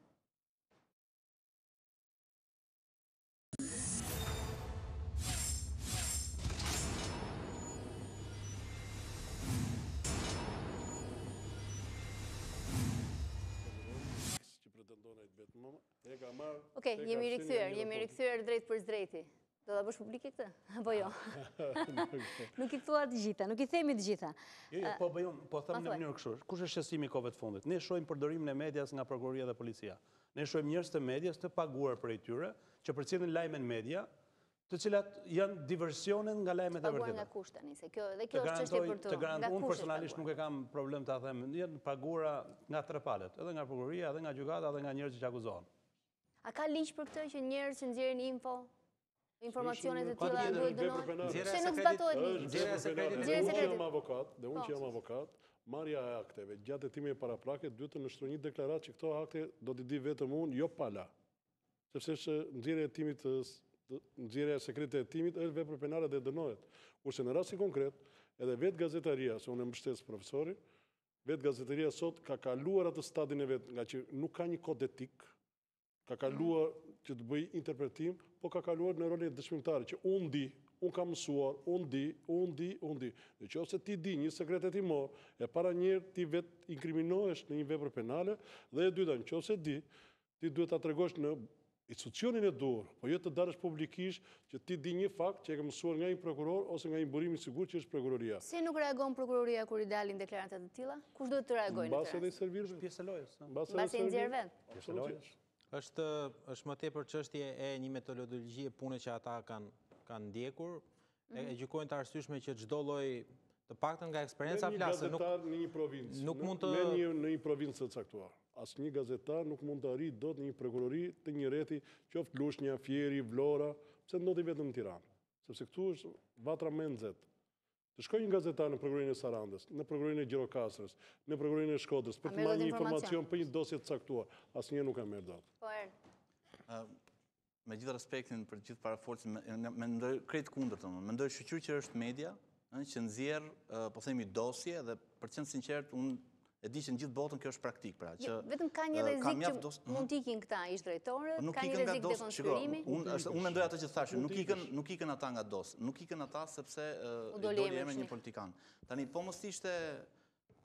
Okej, jemi rikthyer drejt për drejti. Do ta bësh publike këtë? Apo jo? Nuk i thua të gjitha, nuk i themi të gjitha. Jo, po bëjmë, po them në mënyrë kështu. Kush është shqetësimi i kohëve të fundit? Ne shohim përdorimin e medias nga prokuroria dhe policia. Ne shohim njerëz të medias të paguar prej tyre që përcjellin lajme në media, të cilat janë diversionet nga lajmet e vërteta. Paguar nga kush tani, se kjo dhe kjo është çështje për të garantuar. Unë personalisht nuk e kam problem ta them, janë paguara nga tre palët, edhe nga prokuroria, edhe nga gjykata, edhe nga njerëzit që akuzohen. A ka ligj për këtë që njerëz që nxjerrin informacionet e tilla duhet dënohen? Se nuk zbatohet ligji. Unë që jam avokat, marrja e akteve gjatë hetimit paraprake duhet të nështroj një deklaratë që këto akte do t'i di vetëm unë, jo pala. Sepse është nxjerrja e sekretë e hetimit është vepër penale dhe dënohet. Kurse në rastin konkret, edhe vetë gazetaria, se unë e mbështes profesorin, vetë gazetaria sot ka kaluar atë stadin e vetë, nga që nuk ka një kod etik, ka kaluar që të bëj interpretim, po ka kaluar në rolin e dëshmimtare, që unë di, unë kam mësuar, unë di. Në që ose ti di një sekret hetimor, e para njerë ti vetë inkriminohesh në një vepër penale, dhe e dyta, në që ose di, ti duhet ta tregosh në institucionin e duhur, po jo të darësh publikisht që ti di një fakt që e ke mësuar nga një prokuror ose nga një burim i sigurt që është prokuroria. Si nuk reagon prokuroria kur i dalin deklaratat të tilla? Kush duhet të reagojë në këtë? Mbas edhe i servirëve. Pjesë e lojës. Mbas e nxjerr vet. Pjesë e lojës. Është më tepër çështje e një metodologjie pune që ata kanë ndjekur, e gjykojnë të arsyeshme që çdo lloj, të paktën nga eksperienca flasë, nuk mund të në një provincë të caktuar. Asnjë gazetar nuk mund të arrijë dot në një prokurori të një rreti, qoftë Lushnja, Fieri, Vlora, pse ndodhi vetëm në Tiranë. Sepse këtu është vatra më e nxehtë. Të shkoj një gazetar në Prokurorinë e Sarandës, në Prokurorinë e Gjirokastrës, në Prokurorinë e Shkodrës, për të marrë një informacion për një dosje të caktuar, asnjëherë nuk ka merr datë. Me gjithë respektin për gjithë parafolësit, mendoj krejt kundërt, mendoj shoqëri që është media, që nxjerr, po themi, dosje dhe për të qenë sinqert, unë e di që në gjithë botën kjo është praktik. Vetëm ka një rrezik që mund t'ikin këta ish drejtorët, ka një rrezik dekonspirimi. Unë mendoj atë që thashë, nuk ikën ata nga dos, nuk ikën ata sepse i doli emri një politikan. Tani, po mos ishte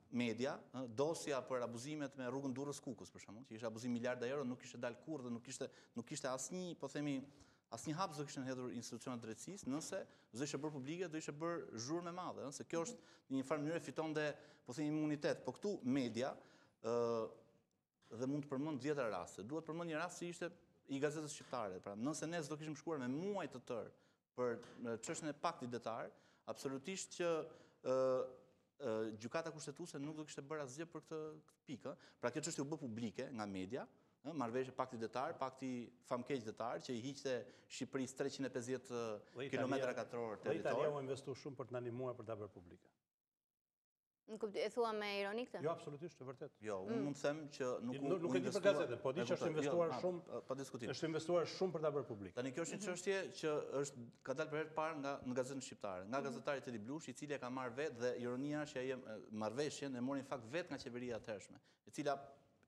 media, dosja për abuzimet me rrugën Durrës Kukës, për shembull, që ishte abuzim miliarda euro, nuk ishte dalë kurrë dhe nuk kishte asnjë, po themi, asnjë hap do kishte hedhur institucionet drejtësisë, nëse do ishte bërë publike, do ishte bërë zhurmë e madhe, se kjo është në një farë mënyrë fitonte, po themi, imunitet. Po këtu media dhe mund të përmend vjetra raste. Duhet përmend një rast që ishte i gazetës shqiptare. Pra, nëse ne do kishim shkuar me muaj të tërë për çështjen e paktit detar, absolutisht që gjykata kushtetuese nuk do kishte bërë asgjë për këtë pikë. Pra kjo çështje u bë publike nga media, marrëveshje pakti detar, pakti famkeq detar, që i hiqte Shqipërisë 350 kilometra katror territor. Italia u investu shumë për të na ndihmuar për ta bërë publike. E thua me ironi këtë? Jo, absolutisht, e vërtet. Jo, unë mund të them që nuk e di për gazetën, po di që është investuar shumë, pa diskutim. Është investuar shumë për ta bërë publike. Tani kjo është një çështje që ka dalë për herë të parë në gazetën shqiptare, nga gazetari Tedi Blush, i cili e ka marrë vetë dhe ironia është që marrëveshjen e mori në fakt vetë nga qeveria e atëhershme, e cila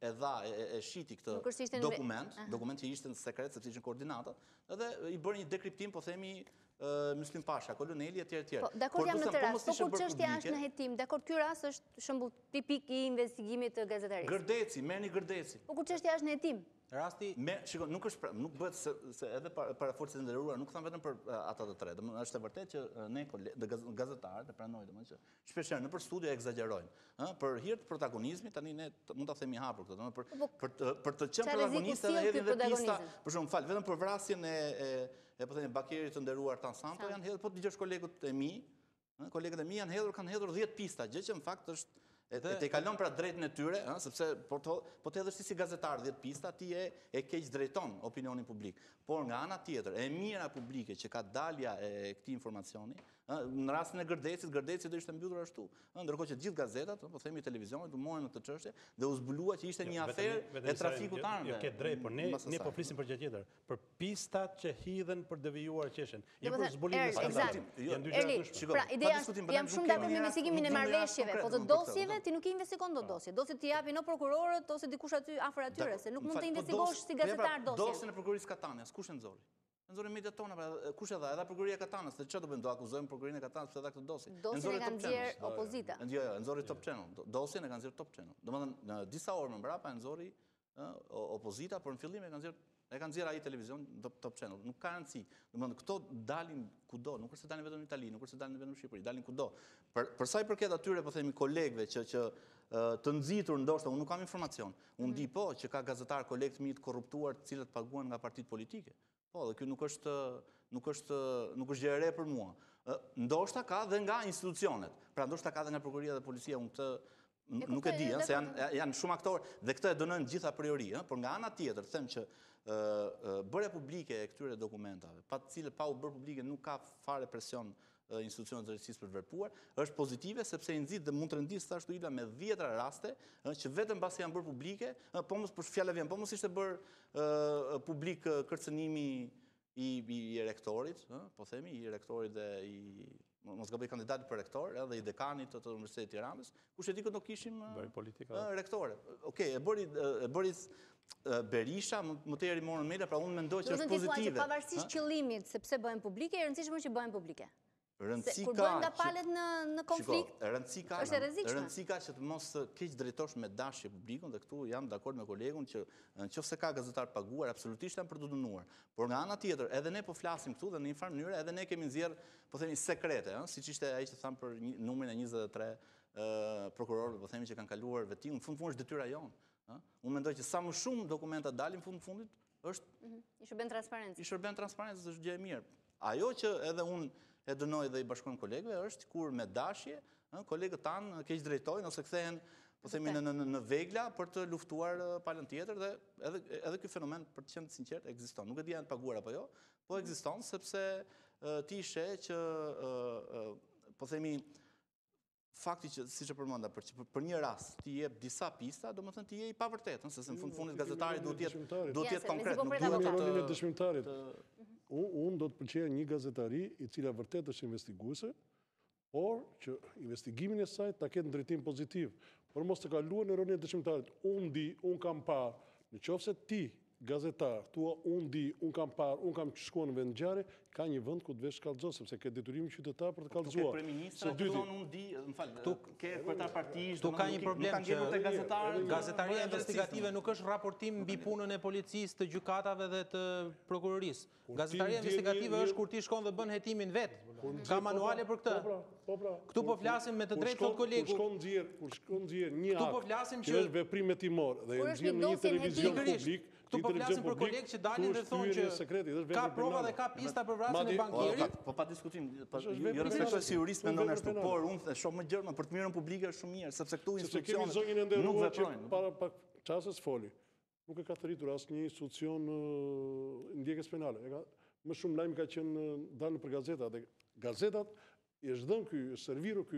e dha, e shiti këtë dokument që ishte në sekret, sepse ishin koordinatat, edhe i bërë një dekriptim, po themi, Myslim Pasha, Koloneli, etj. Dakord, jam në të rast, po kur çështja është në hetim, dakord, ky rast është shembull tipik i investigimit të gazetarisë. Gërdeci, merrni Gërdeci. Po kur çështja është në hetim? Rasti, shiko, nuk bëhet se edhe para forcave të nderuara nuk thanë vetëm për ata të tre. Domethënë është e vërtetë që ne gazetarët e pranojnë domethënë që shpeshherë nëpër studio egzagerojnë, për hir të protagonizmit, tani ne mund ta themi hapur këtë, domethënë për të qenë protagonistë edhe hedhin dhe pista, për shembull, fal, vetëm për vrasjen e po themi bakerit të nderuar Tan Santo janë hedhur, po dëgjosh kolegët e mi, kanë hedhur 10 pista, gjë që në fakt është te kalon pra drejtën e tyre, sepse po të hedhësh si gazetar 10 pista, ti e keq drejton opinionin publik. Por nga ana tjetër, e mira publike që ka dalja e këtij informacioni, në rastin e Gërdecit do ishte mbyllur ashtu. Ndërkohë që gjithë gazetat, po themi televizionit, u morën në këtë çështje dhe u zbulua që ishte një aferë e trafikut të armëve. Jo, ke drejt, por ne po flisim për gjë tjetër, për pistat që hidhen për devijuar qeshen. Jo për zbulimin e skandalit. Janë dy gjëra ndryshme. Pra, ideja është, jam shumë dakord me investigimin e marrëveshjeve, po të dosjeve ti nuk i investigon dot dosje. Dosjet ti japin në prokurorët ose dikush aty afër atyre, se nuk mund të investigosh si gazetar dosjen. Dosjen e prokurorisë Katanës, kush e nxori? Nxori mediat tona, kush e dha? Edhe prokuroria e Katanës, se çfarë do bëjmë? Do akuzojmë prokurinë e Katanës se dha këtë dosje. Dosjen e ka nxjerr opozita. Jo, nxori Top Channel. Dosjen e ka nxjerr Top Channel. Domethënë në disa orë më mbrapa e nxori opozita, por në fillim e ka nxjerr ai televizion Top Channel. Nuk ka rëndësi. Domethënë këto dalin kudo, nuk është se dalin vetëm në Itali, nuk është se dalin vetëm në Shqipëri, dalin kudo. Për sa i përket atyre, po themi, kolegëve që të nxitur ndoshta, unë nuk kam informacion. Unë di po që ka gazetar kolegë të mi të korruptuar, të cilët paguhen nga partitë politike. Po, dhe kjo nuk është gjë e re për mua. Ndoshta ka dhe nga institucionet. Pra ndoshta ka dhe nga prokuroria dhe policia, unë këtë nuk e di, se janë shumë aktorë dhe këtë e dënojnë gjithë a priori, por nga ana tjetër them që bërja publike e këtyre dokumentave, pa të cilët pa u bërë publike nuk ka fare presion institucionet drejtësisë për të vepruar, është pozitive sepse i nxit dhe mund të rendisë thashtu Ila me 10 raste që vetëm pasi janë bërë publike, po mos për fjalë vjen, po mos ishte bërë publik kërcënimi i rektorit, po themi, i rektorit dhe i mos gaboj kandidatit për rektor, edhe i dekanit të Universitetit të Tiranës, kush e di këtë do kishim rektore. Okej, e bëri Berisha, më të eri morën media, pra unë mendoj që është pozitive. Pavarësisht qëllimit, sepse bëhen publike, e rëndësishme që bëhen publike. Kur bëhen nga palet në konflikt, është e rrezikshme. Rëndësi ka që të mos keq drejtosh me dashje publikun, dhe këtu jam dakord me kolegun që nëse ka gazetar paguar, absolutisht janë për të dënuar. Por nga ana tjetër, edhe ne po flasim këtu dhe në një farë mënyrë, edhe ne kemi nxjerr, po themi, sekrete, siç ishte ai që tham për numrin e 23 prokurorëve, po themi, që kanë kaluar vetim, në fund është detyra jonë. Unë mendoj që sa më shumë dokumenta dalin në fundit, është i shërben transparencë. I shërben transparencë, është gjë e mirë. Ajo që edhe unë e dënoj dhe i bashkojmë kolegëve është kur me dashje, kolegët tanë keq drejtojnë ose kthehen, po themi, në vegla për të luftuar palën tjetër dhe edhe ky fenomen, për të qenë sinqert, ekziston. Nuk e di janë të paguar apo jo, po ekziston sepse ti sheh që po themi, fakti që, si që përmenda, për një rast t'i jep disa pista, do më thënë t'i je i pavërtet, se në fundit gazetari duhet jetë konkret. Nuk duhet rolin e dëshmitarit. Unë do të pëlqeja një gazetari i cila vërtet është investiguese, por që investigimin e saj ta ketë në drejtim pozitiv, por mos të kaluar në rolin e dëshmitarit. Unë kam parë, në qoftë se ti gazetar, thua unë di, unë kam parë, unë kam shkuar në vend ngjarje, ka një vend ku të vesh kallëzosh, sepse ke detyrimin qytetar për të kallëzuar. Unë di, më fal, ke kryetar partish, tu ka një problem që gazetaria investigative nuk është raportim mbi punën e policisë, të gjykatave dhe të prokurorisë. Gazetaria investigative është kur ti shkon dhe bën hetimin vet. Ka manuale për këtë. Këtu po flasim me të drejtë thot kolegu. Kur shkon nxjerr një akt që është veprim hetimor dhe e nxjerr në një televizion publik, tu po flasim për kolegë që dalin dhe thonë që ka prova dhe ka pista për vrasjen e bankierit. Po pa diskutim, jo respektoj si jurist mendon ashtu, por unë shoh më gjërma për të mirën publike është shumë mirë, sepse këtu institucionet nuk veprojnë. Para çastës foli. Nuk e ka të rritur asnjë institucion ndjekjes penale. Më shumë lajm ka qenë dalë për gazeta dhe gazetat i është dhënë ky, serviru ky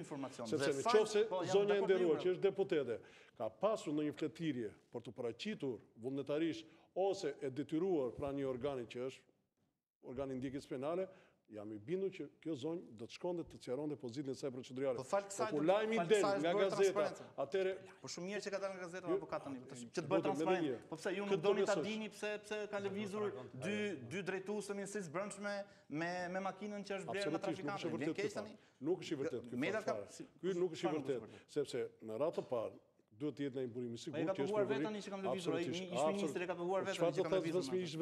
informacion. Sepse në qoftë se zonja e nderuar që është deputete ka pasur në një fletirje për të paraqitur vullnetarisht ose e detyruar pra një organi që është organi ndjekjes penale, jam i bindur që kjo zonjë do të shkonte të sqaronte pozitën e saj procedurale. Po kur lajmi del nga gazeta, atëre po shumë mirë që ka dalë nga gazeta apo ka tani, që të bëhet transparent. Po pse ju nuk doni ta dini pse ka lëvizur dy drejtues të Ministrisë së Brendshme me makinën që është blerë nga trafikantë. Vjen keq tani. Nuk është i vërtet ky. Ky nuk është i vërtet, sepse në radhë të parë duhet të jetë në imburim i sigurt. Ai ka paguar vetë tani që kam lëvizur, ai ish ministri e ka paguar vetë tani që kam lëvizur. Ish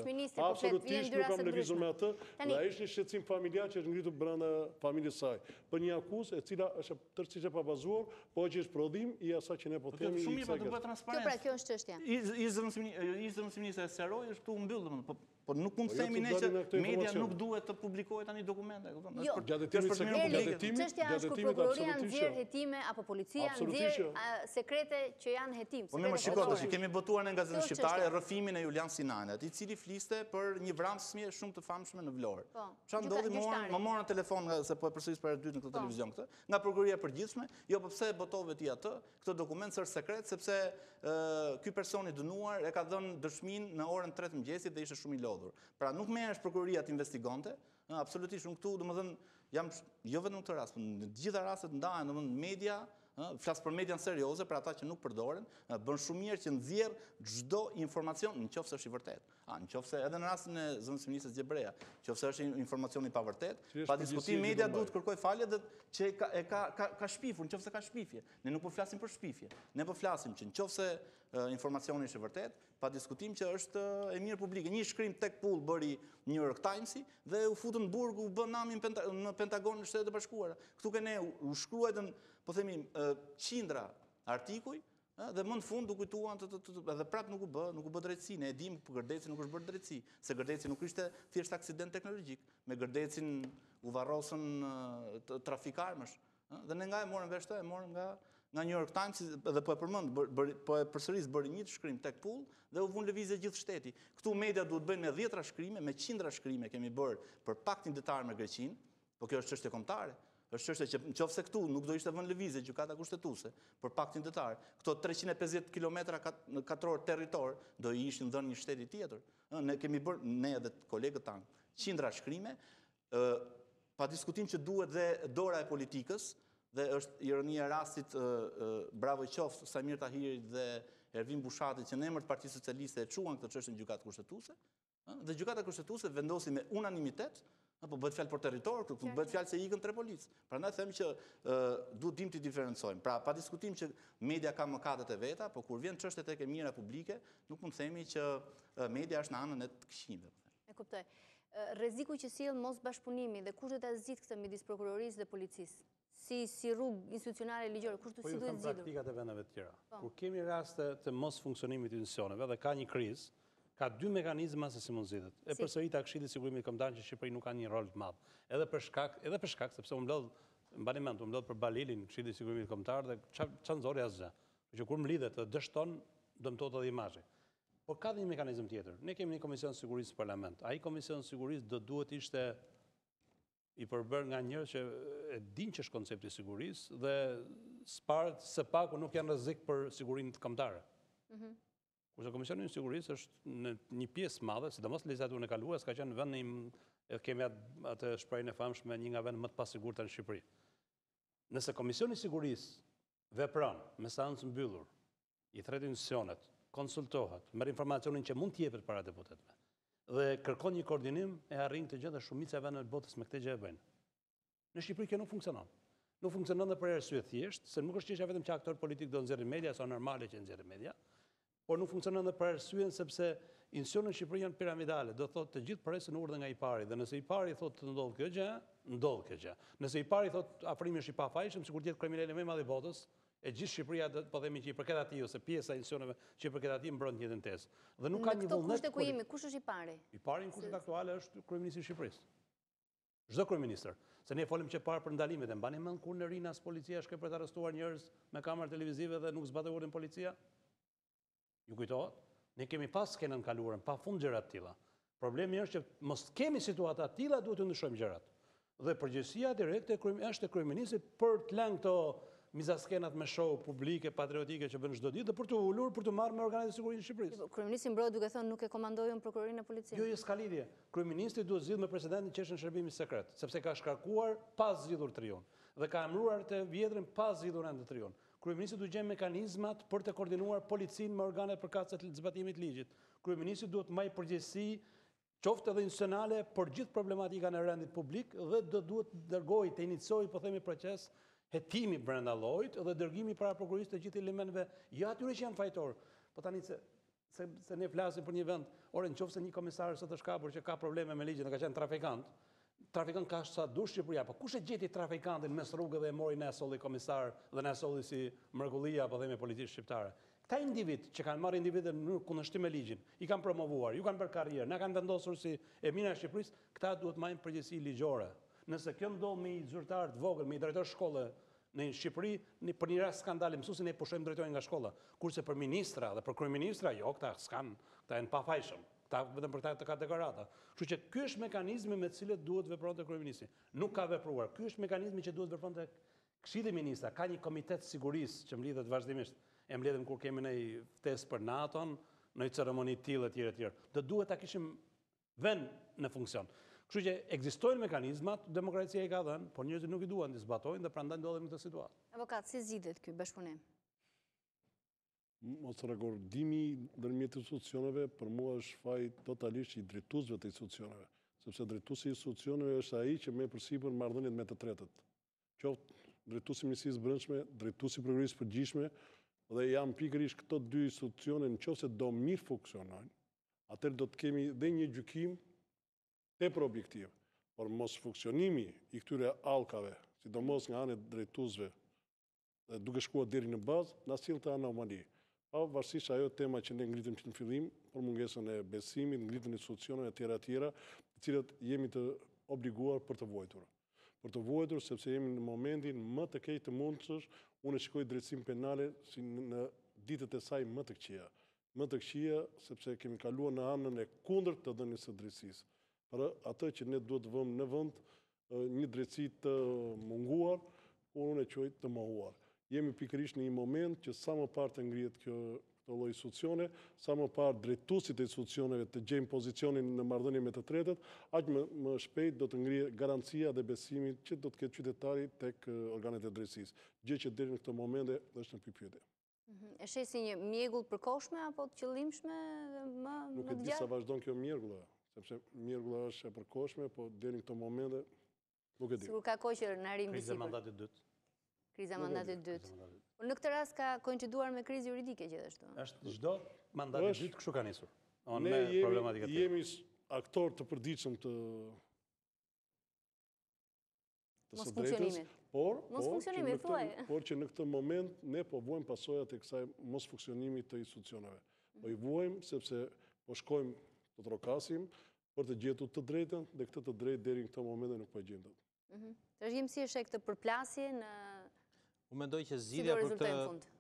ministri, absolutisht nuk kam lëvizur me atë. Dhe ai është një shqetësim familjar që është ngritur brenda familjes së saj. Për një akuzë e cila është tërësisht e pabazuar, po që është prodhim i asaj që ne po themi. Shumë mirë, po të bëhet transparent. Kjo pra kjo është çështja. I zëvendësministri e sqaroi është këtu u mbyll domethënë. Po nuk mund të themi ne që media nuk duhet të publikojë tani dokumente, kupton? Çështja është kur prokuroria nxjerr hetime apo policia nxjerr sekrete që janë hetim. Po më shikoj tash, kemi botuar në gazetën shqiptare rrëfimin e Julian Sinanit, i cili fliste për një vrasje shumë të famshme në Vlorë. Çfarë ndodhi? Më morën telefon se po e përsëris për herë dytë në këtë televizion këtë, nga Prokuroria e Përgjithshme, jo po pse botove ti atë, këtë dokument është sekret sepse ky person i dënuar e ka dhënë dëshminë në orën 3 të mëngjesit dhe ishte shumë i lodhur. Pra nuk merresh prokuroria të investigonte, absolutisht unë këtu domethënë jam jo vetëm në këtë rast, por në të gjitha rastet ndahen domethënë media, flas për median serioze, për ata që nuk përdoren, bën shumë mirë që nxjerr çdo informacion, nëse është i vërtetë. Nëse edhe në rastin e zëvendësisë ministres Gjebreja, nëse është informacion i pavërtet, pa diskutim media duhet kërkoj falje dhe që ka shpifur, nëse ka shpifje. Ne nuk po flasim për shpifje. Ne po flasim që nëse informacioni është i vërtet, pa diskutim që është e mirë publike. Një shkrim tek pull bëri New York Timesi dhe u futën në burg, u bën namin në Pentagonin e Shtetet e Bashkuara. Këtu që ne u shkruajtën, po themi, qindra artikuj, dhe më në fund u kujtuan edhe prapë nuk u bë drejtësi. Ne e dim për Gërdeci nuk është bërë drejtësi, se Gërdeci nuk ishte thjesht aksident teknologjik. Me Gërdecin u varrosën trafikarmësh. Dhe ne nga e morën vesh të, e morën nga New York Times, dhe po e përmend, po e përsëris bëri një shkrim tek pull dhe u vun lëvizje gjithë shteti. Këtu media duhet bëjnë me 10 shkrime, me 100 shkrime kemi bërë për paktin detar me Greqinë, po kjo është çështje kombëtare. Është çështje që nëse këtu nuk do ishte vënë lëvizje gjykata kushtetuese për paktin detar, këto 350 kilometra katror territor do i ishin dhënë një shteti tjetër. Ne kemi bërë, ne edhe kolegët tanë, 100 shkrime, pa diskutim që duhet dhe dora e politikës, dhe është ironia e rastit, bravo i qoftë Samir Tahirit dhe Ervin Bushatit që në emër të Partisë Socialiste e çuan këtë çështje në gjykatën kushtetuese, dhe gjykata kushtetuese vendosi me unanimitet, po bëhet fjalë për territor, këtu bëhet fjalë se ikën 3 policë. Prandaj them që duhet dim të diferencojmë. Pra, pa diskutim që media ka mëkatet e veta, por kur vjen çështjet tek e mira publike, nuk mund të themi që media është në anën e të këqijve. E kuptoj. Rreziku që sjell mos bashkëpunimi dhe kush do ta zgjidhë këtë midis prokurorisë dhe policisë? Si rrugë institucionale ligjore, kush si duhet zgjidhur? Praktikat e vendeve të tjera. Kur kemi raste të mos funksionimit të institucioneve dhe ka një krizë, ka 2 mekanizma se si mund zgjidhet. E përsërita Këshilli i Sigurimit Kombëtar që Shqipëria nuk ka një rol të madh. Edhe për shkak sepse u mblodh mbaniment, u mblodh për Balilin Këshilli i Sigurimit Kombëtar dhe ç'a nxori asgjë. Që kur mlidhet të dështon, dëmtohet edhe imazhi. Por ka dhe një mekanizëm tjetër. Ne kemi një Komision Sigurisë në Parlament. Ai Komision Sigurisë do duhet ishte i përbër nga njerëz që e din që është koncepti sigurisë dhe së paku nuk janë rrezik për sigurinë kombëtare. Kurse Komisioni i Sigurisë është në një pjesë madhe, sidomos legjislaturën e kaluar, ka qenë vend kemi atë shprehjen e famshme një nga vendet më të pasigurta në Shqipëri. Nëse Komisioni i Sigurisë vepron me seancë mbyllur, i thret institucionet, konsultohet, merr informacionin që mund të jepet para deputetëve dhe kërkon një koordinim, e arrin të gjë dhe shumica e vendeve të botës me këtë gjë e bëjnë. Në Shqipëri kjo nuk funksionon. Nuk funksionon dhe për arsye thjesht, se nuk është çështja vetëm që aktor politik do nxjerrin media, sa normale që nxjerrin media, por nuk funksionon dhe për arsyen sepse institucionet në Shqipëri janë piramidale, do thotë të gjithë presin urdhë nga i pari, dhe nëse i pari thotë të ndodh kjo gjë, ndodh kjo gjë. Nëse i pari thotë afrimi është i pafajshëm, sikur të jetë kriminali më i madh i botës, e gjithë Shqipëria po themi që i përket atij ose pjesa e institucioneve që i përket atij mbron të njëjtën tezë. Dhe nuk ka një vullnet. Në këto kushte ku jemi, kush është i pari? I pari në kushtet aktuale është kryeministri i Shqipërisë. Çdo kryeministër. Se ne folim që parë për ndalimet, e mbani mend kur në Rinas policia shkoi për të arrestuar njerëz me kamera televizive dhe nuk zbatoi urdhën policia? Ju kujtohet? Ne kemi pas skenën kaluarën, pafund gjëra të tilla. Problemi është që mos kemi situata të tilla, duhet të ndryshojmë gjërat. Dhe përgjegjësia direkte është e kryeministrit për të lënë këto mizaskenat me show publike, patriotike që bën çdo ditë dhe për të ulur, për të marrë me organet e sigurisë të Shqipërisë. Kryeministri mbrojt duke thënë nuk e komandojën prokurorin e policisë. Jo, s'ka lidhje. Kryeministri duhet zgjidhë me presidentin qeshën e shërbimit sekret, sepse ka shkarkuar pas zgjidhur triun dhe ka emëruar të vjetrin pas zgjidhur ende triun. Kryeministri duhet gjejë mekanizmat për të koordinuar policinë me organet përkatëse të zbatimit të ligjit. Kryeministri duhet marrë përgjegjësi qoftë edhe institucionale për gjithë problematikën e rendit publik dhe duhet dërgojë të iniciojë, po themi, proces hetimi brenda llojit dhe dërgimi para prokurorisë të gjithë elementëve, jo atyre që janë fajtor. Po tani se ne flasim për një vend, ore nëse një komisar sot është kapur që ka probleme me ligjin dhe ka qenë trafikant ka sa dush Shqipëria, po kush e gjeti trafikantin mes rrugës dhe e mori në solli komisar dhe në solli si mrekullia apo themi policisë shqiptare. Këta individ që kanë marrë individë në kundërshtim me ligjin, i kanë promovuar, ju kanë bërë karrierë, na kanë vendosur si e mira e Shqipërisë, këta duhet marrin përgjegjësi ligjore. Nëse kjo ndodh me një zyrtar të vogël, me një drejtor shkolle në Shqipëri, për një rast skandali, mësuesin e pushojmë drejtorin nga shkolla, kurse për ministra dhe për kryeministra, jo, këta janë pafajshëm, këta vetëm për këta deklarata. Kështu që ky është mekanizmi me të cilët duhet vepronte kryeministri. Nuk ka vepruar. Ky është mekanizmi që duhet vepronte Këshilli i Ministrave. Ka një komitet sigurisë që mlidhet vazhdimisht. E mbledhim kur kemi një ftesë për NATO-n, në një ceremoni të tillë etj. Do duhet ta kishim vend në funksion. Kështu që ekzistojnë mekanizmat, demokracia i ka dhënë, por njerëzit nuk i duan të zbatojnë dhe prandaj ndodhemi në këtë situatë. Avokat, si zgjidhet ky bashkëpunim? Mos ragordimi ndërmjet institucioneve për mua është faj totalisht i drejtuesve të institucioneve, sepse drejtuesi i institucioneve është ai që merr përsipër marrëdhëniet me të tretët. Qoftë drejtuesi i Ministrisë së Brendshme, drejtuesi i Prokurorisë së Përgjithshme, dhe janë pikërisht këto dy institucione nëse do mirë funksionojnë, atëherë do të kemi dhe një gjykim tepër objektiv, por mos funksionimi i këtyre allkave, sidomos nga ana e drejtuesve, duke shkuar deri në bazë, na sill të anomali. Pavarësisht ajo tema që ne ngritëm në fillim, për mungesën e besimit, ngritën e institucioneve të tjera, të cilat jemi të obliguar për të vuajtur. Për të vuajtur sepse jemi në momentin më të keq të mundshëm, unë shikoj drejtësinë penale si në ditët e saj më të këqija. Më të këqija sepse kemi kaluar në anën e kundërt të dhënies së drejtësisë. Për atë që ne duhet të vëmë në vend një drejtësi të munguar, unë e quaj të mohuar. Jemi pikërisht në një moment që sa më parë të ngrihet kjo lloj institucione, sa më parë drejtuesit e institucioneve të gjejnë pozicionin në marrëdhënie me të tretët, aq më shpejt do të ngrihet garancia dhe besimi që do të ketë qytetari tek organet e drejtësisë. Gjë që deri në këtë moment është në pikpyetje. E sheh si një mjegull përkohshme apo të qëllimshme më Nuk e di sa vazhdon kjo mjegull, sepse mjegulla është e përkohshme, po deri në këtë moment nuk e di. Sigur ka kohë që na rrim Kriza mandatit dytë. Kriza mandatit dytë. Por në këtë rast ka koinciduar me krizë juridike gjithashtu. Është çdo mandati dytë kështu ka nisur. Ne jemi aktor të përditshëm të mos funksionimit. Por që në këtë moment ne po vuajmë pasojat e kësaj mos funksionimit të institucioneve. Po i vuajmë sepse po shkojmë të trokasim për të gjetur të drejtën dhe këtë të drejtë deri në këtë moment nuk po e gjejmë dot. Trashëgim si është këtë përplasje në Unë mendoj që zgjidhja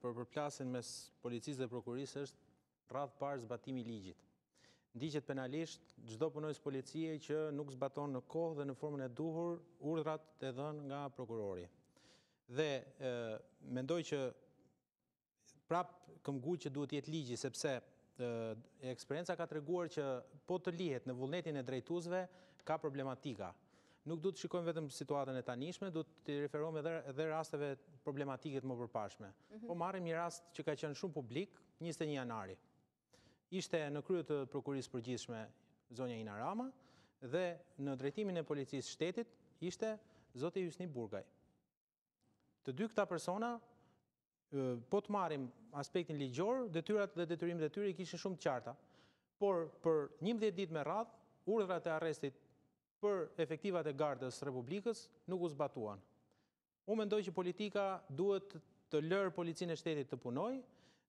për përplasjen mes policisë dhe prokurorisë është rradh parë zbatimi i ligjit. Ndiqet penalisht çdo punonjës policie që nuk zbaton në kohë dhe në formën e duhur urdhrat e dhënë nga prokurori. Dhe mendoj që prap këmbgul që duhet jetë ligji, sepse eksperienca ka treguar që po të lihet në vullnetin e drejtuesve ka problematika. Nuk du të shikojmë vetëm situatën e tanishme, du të referohemi edhe rasteve problematike të më përpashme. Po marrim një rast që ka qenë shumë publik, 21 janari. Ishte në krye të Prokurisë Përgjithshme zonja Ina Rama dhe në drejtimin e policisë shtetit ishte zoti Hysni Burgaj. Të dy këta persona, po të marrim aspektin ligjor, detyrat dhe detyrimet e tyre i kishin shumë të qarta, por për 11 ditë me radhë, urdhrat e arrestit për efektivat e Gardës Republikës nuk u zbatuan. Unë mendoj që politika duhet të lërë policinë e shtetit të punoj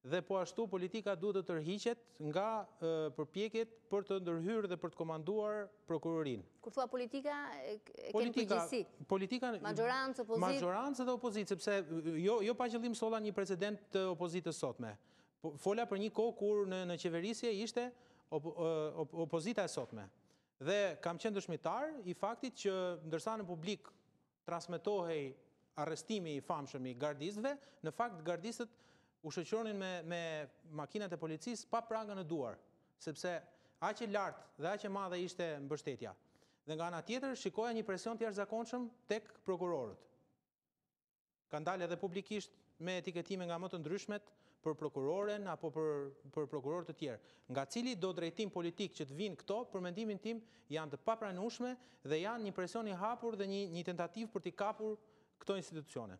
dhe po ashtu politika duhet të tërhiqet nga përpjekjet për të ndërhyrë dhe për të komanduar prokurorin. Kur thua politika, e kemi përgjithësi? Politika, majorancë, opozitë? Majorancë dhe opozitë, sepse jo pa qëllim solla një president të opozitës sotme. Fola për një kohë kur në qeverisje ishte opozita e sotme. Dhe kam qenë dëshmitar i faktit që ndërsa në publik transmetohej arrestimi i famshëm i gardistëve, në fakt gardistët u shoqëronin me makinat e policisë pa prangën në duar, sepse aq e lartë dhe aq e madhe ishte mbështetja. Dhe nga ana tjetër shikoja një presion të jashtëzakonshëm tek prokurorët. Ka dalë edhe publikisht me etiketime nga më të ndryshmet për prokuroren apo për prokurorët të tjerë, nga cili do drejtim politik që të vinë këto, për mendimin tim, janë të papranueshme dhe janë një presion i hapur dhe një tentativë për t'i kapur këto institucione.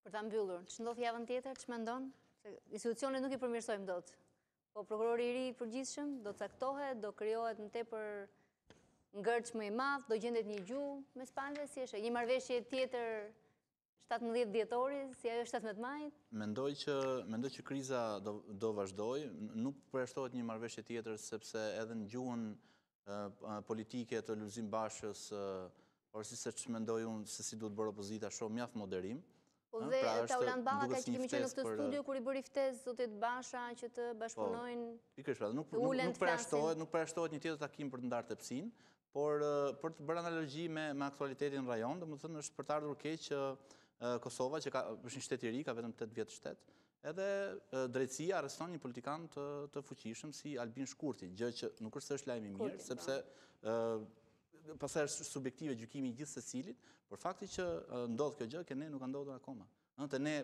Për ta mbyllur, ç'ndodh javën tjetër, ç'mendon? Se institucionet nuk i përmirësojmë dot. Po prokurori i ri i përgjithshëm do caktohet, do krijohet në tepër ngërç më i madh, do gjendet një gjuhë mes palëve, si është? Një marrëveshje tjetër 17 dhjetori, si ajo 17 majit? Mendoj që kriza do vazhdoj, nuk përjashtohet një marrëveshje tjetër, sepse edhe në gjuhën politike të Lulzim Bashës, pavarësisht se ç'mendoj unë se si duhet bërë opozita, shoh mjaft moderim. Po dhe Tauland Balla ka që kemi qenë në këtë studio kur i bëri ftesë zotit Basha që të bashkëpunojnë. Nuk përjashtohet një tjetër takim për të ndarë tepsin, por për të bërë analogji me aktualitetin në rajon, domethënë është për të ardhur keq që Kosova, që është një shtet i ri, ka vetëm 8 vjet shtet, edhe drejtësia arreston një politikan të fuqishëm si Albin Shkurti, gjë që nuk është se është lajm i mirë, sepse pastaj është subjektive gjykimi i gjithë secilit, por fakti që ndodh kjo gjë, ne nuk ka ndodhur akoma. Te ne,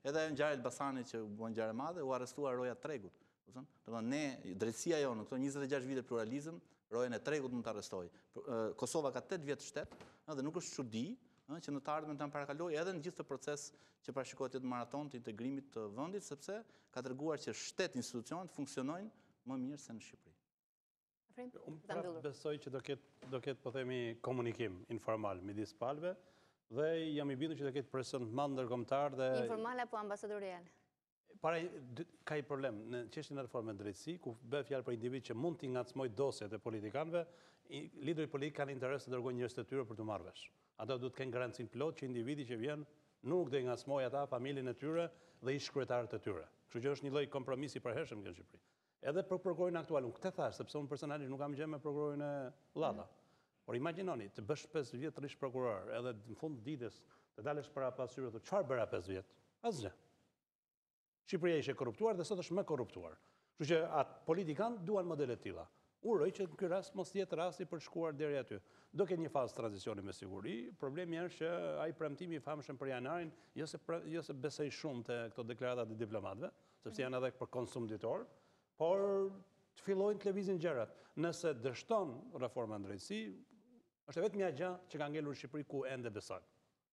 edhe ngjarja e Elbasanit që u bën ngjarje e madhe, u arrestua roja e tregut. Domethënë ne, drejtësia jonë, në këto 26 vite pluralizëm, rojen e tregut mund të arrestoj. Kosova ka 8 vjet shtet, dhe nuk është çudi që në të ardhmen ta parakaloj edhe në gjithë të proces që parashikohet të maraton të integrimit të vendit, sepse ka treguar që shtet institucionet funksionojnë më mirë se në Shqipëri. Unë prapë besoj që do ketë po themi komunikim informal midis palëve dhe jam i bindur që do ketë presion të madh ndërkombëtar dhe informal apo ambasadorial. Ka i problem në çështjen e reformës drejtësi, ku bëhet fjalë për individ që mund t'i ngacmojë dosjet e politikanëve, liderit politik kanë interes të dërgojnë njerëz të tyre për të marrë vesh. Ata duhet të kenë garancinë plot që individi që vjen nuk do i ngacmojë ata familjen e tyre dhe ish kryetarët e tyre. Kështu që është një lloj kompromisi i përhershëm në Shqipëri. Edhe për prokurorin aktual, unë këtë thash, sepse unë personalisht nuk kam gjë me prokurorin e Llalla. Por imagjinoni, të bësh 5 vjet të rish prokuror, edhe në fund ditës të dalësh para pasqyrë të çfarë bëra 5 vjet? Asgjë. Shqipëria ishte korruptuar dhe sot është më korruptuar. Kështu që atë politikan duan modele të tilla. Uroj që në ky rast mos jetë rasti për të shkuar deri aty. Do ketë një fazë tranzicioni me siguri. Problemi është që ai premtimi i famshëm për janarin, jo se besoj shumë te këto deklarata të diplomatëve, sepse janë edhe për konsum ditor, por të fillojnë të lëvizin gjërat. Nëse dështon reforma në drejtësi, është vetëm një gjë që ka ngelur Shqipëri ku ende besoj.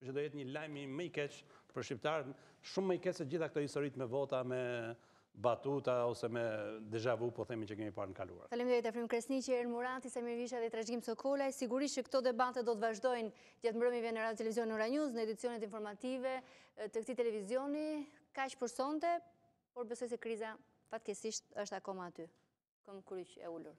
Që do jetë një lajm më i keq për shqiptarët, shumë më i keq se gjitha këto historitë me vota, me batuta ose me deja vu, po themi që kemi parë në kaluar. Faleminderit Agrim Krasniqi, Erën Murati, Samir Visha dhe Trashëgim Sokolaj. Sigurisht që këto debate do të vazhdojnë gjatë mbrëmjeve në Radio Televizion Ora News, në edicionet informative të këtij televizioni. Kaq për sonte, por besoj se kriza fatkeqësisht është akoma aty, këm kryq e ulur.